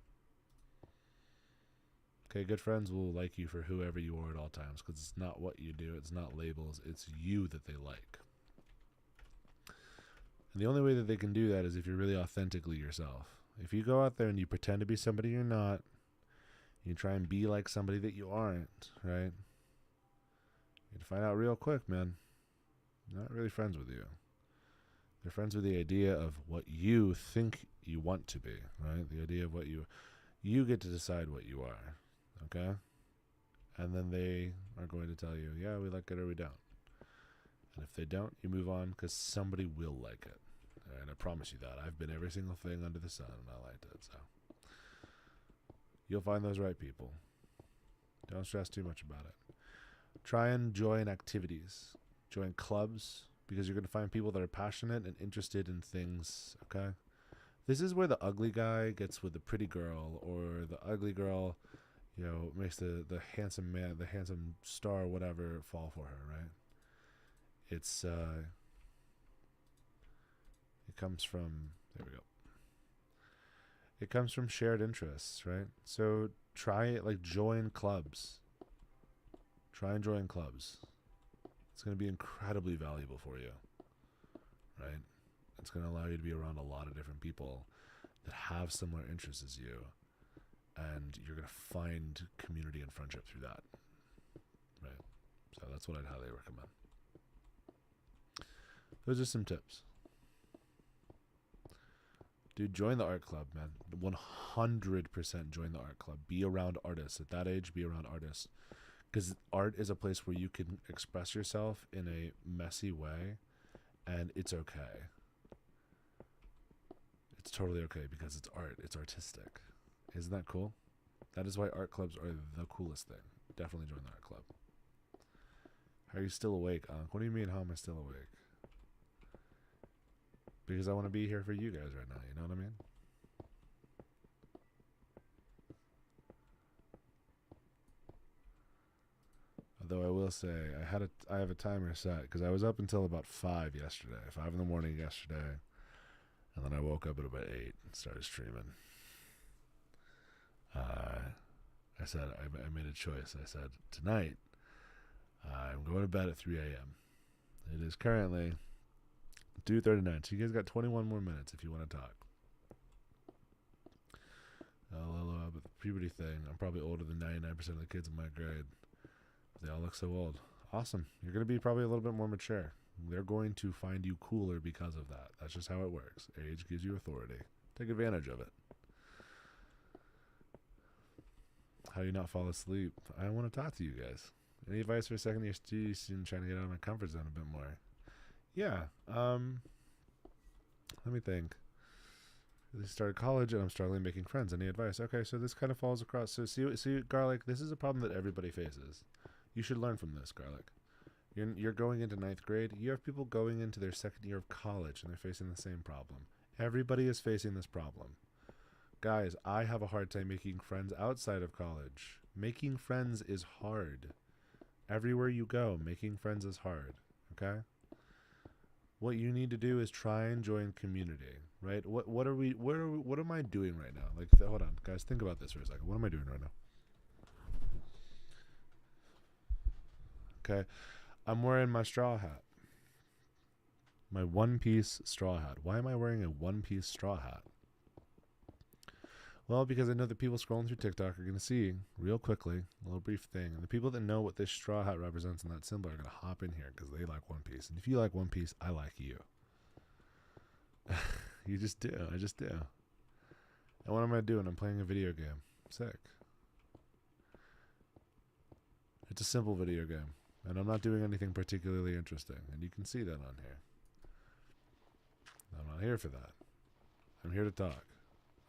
Okay, good friends will like you for whoever you are at all times, because it's not what you do, it's not labels, it's you that they like. And the only way that they can do that is if you're really authentically yourself. If you go out there and you pretend to be somebody you're not, you try and be like somebody that you aren't, right? You'd find out real quick, man. They're not really friends with you. They're friends with the idea of what you think you want to be, right? The idea of what you get to decide what you are, okay? And then they are going to tell you, yeah, we like it or we don't. And if they don't, you move on because somebody will like it. And I promise you that. I've been every single thing under the sun and I liked it, so. You'll find those right people. Don't stress too much about it. Try and join activities. Join clubs, because you're going to find people that are passionate and interested in things, okay? This is where the ugly guy gets with the pretty girl, or the ugly girl, makes the handsome man, the handsome star, whatever, fall for her, right? It comes from, there we go. It comes from shared interests, right? So try it, join clubs. Try and join clubs. It's going to be incredibly valuable for you, right? It's going to allow you to be around a lot of different people that have similar interests as you, and you're going to find community and friendship through that, right? So that's what I'd highly recommend. Those are some tips. Dude, join the art club, man. 100% join the art club. Be around artists. At that age, be around artists. Because art is a place where you can express yourself in a messy way, and it's okay. It's totally okay because it's art. It's artistic. Isn't that cool? That is why art clubs are the coolest thing. Definitely join the art club. Are you still awake, Ankh? What do you mean, how am I still awake? Because I want to be here for you guys right now, you know what I mean? Although I will say, I have a timer set, because I was up until about 5 yesterday, 5 in the morning yesterday, and then I woke up at about 8 and started streaming. I said, I made a choice. I said, tonight, I'm going to bed at 3 a.m. It is currently 2:39, so you guys got 21 more minutes if you want to talk. Hello, but the puberty thing, I'm probably older than 99% of the kids in my grade. They all look so old. Awesome. You're going to be probably a little bit more mature. They're going to find you cooler because of that. That's just how it works. Age gives you authority. Take advantage of it. How do you not fall asleep? I want to talk to you guys. Any advice for second year students trying to get out of my comfort zone a bit more? Yeah. Let me think. I started college and I'm struggling making friends. Any advice? Okay, so this kind of falls across. So see, Garlic, this is a problem that everybody faces. You should learn from this, Garlic. You're going into 9th grade. You have people going into their second year of college and they're facing the same problem. Everybody is facing this problem. Guys, I have a hard time making friends outside of college. Making friends is hard. Everywhere you go, making friends is hard. Okay? What you need to do is try and join community, right? What am I doing right now? Hold on, guys, think about this for a second. What am I doing right now? Okay, I'm wearing my straw hat. My one-piece straw hat. Why am I wearing a one-piece straw hat? Well, because I know that people scrolling through TikTok are going to see real quickly a little brief thing. And the people that know what this straw hat represents in that symbol are going to hop in here because they like One Piece. And if you like One Piece, I like you. You just do. I just do. And what am I doing? I'm playing a video game. Sick. It's a simple video game, and I'm not doing anything particularly interesting, and you can see that on here. I'm not here for that. I'm here to talk.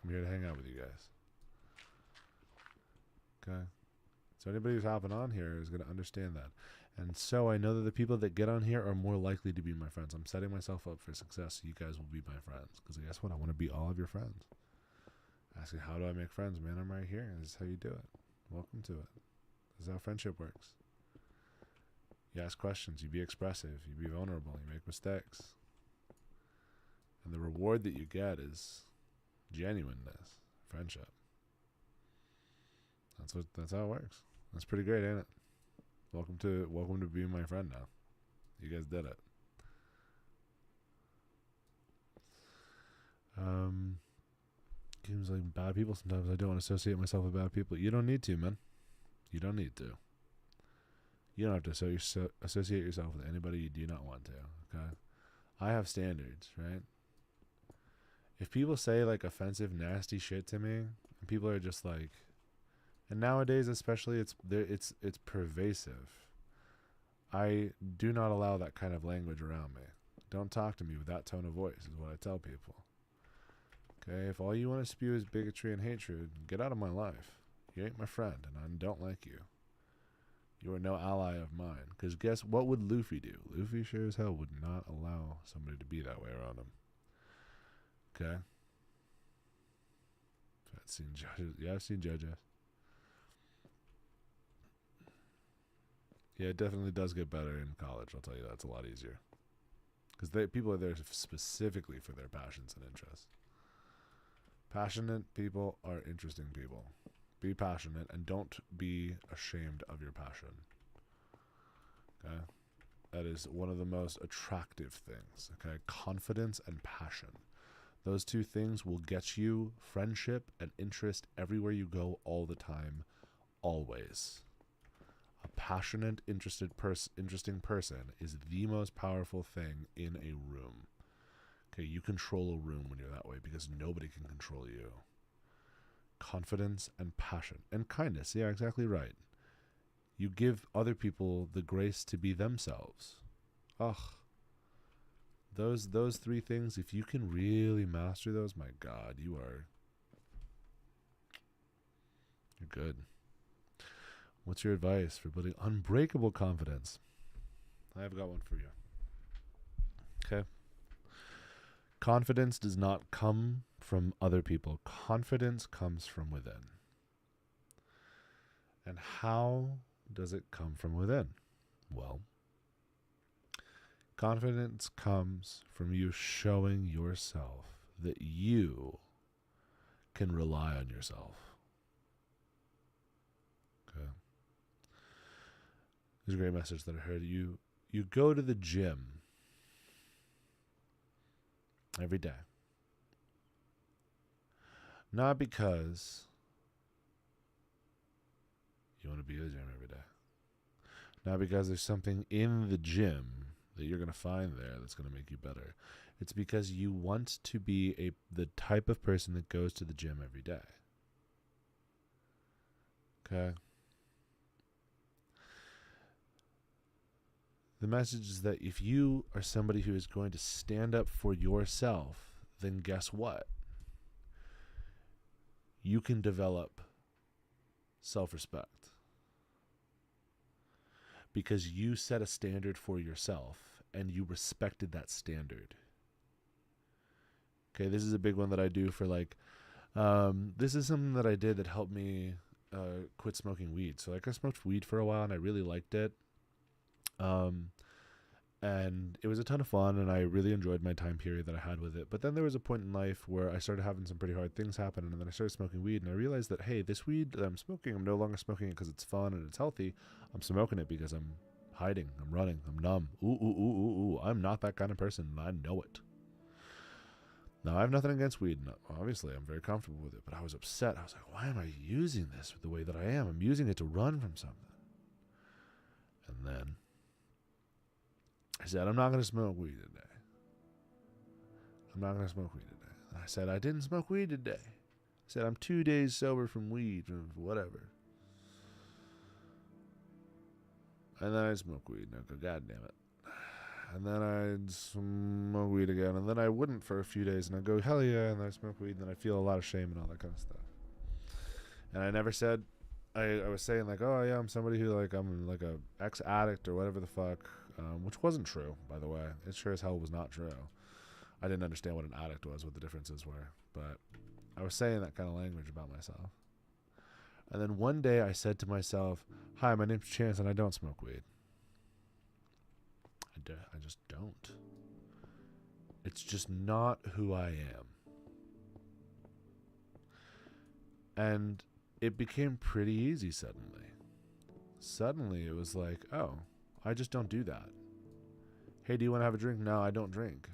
I'm here to hang out with you guys. Okay? So anybody who's hopping on here is going to understand that. And so I know that the people that get on here are more likely to be my friends. I'm setting myself up for success so you guys will be my friends. Because guess what? I want to be all of your friends. Asking, how do I make friends? Man, I'm right here. This is how you do it. Welcome to it. This is how friendship works. You ask questions. You be expressive. You be vulnerable. You make mistakes. And the reward that you get is genuineness, friendship. That's how it works. That's pretty great, ain't it? Welcome to being my friend now. You guys did it. Seems like bad people sometimes. I don't want to associate myself with bad people. You don't need to, man. You don't need to. You don't have to associate yourself with anybody you do not want to, okay? I have standards, right? If people say like offensive, nasty shit to me, and people are just like, and nowadays especially, it's pervasive. I do not allow that kind of language around me. Don't talk to me with that tone of voice, is what I tell people. Okay, if all you want to spew is bigotry and hatred, get out of my life. You ain't my friend, and I don't like you. You are no ally of mine. Because guess what would Luffy do? Luffy sure as hell would not allow somebody to be that way around him. Okay? I've seen judges. Yeah, I've seen judges. Yeah, it definitely does get better in college. I'll tell you that. It's a lot easier. Because people are there specifically for their passions and interests. Passionate people are interesting people. Be passionate and don't be ashamed of your passion. Okay? That is one of the most attractive things. Okay? Confidence and passion. Those two things will get you friendship and interest everywhere you go all the time, always. A passionate, interesting person is the most powerful thing in a room. Okay, you control a room when you're that way because nobody can control you. Confidence and passion and kindness. Yeah, exactly right. You give other people the grace to be themselves. Ugh. Those three things, if you can really master those, my God, you're good. What's your advice for building unbreakable confidence? I've got one for you. Okay. Confidence does not come from other people. Confidence comes from within. And how does it come from within? Well, confidence comes from you showing yourself that you can rely on yourself. Okay. There's a great message that I heard. You go to the gym every day. Not because you want to be at the gym every day. Not because there's something in the gym that you're going to find there that's going to make you better. It's because you want to be the type of person that goes to the gym every day. Okay? The message is that if you are somebody who is going to stand up for yourself, then guess what? You can develop self-respect. Because you set a standard for yourself and you respected that standard. Okay, this is a big one that I do for this is something that I did that helped me quit smoking weed. So I smoked weed for a while and I really liked it. And it was a ton of fun and I really enjoyed my time period that I had with it. But then there was a point in life where I started having some pretty hard things happen, and then I started smoking weed, and I realized that, hey, this weed that I'm smoking, I'm no longer smoking it because it's fun and it's healthy. I'm smoking it because I'm hiding, I'm running, I'm numb. Ooh. I'm not that kind of person, and I know it. Now, I have nothing against weed. No, obviously, I'm very comfortable with it, but I was upset. I was like, why am I using this the way that I am? I'm using it to run from something. And then I said, I'm not going to smoke weed today. I'm not going to smoke weed today. And I said, I didn't smoke weed today. I said, I'm 2 days sober from weed or whatever. And then I'd smoke weed, and I'd go, God damn it. And then I'd smoke weed again, and then I wouldn't for a few days, and I'd go, hell yeah, and then I'd smoke weed, and then I'd feel a lot of shame and all that kind of stuff. And I never said, I was saying like, oh yeah, I'm somebody who like, I'm like a ex-addict or whatever the fuck, which wasn't true, by the way. It sure as hell was not true. I didn't understand what an addict was, what the differences were, but I was saying that kind of language about myself. And then one day I said to myself, hi, my name's Chance, and I don't smoke weed. I just don't. It's just not who I am. And it became pretty easy suddenly. Suddenly it was like, oh, I just don't do that. Hey, do you want to have a drink? No, I don't drink.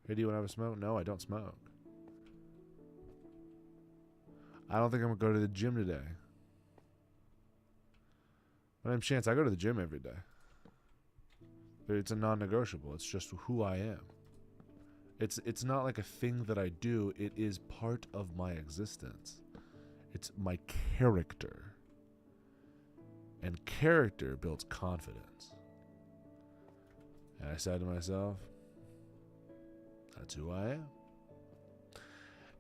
Hey, do you want to have a smoke? No, I don't smoke. I don't think I'm going to go to the gym today. My name's Chance. I go to the gym every day. It's a non-negotiable. It's just who I am. It's not like a thing that I do. It is part of my existence. It's my character. And character builds confidence. And I said to myself, that's who I am.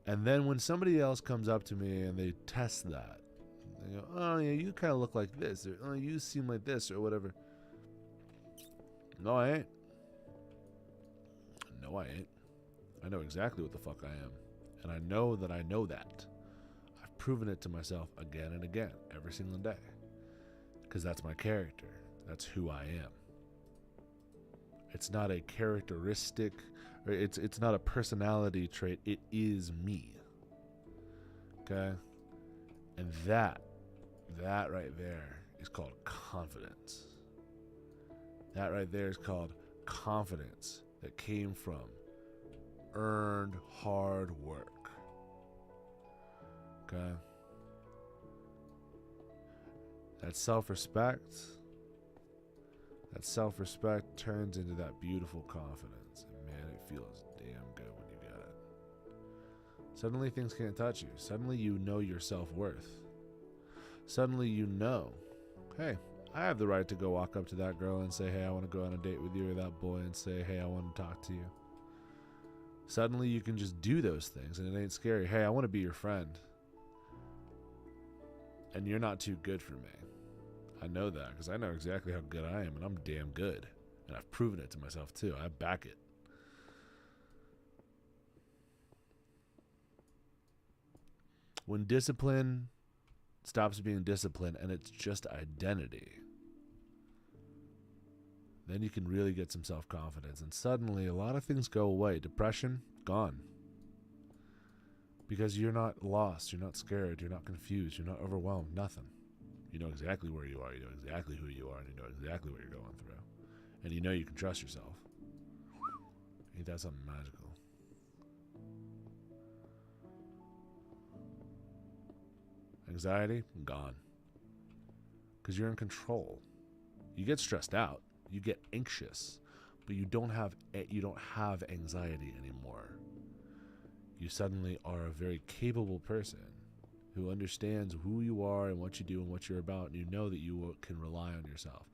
And then when somebody else comes up to me and they test that, they go, oh yeah, you kind of look like this, or oh, you seem like this, or whatever. No, I ain't. No, I ain't. I know exactly what the fuck I am. And I know that I know that. I've proven it to myself again and again, every single day. Because that's my character. That's who I am. It's not a characteristic, or it's not a personality trait. It is me. Okay? And that right there is called confidence. That right there is called confidence that came from earned hard work. Okay? That self-respect turns into that beautiful confidence. And man, it feels damn good when you get it. Suddenly things can't touch you. Suddenly you know your self-worth. Suddenly you know, hey, I have the right to go walk up to that girl and say, hey, I want to go on a date with you, or that boy and say, hey, I want to talk to you. Suddenly you can just do those things and it ain't scary. Hey, I want to be your friend. And you're not too good for me. I know that because I know exactly how good I am, and I'm damn good. And I've proven it to myself too. I back it. When discipline stops being discipline and it's just identity, then you can really get some self-confidence. And suddenly a lot of things go away. Depression, gone. Because you're not lost, you're not scared, you're not confused, you're not overwhelmed, nothing. You know exactly where you are, you know exactly who you are, and you know exactly what you're going through. And you know you can trust yourself. Ain't that something magical? Anxiety, gone. Because you're in control. You get stressed out, you get anxious, but you don't have anxiety anymore. You suddenly are a very capable person who understands who you are and what you do and what you're about, and you know that you can rely on yourself.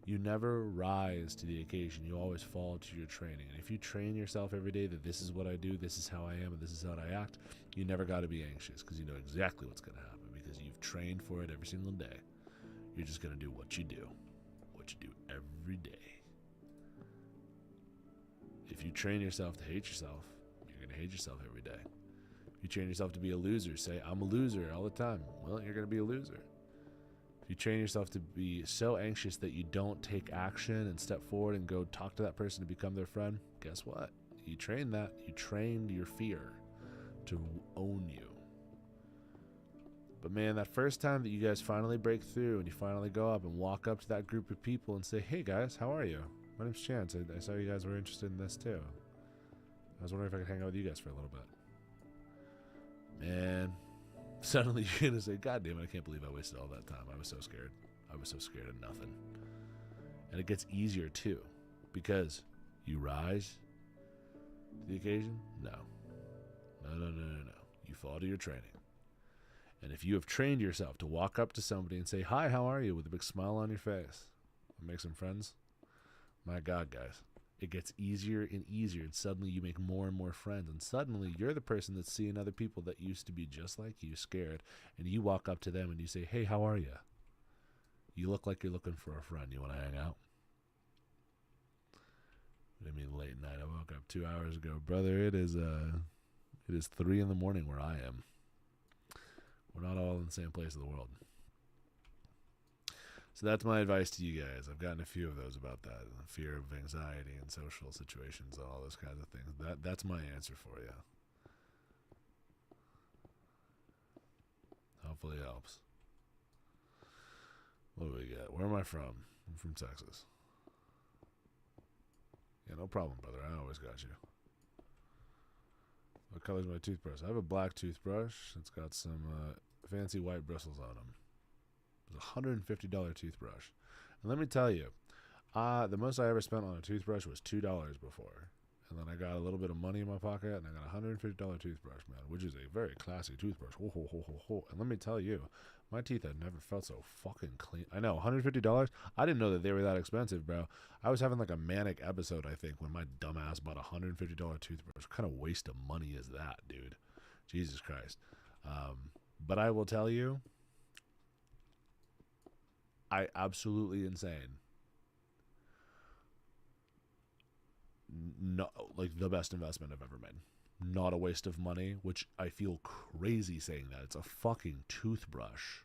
You never rise to the occasion. You always fall to your training. And if you train yourself every day that this is what I do, this is how I am, and this is how I act, you never got to be anxious because you know exactly what's going to happen because you've trained for it every single day. You're just going to do what you do every day. If you train yourself to hate yourself, you're going to hate yourself every day. If you train yourself to be a loser, say, I'm a loser all the time. Well, you're going to be a loser. If you train yourself to be so anxious that you don't take action and step forward and go talk to that person to become their friend, guess what? You trained that. You trained your fear to own you. But man, that first time that you guys finally break through and you finally go up and walk up to that group of people and say, hey guys, how are you? My name's Chance. I saw you guys were interested in this too. I was wondering if I could hang out with you guys for a little bit. Man, suddenly you're going to say, God damn it, I can't believe I wasted all that time. I was so scared. I was so scared of nothing. And it gets easier too, because you rise to the occasion. No. You fall to your training. And if you have trained yourself to walk up to somebody and say, hi, how are you, with a big smile on your face, make some friends. My God, guys. It gets easier and easier, and suddenly you make more and more friends, and suddenly you're the person that's seeing other people that used to be just like you, scared, and you walk up to them and you say, hey, how are you? You look like you're looking for a friend. You want to hang out? I mean, late night. I woke up 2 hours ago. Brother, it is 3 in the morning where I am. We're not all in the same place in the world. So that's my advice to you guys. I've gotten a few of those about that. Fear of anxiety and social situations and all those kinds of things. That's my answer for you. Hopefully it helps. What do we got? Where am I from? I'm from Texas. Yeah, no problem, brother. I always got you. What color is my toothbrush? I have a black toothbrush. It's got some fancy white bristles on them. It's a $150 toothbrush. And let me tell you, the most I ever spent on a toothbrush was $2 before. And then I got a little bit of money in my pocket, and I got a $150 toothbrush, man, which is a very classy toothbrush. Ho, ho, ho, ho, ho. And let me tell you, my teeth had never felt so fucking clean. I know, $150? I didn't know that they were that expensive, bro. I was having like a manic episode, I think, when my dumbass bought a $150 toothbrush. What kind of waste of money is that, dude? Jesus Christ. But I will tell you, absolutely insane. No, like the best investment I've ever made. Not a waste of money, which I feel crazy saying that. It's a fucking toothbrush.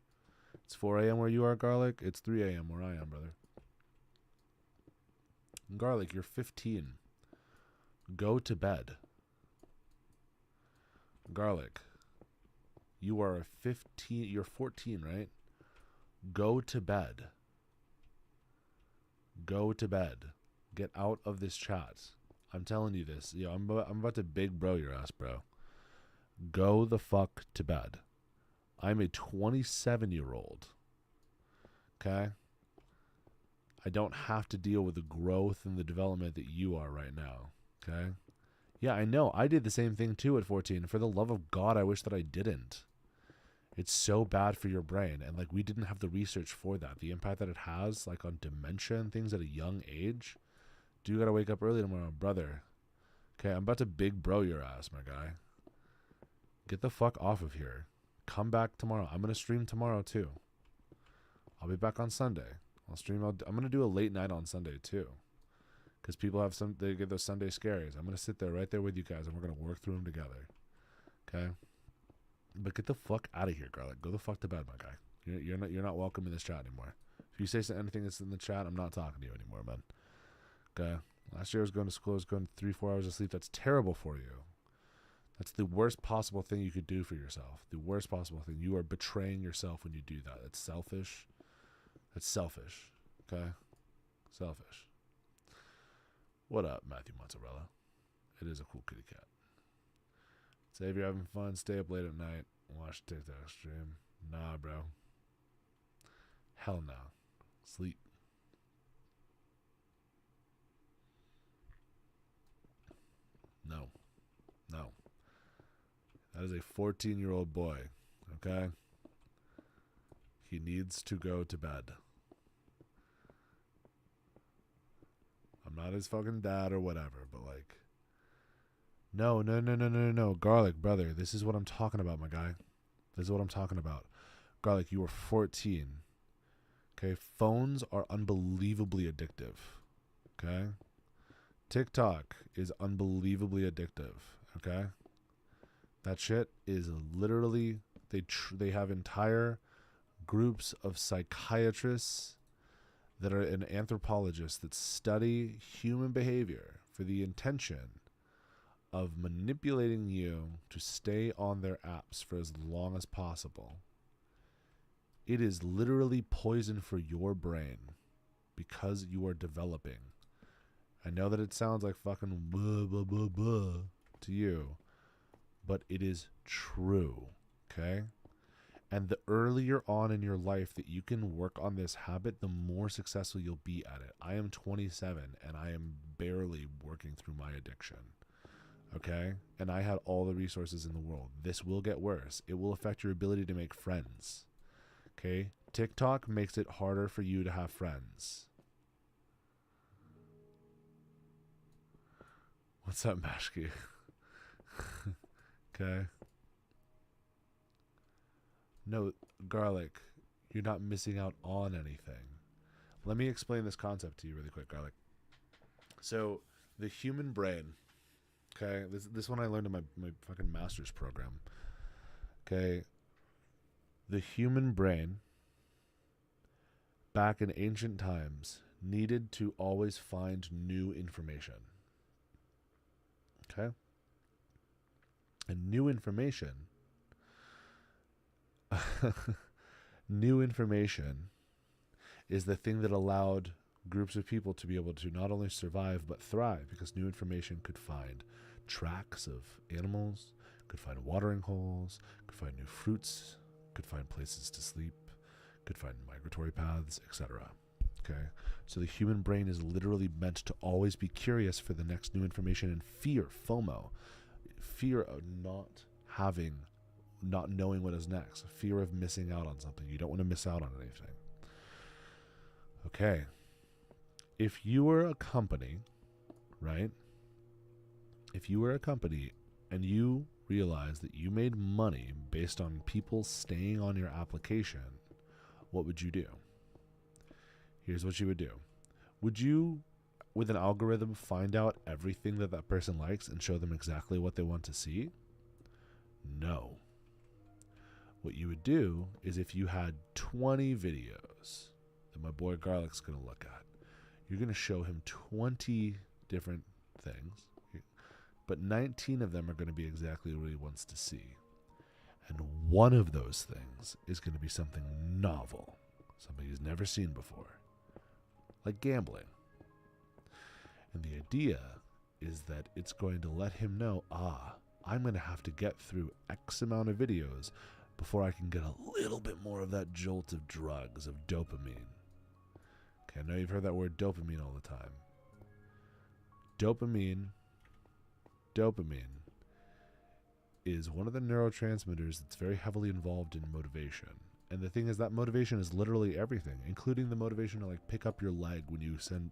It's 4 a.m. where you are, Garlic. It's 3 a.m. where I am, brother. Garlic, you're 15. Go to bed. Garlic, you are 15. You're 14, right? Go to bed. Go to bed. Get out of this chat. I'm telling you this. Yo, I'm about to big bro your ass, bro. Go the fuck to bed. I'm a 27-year-old. Okay? I don't have to deal with the growth and the development that you are right now. Okay? Yeah, I know. I did the same thing too at 14. For the love of God, I wish that I didn't. It's so bad for your brain. And like, we didn't have the research for that. The impact that it has, like, on dementia and things at a young age. Do you gotta wake up early tomorrow, brother? Okay, I'm about to big bro your ass, my guy. Get the fuck off of here. Come back tomorrow. I'm gonna stream tomorrow too. I'll be back on Sunday. I'll stream. I'm gonna do a late night on Sunday too, because people have they get those Sunday scaries. I'm gonna sit there right there with you guys, and we're gonna work through them together. Okay. But get the fuck out of here, Garlic. Go the fuck to bed, my guy. You're not welcome in this chat anymore. If you say anything that's in the chat, I'm not talking to you anymore, man. Okay. Last year I was going to school. I was going 3-4 hours of sleep. That's terrible for you. That's the worst possible thing you could do for yourself. The worst possible thing. You are betraying yourself when you do that. It's selfish. That's selfish. Okay? Selfish. What up, Matthew Mozzarella? It is a cool kitty cat. Say if you're having fun, stay up late at night, watch TikTok stream. Nah, bro. Hell no. Sleep. No. No. That is a 14-year-old boy. Okay? He needs to go to bed. I'm not his fucking dad or whatever, but like... No. Garlic, brother. This is what I'm talking about, my guy. This is what I'm talking about. Garlic, you were 14. Okay? Phones are unbelievably addictive. Okay? TikTok is unbelievably addictive. Okay? That shit is literally... They have entire groups of psychiatrists that are and anthropologists that study human behavior for the intention of manipulating you to stay on their apps for as long as possible. It is literally poison for your brain because you are developing. I know that it sounds like fucking blah, blah, blah, blah to you, but it is true, okay? And the earlier on in your life that you can work on this habit, the more successful you'll be at it. I am 27 and I am barely working through my addiction. Okay? And I had all the resources in the world. This will get worse. It will affect your ability to make friends. Okay? TikTok makes it harder for you to have friends. What's up, Mashki? Okay. No, Garlic, you're not missing out on anything. Let me explain this concept to you really quick, Garlic. So, the human brain, okay, this one I learned in my fucking master's program. Okay. The human brain, back in ancient times, needed to always find new information. Okay? And new information new information is the thing that allowed groups of people to be able to not only survive but thrive, because new information could find tracks of animals, could find watering holes, could find new fruits, could find places to sleep, could find migratory paths, etc. Okay? So the human brain is literally meant to always be curious for the next new information, and fear, FOMO, fear of not knowing what is next, fear of missing out on something. You don't want to miss out on anything. Okay. If you were a company, right? If you were a company and you realized that you made money based on people staying on your application, what would you do? Here's what you would do. Would you, with an algorithm, find out everything that that person likes and show them exactly what they want to see? No. What you would do is, if you had 20 videos that my boy Garlic's going to look at, you're going to show him 20 different things, but 19 of them are going to be exactly what he wants to see. And one of those things is going to be something novel, something he's never seen before, like gambling. And the idea is that it's going to let him know, I'm going to have to get through X amount of videos before I can get a little bit more of that jolt of drugs, of dopamine. Okay, I know you've heard that word dopamine all the time. Dopamine is one of the neurotransmitters that's very heavily involved in motivation. And the thing is, that motivation is literally everything, including the motivation to like pick up your leg when you send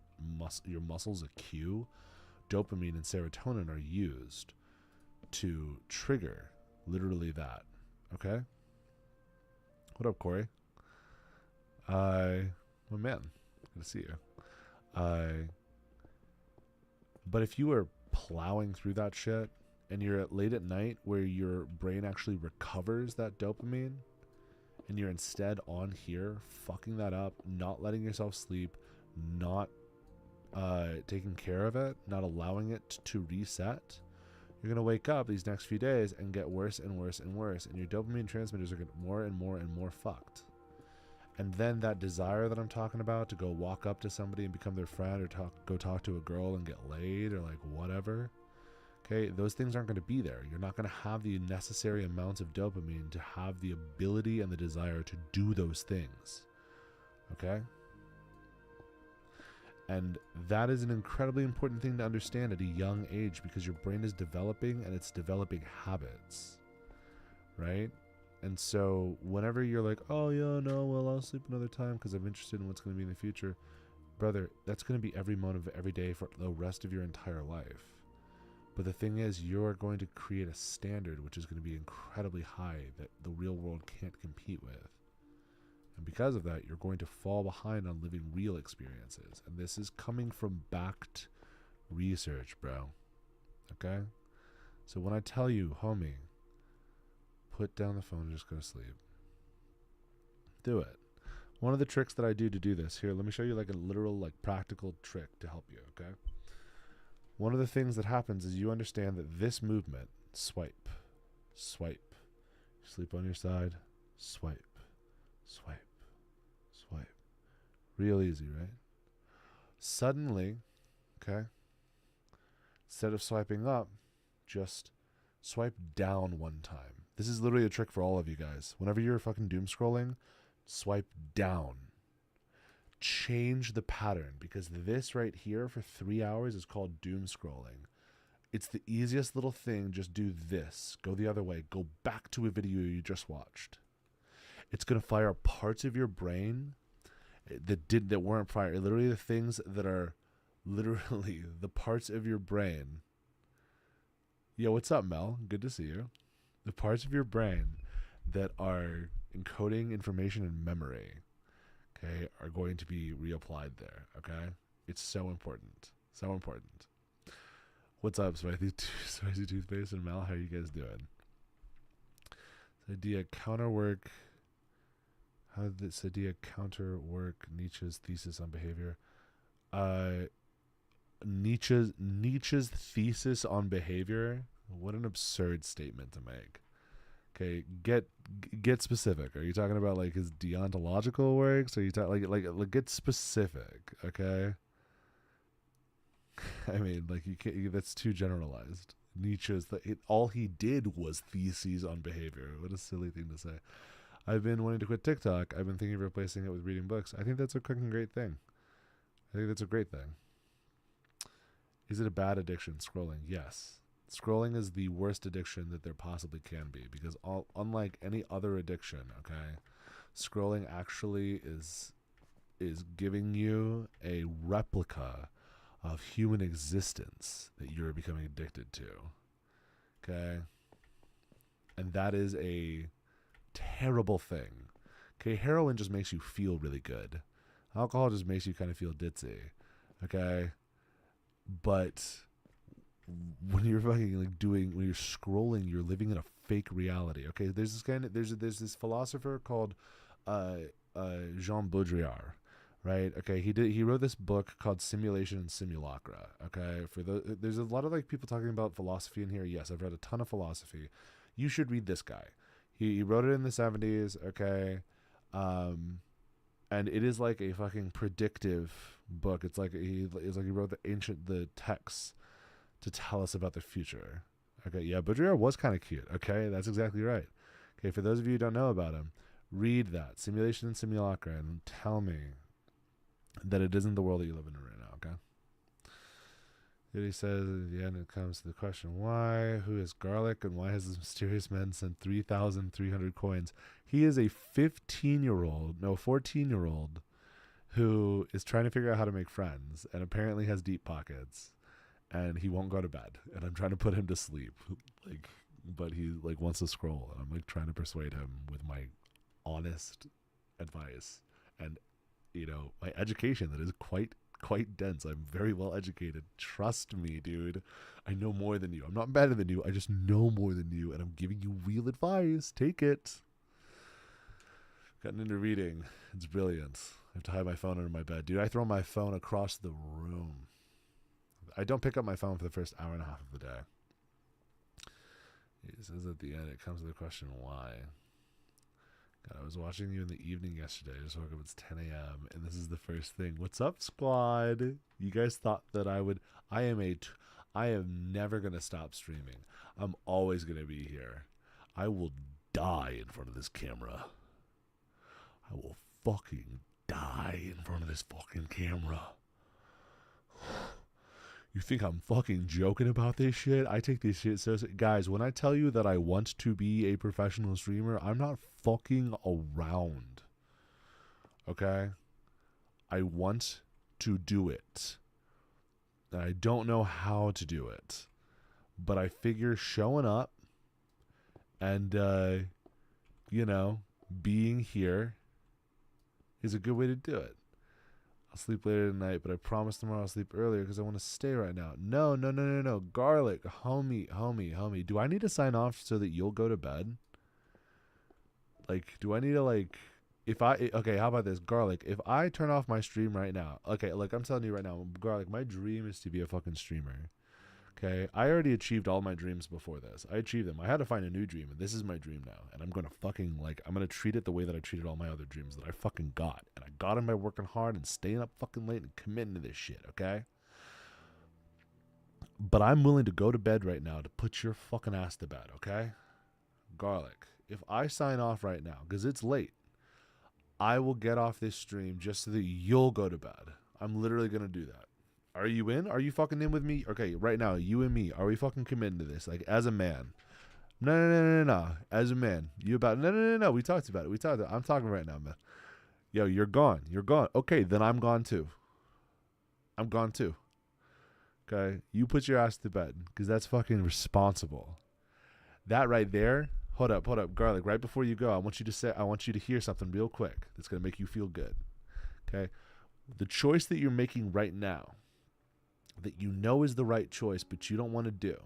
your muscles a cue. Dopamine and serotonin are used to trigger literally that. Okay? What up, Corey? My man. Good to see you. But if you are plowing through that shit and you're at late at night where your brain actually recovers that dopamine, and you're instead on here fucking that up, not letting yourself sleep, not taking care of it, not allowing it to reset, you're going to wake up these next few days and get worse and worse and worse, and your dopamine transmitters are getting more and more and more fucked. And then that desire that I'm talking about to go walk up to somebody and become their friend, or go talk to a girl and get laid, or like whatever, okay, those things aren't going to be there. You're not going to have the necessary amounts of dopamine to have the ability and the desire to do those things. Okay? And that is an incredibly important thing to understand at a young age, because your brain is developing, and it's developing habits. Right? And so whenever you're like, oh, yeah, no, well, I'll sleep another time because I'm interested in what's going to be in the future. Brother, that's going to be every moment of every day for the rest of your entire life. But the thing is, you're going to create a standard which is going to be incredibly high that the real world can't compete with. And because of that, you're going to fall behind on living real experiences. And this is coming from backed research, bro. Okay? So when I tell you, homie, put down the phone and just go to sleep, do it. One of the tricks that I do to do this, here, let me show you like a literal, like practical trick to help you, okay? One of the things that happens is you understand that this movement, swipe, swipe, sleep on your side, swipe, swipe, swipe. Real easy, right? Suddenly, okay, instead of swiping up, just swipe down one time. This is literally a trick for all of you guys. Whenever you're fucking doom scrolling, swipe down. Change the pattern, because this right here for 3 hours is called doom scrolling. It's the easiest little thing. Just do this. Go the other way. Go back to a video you just watched. It's going to fire parts of your brain that weren't fired. Literally the things that are literally the parts of your brain Yo, what's up, Mel? Good to see you. The parts of your brain that are encoding information in memory, okay, are going to be reapplied there, okay? It's so important. So important. What's up, Spicy Toothpaste and Mel? How are you guys doing? The idea counter work. How did this idea counter work Nietzsche's thesis on behavior? Nietzsche's thesis on behavior. What an absurd statement to make. Okay, get specific. Are you talking about like his deontological works? Are you talking like get specific? Okay. I mean, like you can't. That's too generalized. All he did was theses on behavior. What a silly thing to say. I've been wanting to quit TikTok. I've been thinking of replacing it with reading books. I think that's a fucking great thing. I think that's a great thing. Is it a bad addiction, scrolling? Yes. Scrolling is the worst addiction that there possibly can be because unlike any other addiction, okay, scrolling actually is giving you a replica of human existence that you're becoming addicted to. Okay? And that is a terrible thing. Okay, heroin just makes you feel really good. Alcohol just makes you kind of feel ditzy. Okay? But when you're fucking like when you're scrolling, you're living in a fake reality. Okay, there's this philosopher called Jean Baudrillard, right? Okay, he wrote this book called Simulation and Simulacra. Okay, there's a lot of like people talking about philosophy in here. Yes, I've read a ton of philosophy. You should read this guy. He wrote it in the 70s. Okay, and it is like a fucking predictive book. It's like he wrote the texts to tell us about the future. Okay, yeah, Baudrillard was kind of cute. Okay, that's exactly right. Okay, for those of you who don't know about him, read that Simulation and Simulacra and tell me that it isn't the world that you live in right now. Okay. He says at the end it comes to the question why, who is Garlic, and why has this mysterious man sent 3,300 coins? He is a 14-year-old who is trying to figure out how to make friends and apparently has deep pockets, and he won't go to bed, and I'm trying to put him to sleep, but he wants to scroll, and I'm trying to persuade him with my honest advice and my education that is quite dense. I'm very well educated. Trust me, dude. I know more than you. I'm not better than you. I just know more than you, and I'm giving you real advice. Take it. Gotten into reading. It's brilliant. I have to hide my phone under my bed. Dude, I throw my phone across the room. I don't pick up my phone for the first hour and a half of the day. He says at the end, it comes to the question, why? God, I was watching you in the evening yesterday. I just woke up. It's 10 a.m. and this is the first thing. What's up, squad? You guys thought that I would... I am never going to stop streaming. I'm always going to be here. I will die in front of this camera. I will fucking die in front of this fucking camera. You think I'm fucking joking about this shit? I take this shit seriously. Guys, when I tell you that I want to be a professional streamer, I'm not fucking around. Okay? I want to do it. And I don't know how to do it. But I figure showing up and, being here is a good way to do it. I'll sleep later tonight, but I promise tomorrow I'll sleep earlier because I want to stay right now. No. Garlic, homie. Do I need to sign off so that you'll go to bed? Do I need to, okay, how about this? Garlic, if I turn off my stream right now, okay, I'm telling you right now, Garlic, my dream is to be a fucking streamer. Okay, I already achieved all my dreams before this. I achieved them. I had to find a new dream, and this is my dream now. And I'm going to fucking, I'm going to treat it the way that I treated all my other dreams that I fucking got. And I got them by working hard and staying up fucking late and committing to this shit, okay? But I'm willing to go to bed right now to put your fucking ass to bed, okay? Garlic, if I sign off right now, because it's late, I will get off this stream just so that you'll go to bed. I'm literally going to do that. Are you in? Are you fucking in with me? Okay, right now, you and me, are we fucking committing to this? As a man. No. As a man. You about... No. We talked about it. I'm talking right now, man. Yo, you're gone. Okay, then I'm gone too. Okay, you put your ass to bed because that's fucking responsible. That right there. Hold up, Garlic. Right before you go, I want you to hear something real quick that's gonna make you feel good. Okay, the choice that you're making right now, that you know is the right choice, but you don't want to do.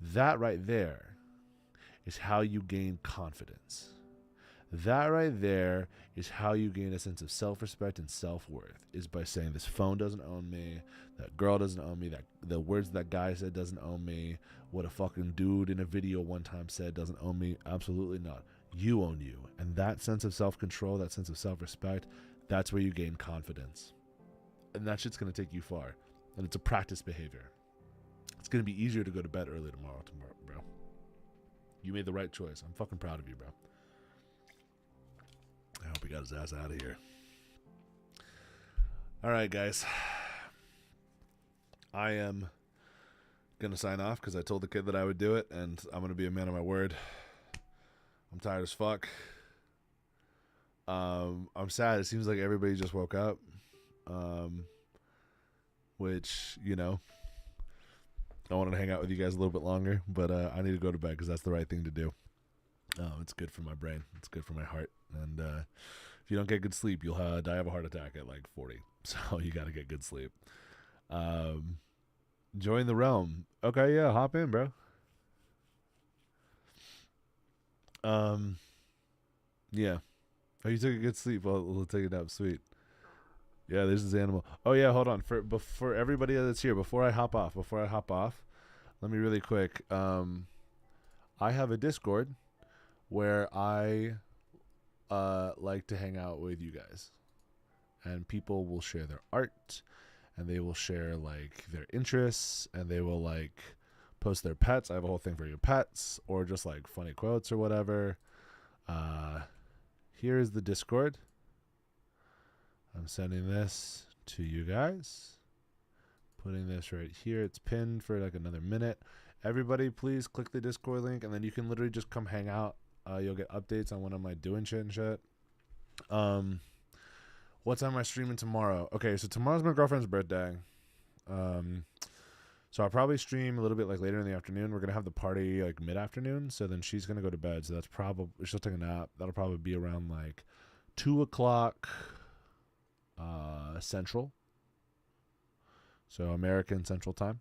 That right there is how you gain confidence. That right there is how you gain a sense of self-respect and self-worth, is by saying this phone doesn't own me, that girl doesn't own me, that the words that guy said doesn't own me, what a fucking dude in a video one time said doesn't own me. Absolutely not. You own you. And that sense of self-control, that sense of self-respect, that's where you gain confidence. And that shit's going to take you far. And it's a practice behavior. It's going to be easier to go to bed early tomorrow, bro. You made the right choice. I'm fucking proud of you, bro. I hope he got his ass out of here. All right, guys. I am going to sign off because I told the kid that I would do it, and I'm going to be a man of my word. I'm tired as fuck. I'm sad. It seems like everybody just woke up. Which, you know, I wanted to hang out with you guys a little bit longer, but I need to go to bed because that's the right thing to do. It's good for my brain. It's good for my heart. And if you don't get good sleep, you'll die of a heart attack at like 40. So you got to get good sleep. Join the realm. Okay, yeah, hop in, bro. Yeah. Oh, you took a good sleep. Well, we'll take it up. Sweet. Yeah, there's this animal. Oh yeah, hold on. For everybody that's here, before I hop off, let me really quick. I have a Discord where I like to hang out with you guys, and people will share their art, and they will share like their interests, and they will like post their pets. I have a whole thing for your pets, or just like funny quotes or whatever. Here is the Discord. I'm sending this to you guys. Putting this right here. It's pinned for like another minute. Everybody, please click the Discord link, and then you can literally just come hang out. You'll get updates on when am I doing shit and shit. What time am I streaming tomorrow? Okay, so tomorrow's my girlfriend's birthday. So I'll probably stream a little bit like later in the afternoon. We're gonna have the party like mid-afternoon, so then she's gonna go to bed. So that's probably, she'll take a nap. That'll probably be around like 2:00 Central. So American Central Time.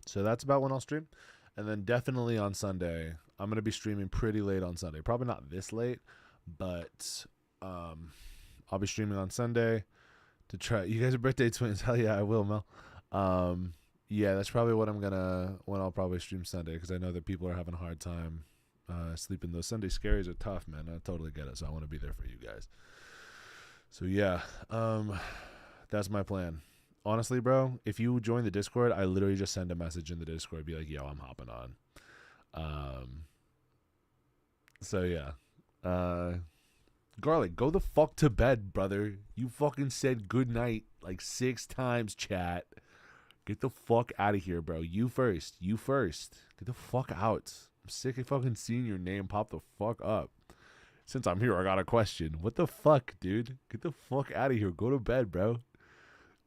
So that's about when I'll stream. And then definitely on Sunday, I'm going to be streaming pretty late on Sunday. Probably not this late, but I'll be streaming on Sunday to try. You guys are birthday twins. Hell yeah, I will, Mel. Yeah, that's probably when I'll probably stream Sunday, because I know that people are having a hard time sleeping. Those Sunday scaries are tough, man. I totally get it. So I want to be there for you guys. So yeah, that's my plan. Honestly, bro, if you join the Discord, I literally just send a message in the Discord, be like, yo, I'm hopping on. So yeah. Garlic, go the fuck to bed, brother. You fucking said good night like 6 times, chat. Get the fuck out of here, bro. You first. Get the fuck out. I'm sick of fucking seeing your name pop the fuck up. Since I'm here, I got a question. What the fuck, dude? Get the fuck out of here. Go to bed, bro.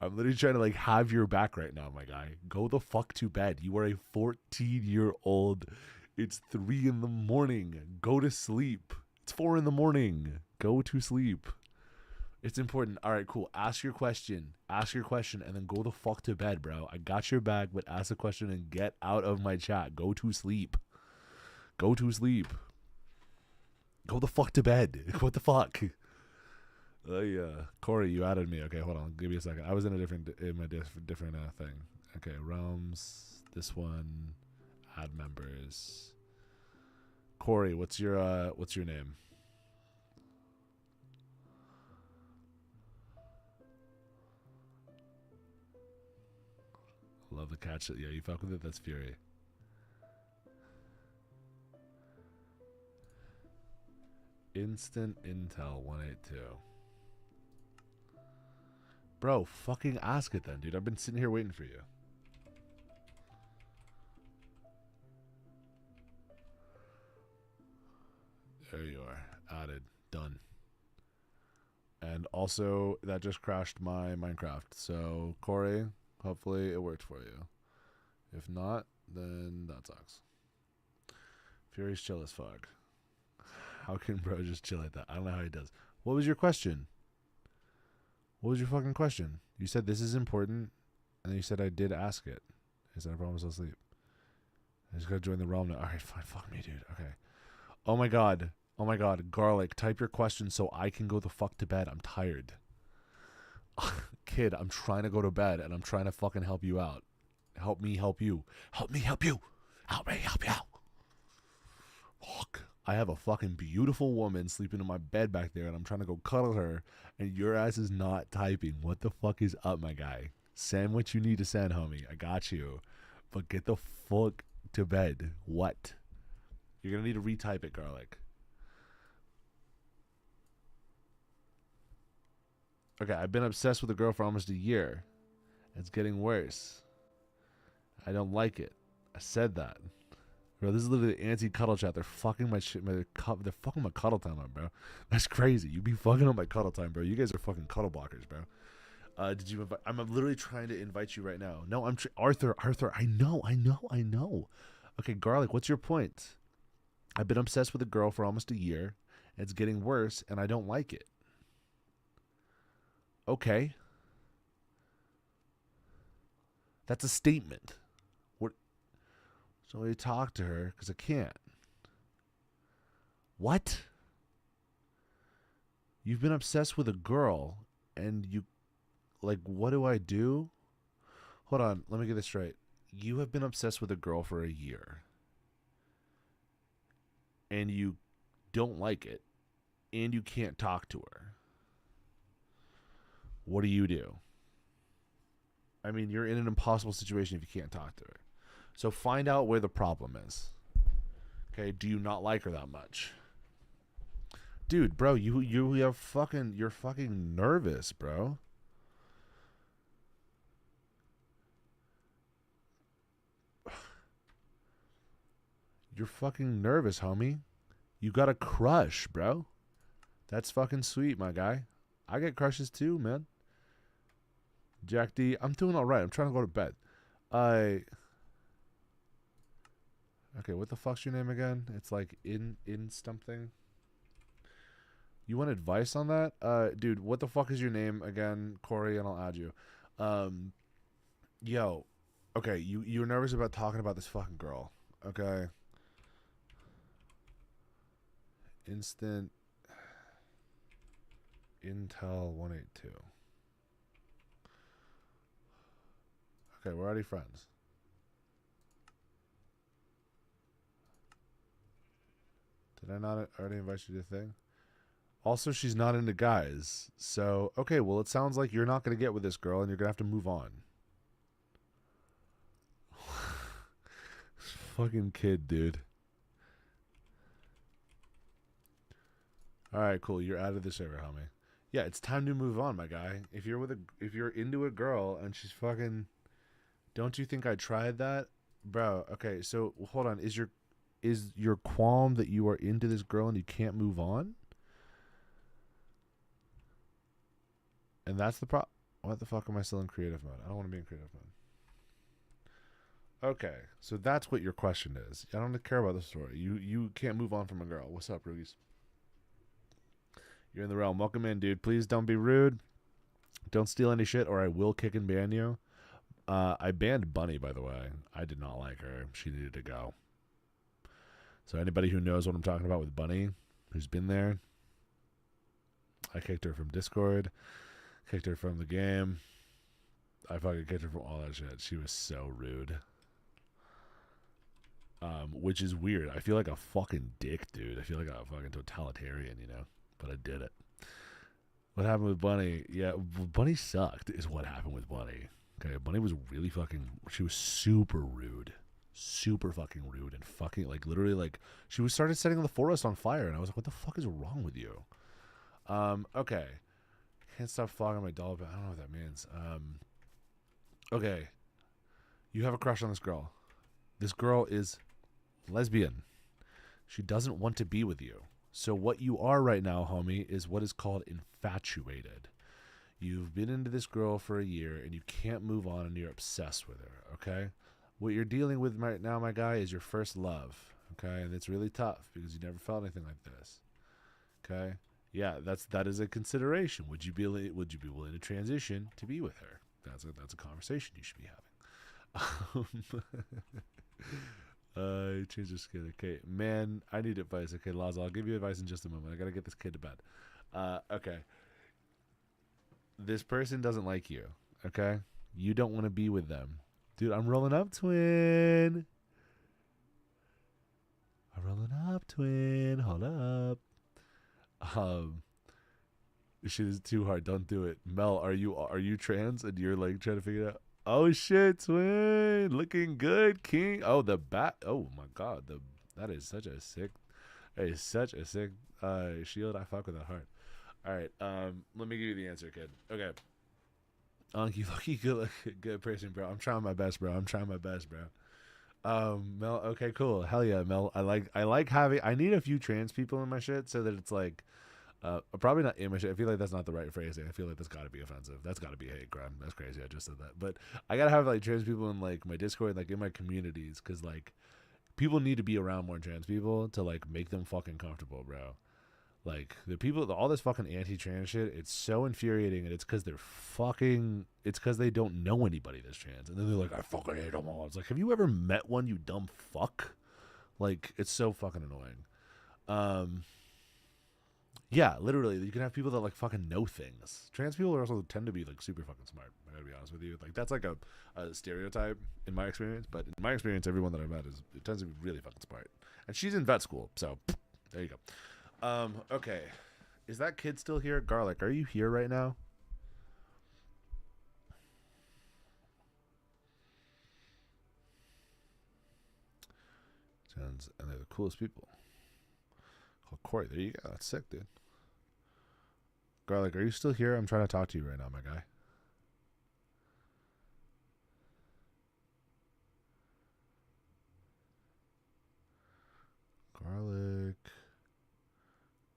I'm literally trying to like have your back right now, my guy. Go the fuck to bed. You are a 14-year-old. It's 3 a.m. Go to sleep. It's 4 a.m. Go to sleep. It's important. All right, cool. Ask your question, and then go the fuck to bed, bro. I got your back, but ask the question and get out of my chat. Go to sleep. Go the fuck to bed. What the fuck? Yeah. Corey, you added me. Okay, hold on. Give me a second. I was in my different thing. Okay, realms. This one. Add members. Corey, what's your name? Love the catch. Yeah, you fuck with it. That's Fury. Instant Intel 182. Bro, fucking ask it then, dude. I've been sitting here waiting for you. There you are. Added. Done. And also, that just crashed my Minecraft. So, Corey, hopefully it worked for you. If not, then that sucks. Fury's chill as fuck. How can bro just chill like that? I don't know how he does. What was your question? What was your fucking question? You said this is important, and then you said I did ask it. I said I promise I'll sleep. I just gotta join the realm now. Alright, fine. Fuck me, dude. Okay. Oh my god. Oh my god. Garlic, type your question so I can go the fuck to bed. I'm tired. Kid, I'm trying to go to bed, and I'm trying to fucking help you out. Help me help you. Help me help you. Help me help you out. Fuck. I have a fucking beautiful woman sleeping in my bed back there, and I'm trying to go cuddle her, and your ass is not typing. What the fuck is up, my guy? Send what you need to send, homie. I got you. But get the fuck to bed. What? You're going to need to retype it, Garlic. Okay, I've been obsessed with a girl for almost a year. It's getting worse. I don't like it. I said that. Bro, this is literally the anti-cuddle chat. They're fucking my shit. They're fucking my cuddle time up, bro. That's crazy. You be fucking on my cuddle time, bro. You guys are fucking cuddle blockers, bro. Did you invite? I'm literally trying to invite you right now. No, Arthur. I know. Okay, Garlic, what's your point? I've been obsessed with a girl for almost a year. It's getting worse, and I don't like it. Okay. That's a statement. What? So I talk to her because I can't. What? You've been obsessed with a girl, and you, like, what do I do? Hold on, let me get this straight. You have been obsessed with a girl for a year, and you don't like it, and you can't talk to her. What do you do? I mean, you're in an impossible situation if you can't talk to her. So find out where the problem is. Okay, do you not like her that much? Dude, bro, you're fucking nervous, bro. You're fucking nervous, homie. You got a crush, bro. That's fucking sweet, my guy. I get crushes too, man. Jack D, I'm doing all right. I'm trying to go to bed. Okay, what the fuck's your name again? It's like in something. You want advice on that? Dude, what the fuck is your name again, Corey? And I'll add you. Yo, okay, you're nervous about talking about this fucking girl, okay? Instant Intel 182. Okay, we're already friends. Did I not already invite you to the thing? Also, she's not into guys. So, okay, well, it sounds like you're not going to get with this girl and you're going to have to move on. Fucking kid, dude. Alright, cool. You're out of the server, homie. Yeah, it's time to move on, my guy. If you're into a girl and she's fucking... Don't you think I tried that? Bro, okay, so hold on. Is your qualm that you are into this girl and you can't move on? And that's the problem. What the fuck am I still in creative mode? I don't want to be in creative mode. Okay, so that's what your question is. I don't care about the story. You can't move on from a girl. What's up, Rugies? You're in the realm. Welcome in, dude. Please don't be rude. Don't steal any shit or I will kick and ban you. I banned Bunny, by the way. I did not like her. She needed to go. So anybody who knows what I'm talking about with Bunny, who's been there, I kicked her from Discord, kicked her from the game. I fucking kicked her from all that shit. She was so rude. Which is weird. I feel like a fucking dick, dude. I feel like a fucking totalitarian, you know? But I did it. What happened with Bunny? Yeah, Bunny sucked is what happened with Bunny. Okay, Bunny was really fucking... She was super rude. Super fucking rude and fucking, like, literally, like... She started setting the forest on fire, and I was like, what the fuck is wrong with you? Okay. Can't stop flogging my doll, but I don't know what that means. Okay. You have a crush on this girl. This girl is lesbian. She doesn't want to be with you. So what you are right now, homie, is what is called infatuated. You've been into this girl for a year and you can't move on and you're obsessed with her, okay? What you're dealing with right now, my guy, is your first love, okay? And it's really tough because you never felt anything like this. Okay? Yeah, that is a consideration. Would you be willing to transition to be with her? That's a conversation you should be having. Change your skin. Okay, man, I need advice. Okay, Laza, I'll give you advice in just a moment. I gotta get this kid to bed. Okay. This person doesn't like you. Okay, you don't want to be with them, dude. I'm rolling up, twin. I'm rolling up, twin. Hold up. Shit is too hard. Don't do it. Mel, are you trans and you're like trying to figure it out? Oh shit, twin, looking good, king. Oh, the bat. Oh my god, that is such a sick. That is such a sick shield. I fuck with that hard. All right, let me give you the answer, kid. Okay. You lucky good person, bro. I'm trying my best, bro. Mel. Okay, cool. Hell yeah, Mel. I like having. I need a few trans people in my shit so that it's like, probably not in my shit. I feel like that's not the right phrasing. I feel like that's got to be offensive. That's got to be a hate crime. That's crazy. I just said that, but I gotta have like trans people in like my Discord, like in my communities, because like people need to be around more trans people to like make them fucking comfortable, bro. Like the people, all this fucking anti-trans shit, it's so infuriating, and it's because it's because they don't know anybody that's trans, and then they're like, I fucking hate them all. It's like, have you ever met one, you dumb fuck? Like, it's so fucking annoying. Yeah, literally, you can have people that like fucking know things. Trans people also tend to be like super fucking smart. I gotta be honest with you. Like that's like a stereotype in my experience, but in my experience, everyone that I've met it tends to be really fucking smart. And she's in vet school, so there you go. Okay. Is that kid still here? Garlic, are you here right now? Sounds, and they're the coolest people. Oh, Corey, there you go. That's sick, dude. Garlic, are you still here? I'm trying to talk to you right now, my guy.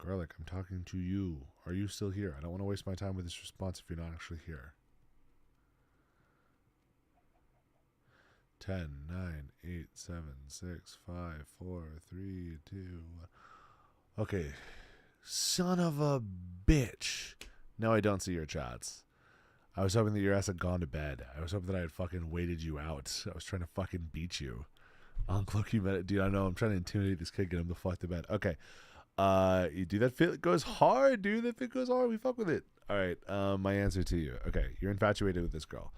Garlic, I'm talking to you. Are you still here? I don't want to waste my time with this response if you're not actually here. 10, 9, 8, 7, 6, 5, 4, 3, 2. Okay. Son of a bitch. No, I don't see your chats. I was hoping that your ass had gone to bed. I was hoping that I had fucking waited you out. I was trying to fucking beat you. Uncloak you minute. Dude, I know. I'm trying to intimidate this kid, get him the fuck to bed. Okay. You do that fit goes hard, dude. That fit goes hard. We fuck with it. All right. My answer to you. Okay. You're infatuated with this girl.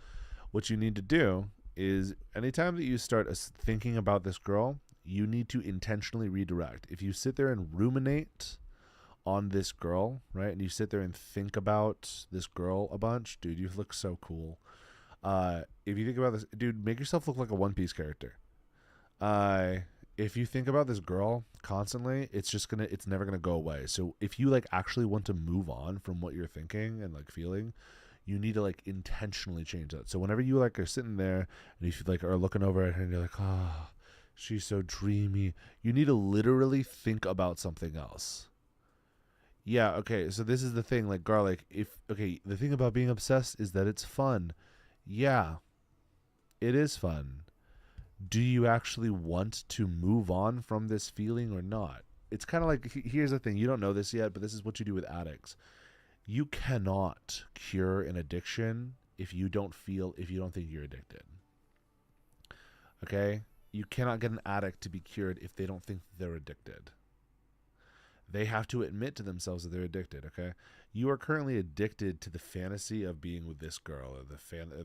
What you need to do is anytime that you start thinking about this girl, you need to intentionally redirect. If you sit there and ruminate on this girl, right, and you sit there and think about this girl a bunch, dude, you look so cool. If you think about this, dude, make yourself look like a One Piece character. If you think about this girl constantly, it's never gonna go away. So if you like actually want to move on from what you're thinking and like feeling, you need to like intentionally change that. So whenever you like are sitting there and you like are looking over at her and you're like, oh, she's so dreamy, you need to literally think about something else. Yeah, okay, so this is the thing, like Garlic, the thing about being obsessed is that it's fun. Yeah, it is fun. Do you actually want to move on from this feeling or not? It's kind of like, here's the thing, you don't know this yet, but this is what you do with addicts. You cannot cure an addiction if you don't think you're addicted. Okay? You cannot get an addict to be cured if they don't think they're addicted. They have to admit to themselves that they're addicted, okay? You are currently addicted to the fantasy of being with this girl, or the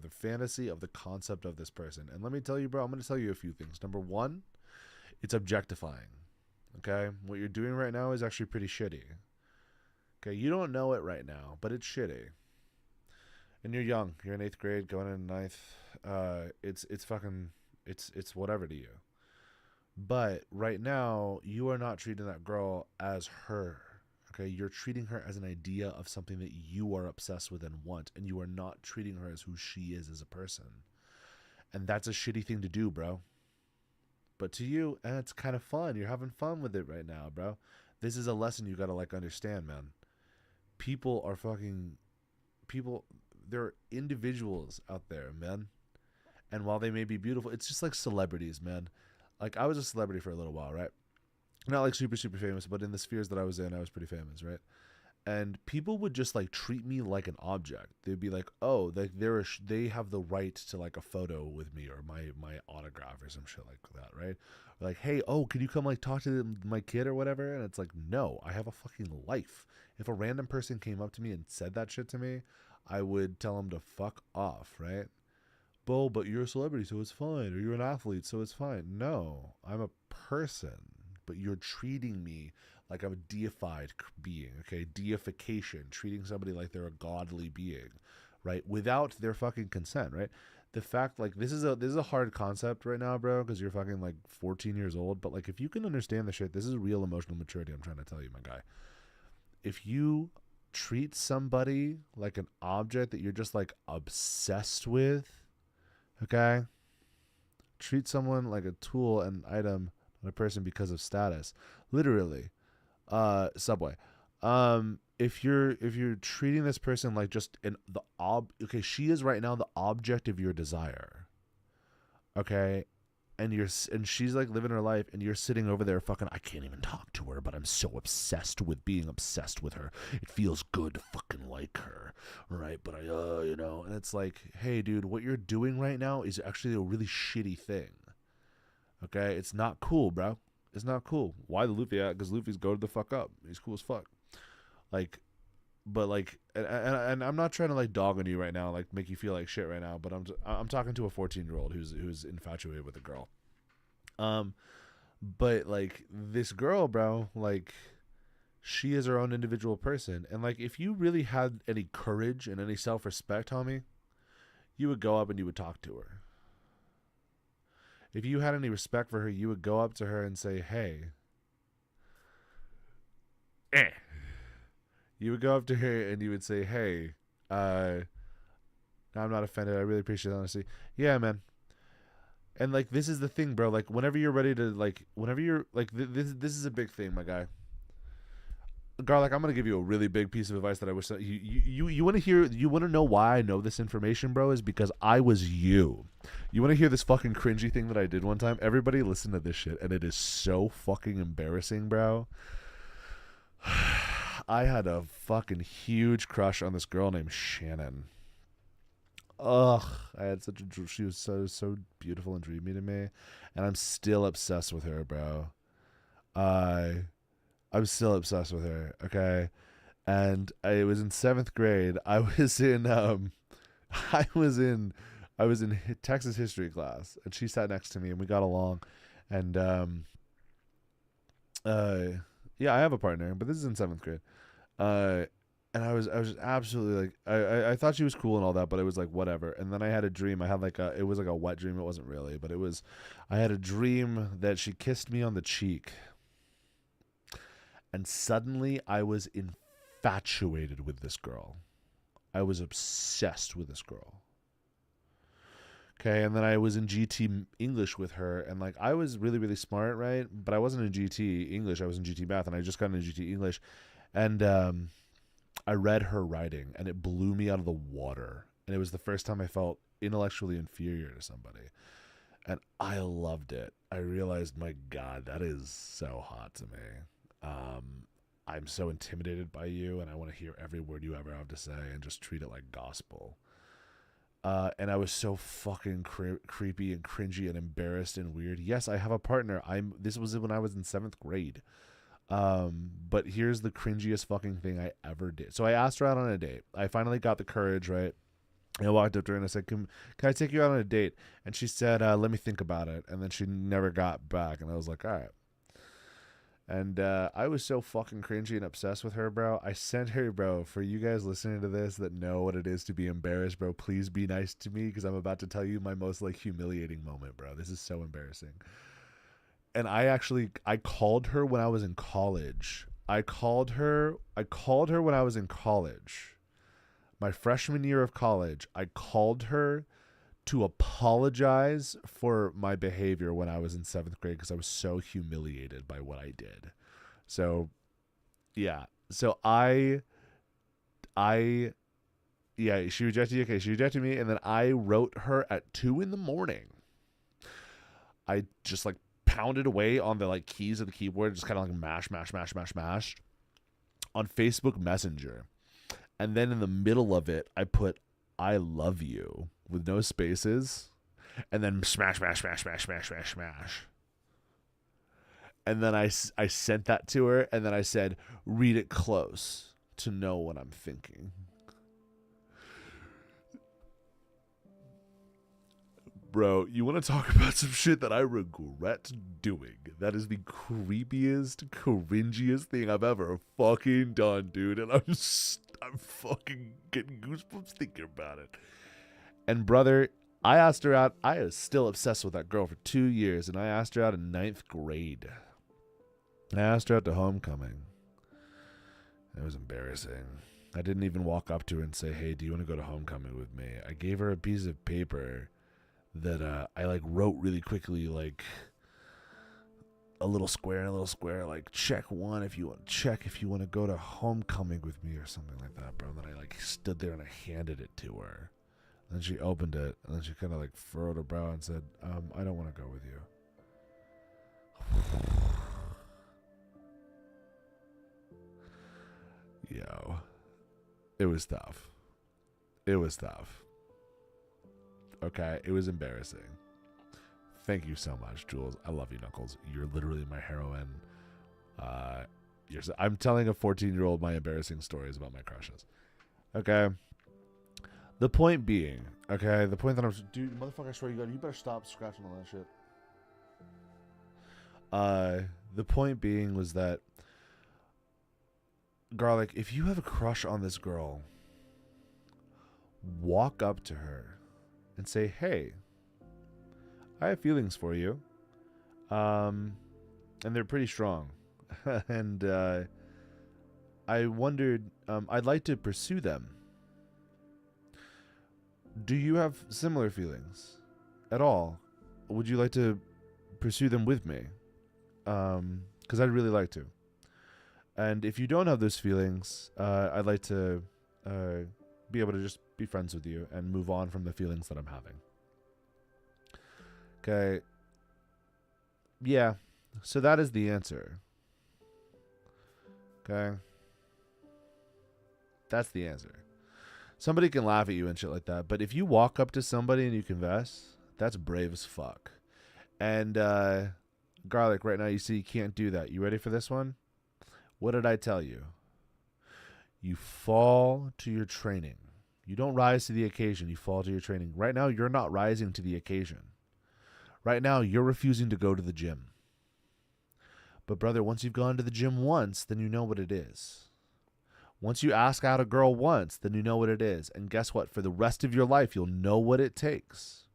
fantasy of the concept of this person. And let me tell you, bro, I'm going to tell you a few things. Number one, it's objectifying, okay? What you're doing right now is actually pretty shitty. Okay, you don't know it right now, but it's shitty. And you're young. You're in 8th grade, going into 9th. It's whatever to you. But right now, you are not treating that girl as her. Okay, you're treating her as an idea of something that you are obsessed with and want, and you are not treating her as who she is as a person. And that's a shitty thing to do, bro. But to you, it's kind of fun. You're having fun with it right now, bro. This is a lesson you gotta like understand, man. People are fucking people. There are individuals out there, man. And while they may be beautiful, it's just like celebrities, man. Like I was a celebrity for a little while, right? Not like super super famous, but in the spheres that I was in, I was pretty famous, right? And people would just like treat me like an object. They'd be like, "Oh, they have the right to like a photo with me or my autograph or some shit like that, right?" Like, "Hey, oh, can you come like talk to my kid or whatever?" And it's like, "No, I have a fucking life." If a random person came up to me and said that shit to me, I would tell them to fuck off, right? Bo, but you're a celebrity, so it's fine. Or you're an athlete, so it's fine. No, I'm a person, but you're treating me like I'm a deified being, okay? Deification, treating somebody like they're a godly being, right? Without their fucking consent, right? The fact, like, this is a hard concept right now, bro, because you're fucking like 14 years old. But like, if you can understand the shit, this is real emotional maturity. I'm trying to tell you, my guy. If you treat somebody like an object that you're just like obsessed with, okay? Treat someone like a tool and item, not a person because of status. Literally. Subway. If you're treating this person like just okay, she is right now the object of your desire. Okay? And she's like living her life and you're sitting over there fucking I can't even talk to her, but I'm so obsessed with being obsessed with her. It feels good to fucking like her. Right? But and it's like, "Hey dude, what you're doing right now is actually a really shitty thing." Okay? It's not cool, bro. It's not cool. Why the Luffy at? Because Luffy's go to the fuck up. He's cool as fuck. Like, but like, and I'm not trying to like dog on you right now, like make you feel like shit right now. But I'm talking to a 14-year-old who's infatuated with a girl. But like this girl, bro, like she is her own individual person, and like if you really had any courage and any self-respect, homie, you would go up and you would talk to her. If you had any respect for her, you would go up to her and say, "Hey." You would go up to her and you would say, "Hey, I'm not offended. I really appreciate the honesty. Yeah, man." And like this is the thing, bro. Like whenever you're ready to whenever you're like this is a big thing, my guy. Garlic, I'm gonna give you a really big piece of advice that I wish that you want to hear. You want to know why I know this information, bro? Is because I was you. You want to hear this fucking cringy thing that I did one time? Everybody listen to this shit, and it is so fucking embarrassing, bro. I had a fucking huge crush on this girl named Shannon. Ugh, I had such a she was so beautiful and dreamy to me, and I'm still obsessed with her, bro. I I'm still obsessed with her. Okay, and I was in 7th grade. I was in I was in I was in Texas history class, and she sat next to me, and we got along, and uh yeah, I have a partner, but this is in 7th grade. Uh, and I was absolutely like I thought she was cool and all that, but it was like whatever. And then I had a dream. I had like it was like a wet dream. It wasn't really, but it was. I had a dream that she kissed me on the cheek, and suddenly I was infatuated with this girl. I was obsessed with this girl. Okay, and then I was in GT English with her, and like I was really really smart, right? But I wasn't in GT English. I was in GT Math, and I just got into GT English, and I read her writing, and it blew me out of the water. And it was the first time I felt intellectually inferior to somebody, and I loved it. I realized, my God, that is so hot to me. I'm so intimidated by you, and I want to hear every word you ever have to say, and just treat it like gospel. And I was so fucking creepy and cringy and embarrassed and weird. Yes, I have a partner. This was when I was in 7th grade. But here's the cringiest fucking thing I ever did. So I asked her out on a date. I finally got the courage, right? And I walked up to her and I said, can I take you out on a date? And she said, let me think about it. And then she never got back. And I was like, all right. And I was so fucking cringy and obsessed with her, bro. I sent her, bro, for you guys listening to this that know what it is to be embarrassed, bro, please be nice to me, because I'm about to tell you my most like humiliating moment, bro. This is so embarrassing. And I called her when I was in college. I called her when I was in college. My freshman year of college, I called her to apologize for my behavior when I was in 7th grade, because I was so humiliated by what I did. So Yeah. So I yeah, she rejected you. Okay, she rejected me, and then I wrote her at 2 a.m. I just like pounded away on the like keys of the keyboard, just kind of like mash, mash, mash, mash, mash on Facebook Messenger. And then in the middle of it, I put "I love you" with no spaces, and then smash, smash, smash, smash, smash, smash, smash. And then I sent that to her, and then I said, "Read it close to know what I'm thinking." Bro, you want to talk about some shit that I regret doing? That is the creepiest, cringiest thing I've ever fucking done, dude. And I'm fucking getting goosebumps thinking about it. And brother, I asked her out. I was still obsessed with that girl for 2 years, and I asked her out in ninth grade. I asked her out to homecoming. It was embarrassing. I didn't even walk up to her and say, "Hey, do you want to go to homecoming with me?" I gave her a piece of paper that I like wrote really quickly, like a little square and a little square, like check one if you want to go to homecoming with me or something like that, bro. And then I like stood there and I handed it to her. And then she opened it and then she kind of like furrowed her brow and said, "I don't want to go with you." Yo, it was tough. It was tough. Okay, it was embarrassing. Thank you so much, Jules. I love you, Knuckles. You're literally my heroine. I'm telling a 14-year-old my embarrassing stories about my crushes. Okay. The point being, okay, the point that I'm, dude, motherfucker, I swear you better stop scratching all that shit. The point being was that, Garlic, if you have a crush on this girl, walk up to her and say, "Hey, I have feelings for you. And they're pretty strong. And I wondered, I'd like to pursue them. Do you have similar feelings at all? Would you like to pursue them with me? Because I'd really like to. And if you don't have those feelings, I'd like to be able to just be friends with you and move on from the feelings that I'm having." Okay. Yeah. So that is the answer. Okay. That's the answer. Somebody can laugh at you and shit like that, but if you walk up to somebody and you confess, that's brave as fuck. And Garlic, right now you see you can't do that. You ready for this one? What did I tell you? You fall to your training. You don't rise to the occasion. You fall to your training. Right now, you're not rising to the occasion. Right now, you're refusing to go to the gym. But brother, once you've gone to the gym once, then you know what it is. Once you ask out a girl once, then you know what it is. And guess what? For the rest of your life, you'll know what it takes.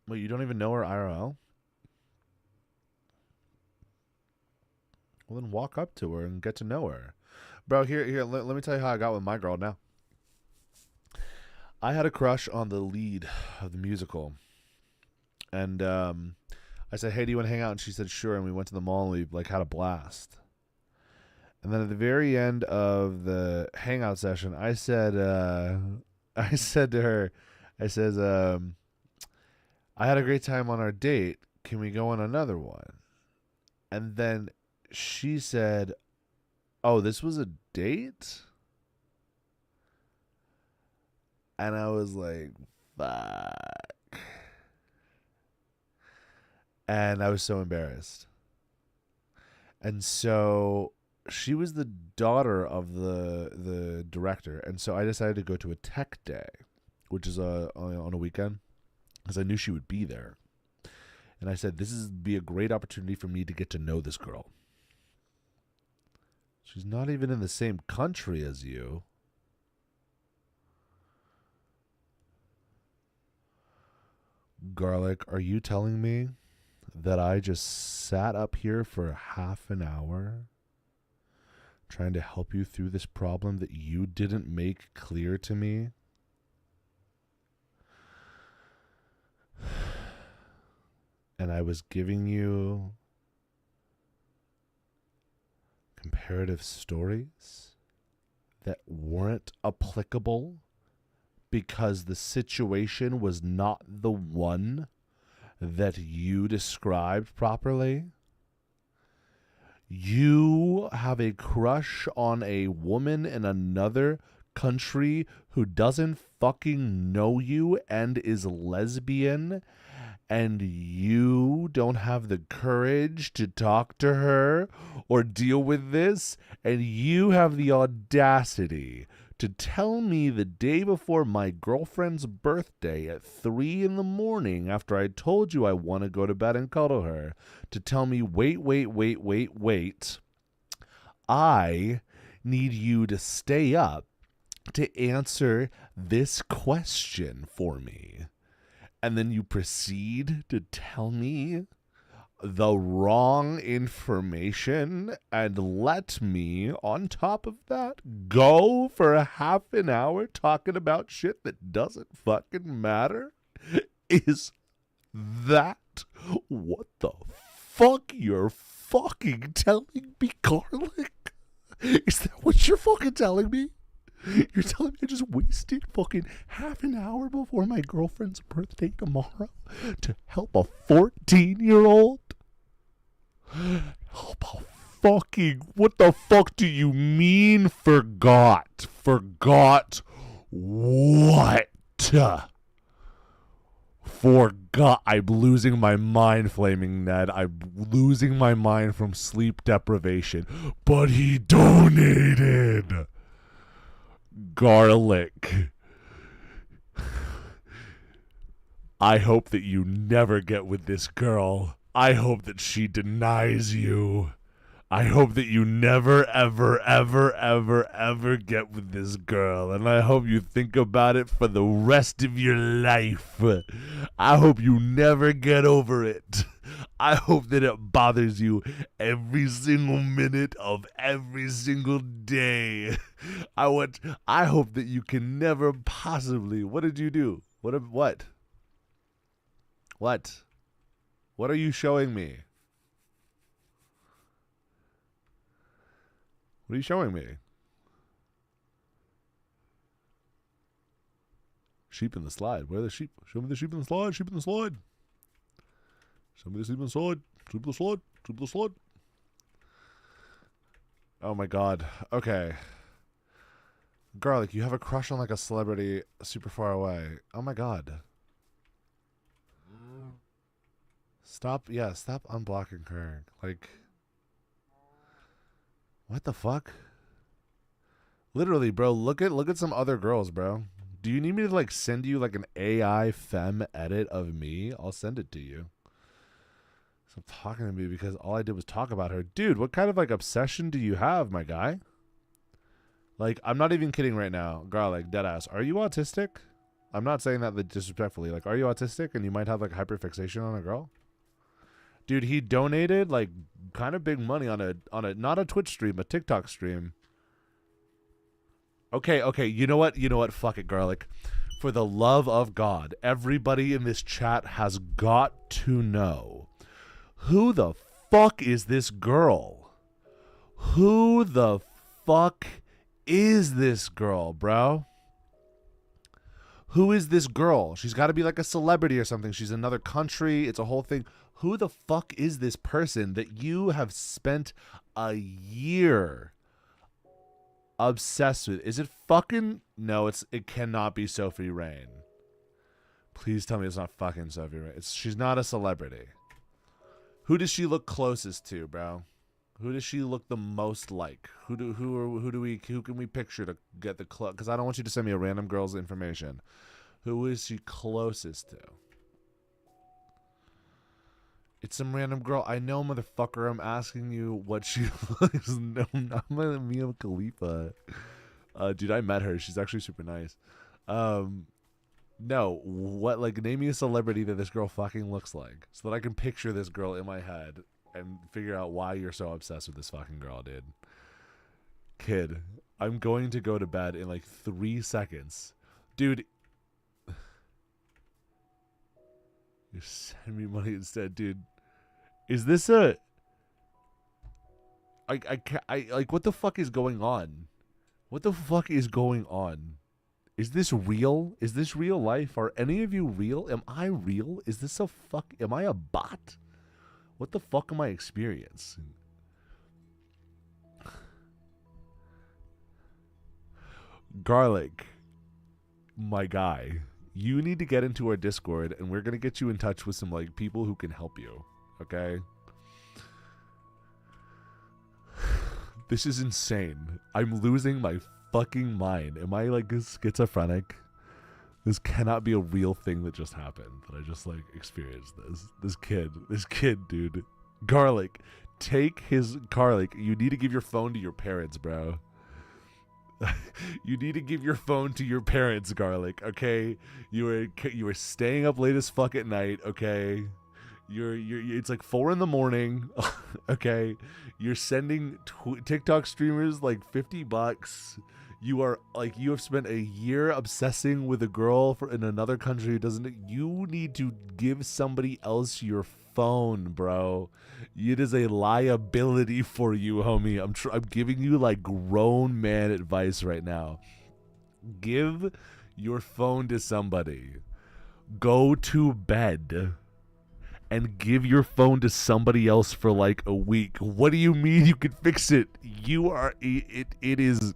Wait, you don't even know her IRL? Well, then walk up to her and get to know her. Bro, here, let me tell you how I got with my girl now. I had a crush on the lead of the musical. And I said, "Hey, do you want to hang out?" And she said, "Sure." And we went to the mall and we like had a blast. And then at the very end of the hangout session, I said to her, I says, "I had a great time on our date. Can we go on another one?" And then she said, "Oh, this was a date?" And I was like, fuck. And I was so embarrassed. And so she was the daughter of the director, and so I decided to go to a tech day, which is on a weekend, because I knew she would be there. And I said, "This is be a great opportunity for me to get to know this girl. She's not even in the same country as you." Garlic, are you telling me that I just sat up here for half an hour trying to help you through this problem that you didn't make clear to me? And I was giving you comparative stories that weren't applicable because the situation was not the one that you described properly? You have a crush on a woman in another country who doesn't fucking know you and is lesbian, and you don't have the courage to talk to her or deal with this, and you have the audacity to tell me the day before my girlfriend's birthday at 3 in the morning, after I told you I want to go to bed and cuddle her, to tell me, wait, I need you to stay up to answer this question for me. And then you proceed to tell me the wrong information and let me, on top of that, go for a half an hour talking about shit that doesn't fucking matter? Is that what the fuck you're fucking telling me, Garlic? Is that what you're fucking telling me? You're telling me I just wasted fucking half an hour before my girlfriend's birthday tomorrow to help a 14-year-old? Help a fucking... What the fuck do you mean forgot? Forgot what? Forgot. I'm losing my mind, Flaming Ned. I'm losing my mind from sleep deprivation. But he donated. Garlic. I hope that you never get with this girl. I hope that she denies you. I hope that you never, ever, ever, ever, ever get with this girl. And I hope you think about it for the rest of your life. I hope you never get over it. I hope that it bothers you every single minute of every single day. I hope that you can never possibly... What did you do? What? What are you showing me? What are you showing me? Sheep in the slide. Where are the sheep? Show me the sheep in the slide. Sheep in the slide. Show me the sheep in the slide. Sheep in the slide. Sheep in the slide. Oh my god. Okay. Garlic, you have a crush on like a celebrity super far away. Oh my god. Stop unblocking her. Like, what the fuck? Literally, bro, look at some other girls, bro. Do you need me to like send you like an AI femme edit of me? I'll send it to you. Stop talking to me because all I did was talk about her. Dude, what kind of like obsession do you have, my guy? Like, I'm not even kidding right now. Garlic, deadass. Are you autistic? I'm not saying that disrespectfully. Like, are you autistic and you might have like hyperfixation on a girl? Dude, he donated like kind of big money on a not a Twitch stream, a TikTok stream. Okay, you know what? Fuck it, Garlic. For the love of God, everybody in this chat has got to know, who the fuck is this girl? Who the fuck is this girl, bro? Who is this girl? She's got to be like a celebrity or something. She's in another country. It's a whole thing. Who the fuck is this person that you have spent a year obsessed with? Is it fucking... No, it cannot be Sophie Rain. Please tell me it's not fucking Sophie Rain. She's not a celebrity. Who does she look closest to, bro? Who does she look the most like? Who can we picture to get the clue? Because I don't want you to send me a random girl's information. Who is she closest to? It's some random girl. I know, motherfucker. I'm asking you what she looks. No, not Mia Khalifa. Dude, I met her. She's actually super nice. No, what? Like, name me a celebrity that this girl fucking looks like, so that I can picture this girl in my head and figure out why you're so obsessed with this fucking girl, dude. Kid, I'm going to go to bed in like 3 seconds, dude. You send me money instead, dude. Is this a... like, what the fuck is going on? What the fuck is going on? Is this real? Is this real life? Are any of you real? Am I real? Is this a fuck? Am I a bot? What the fuck am I experiencing? Garlic, my guy, you need to get into our Discord, and we're gonna get you in touch with some like people who can help you. Okay? This is insane. I'm losing my fucking mind. Am I like schizophrenic? This cannot be a real thing that just happened. That I just like experienced this. This kid, dude. Garlic, take his Garlic. You need to give your phone to your parents, bro. You need to give your phone to your parents, Garlic. Okay, you are staying up late as fuck at night. Okay, you're it's like 4 a.m. Okay, you're sending TikTok streamers like $50. You are like, you have spent a year obsessing with a girl in another country who doesn't. You need to give somebody else your phone, bro. It is a liability for you, homie. I'm giving you like grown man advice right now. Give your phone to somebody. Go to bed and give your phone to somebody else for like a week. What do you mean you can fix it? It is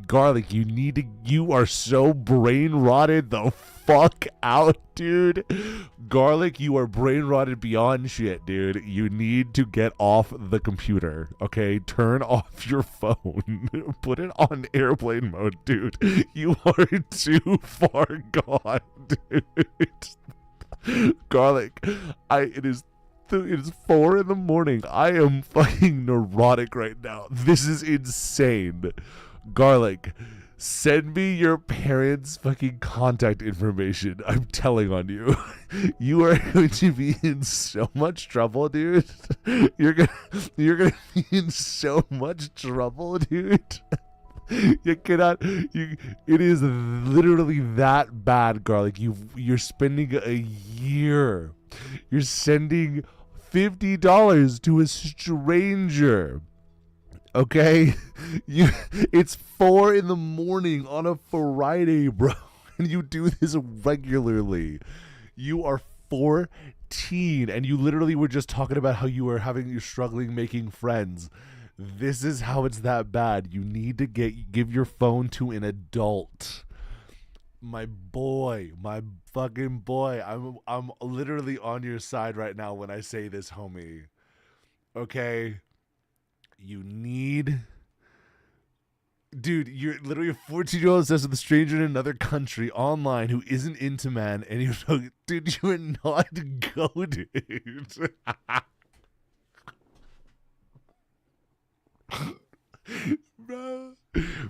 Garlic, you are so brain rotted the fuck out, dude. Garlic, you are brain rotted beyond shit, dude. You need to get off the computer, okay? Turn off your phone. Put it on airplane mode, dude. You are too far gone, dude. Garlic, it is 4 a.m. I am fucking neurotic right now. This is insane. Garlic, send me your parents' fucking contact information. I'm telling on you. You are going to be in so much trouble, dude. You're gonna be in so much trouble, dude. You cannot. It is literally that bad, Garlic. You're spending a year. You're sending $50 to a stranger. Okay, it's 4 a.m. on a Friday, bro, and you do this regularly. You are 14, and you literally were just talking about how you're struggling making friends. This is how it's that bad. You need to give your phone to an adult. My boy, my fucking boy. I'm literally on your side right now when I say this, homie. Okay? You need, dude, you're literally a 14-year-old obsessed with a stranger in another country online who isn't into man, and you're, dude, you are not goated.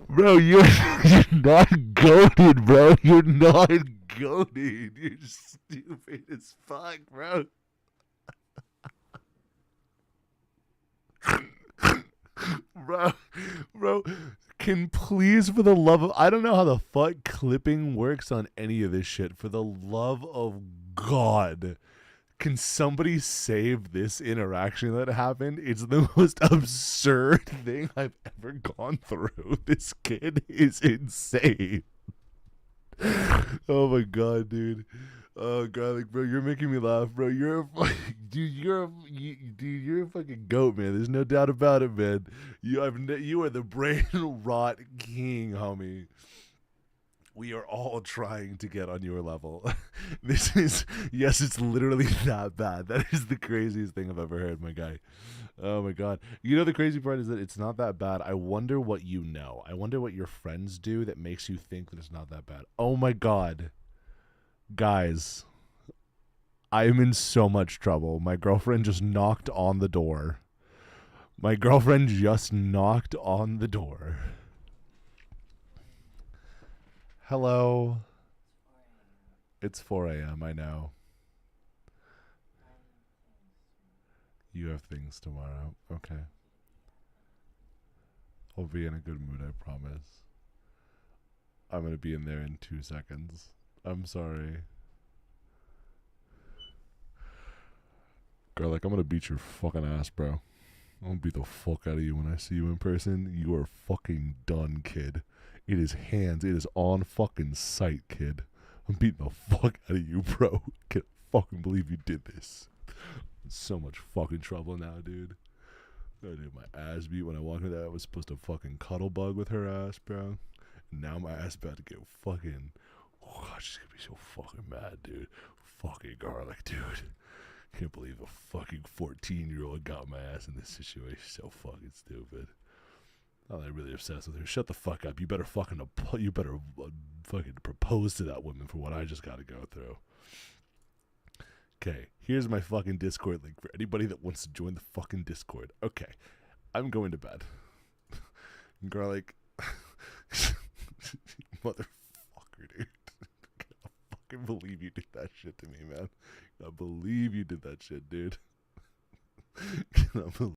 Bro, you're not goated, bro. You're not goated. You're stupid as fuck, bro. Bro, can please, for the love of, I don't know how the fuck clipping works on any of this shit. For the love of God, can somebody save this interaction that happened? It's the most absurd thing I've ever gone through. This kid is insane. Oh my God, dude. Oh, Garlic, bro, you're making me laugh, bro. You're a fucking, dude. You're a fucking goat, man. There's no doubt about it, man. You are the brain rot king, homie. We are all trying to get on your level. Yes, it's literally that bad. That is the craziest thing I've ever heard, my guy. Oh my God. You know, the crazy part is that it's not that bad. I wonder what you know. I wonder what your friends do that makes you think that it's not that bad. Oh my God. Guys, I'm in so much trouble. My girlfriend just knocked on the door. Hello. It's 4 a.m. I know. You have things tomorrow. Okay. I'll be in a good mood, I promise. I'm going to be in there in 2 seconds. I'm sorry. Garlic, I'm gonna beat your fucking ass, bro. I'll beat the fuck out of you when I see you in person. You are fucking done, kid. It is hands. It is on fucking sight, kid. I'm beating the fuck out of you, bro. Can't fucking believe you did this. In so much fucking trouble now, dude. I did my ass beat when I walked in there. I was supposed to fucking cuddle bug with her ass, bro. And now my ass about to get fucking... Oh, she's gonna be so fucking mad, dude. Fucking garlic, dude. Can't believe a fucking 14-year-old got my ass in this situation. So fucking stupid. I'm like really obsessed with her. Shut the fuck up. You better fucking propose to that woman for what I just got to go through. Okay, here's my fucking Discord link for anybody that wants to join the fucking Discord. Okay, I'm going to bed. Garlic, motherfucker, dude. I fucking believe you did that shit to me, man. I believe you did that shit, dude. I believe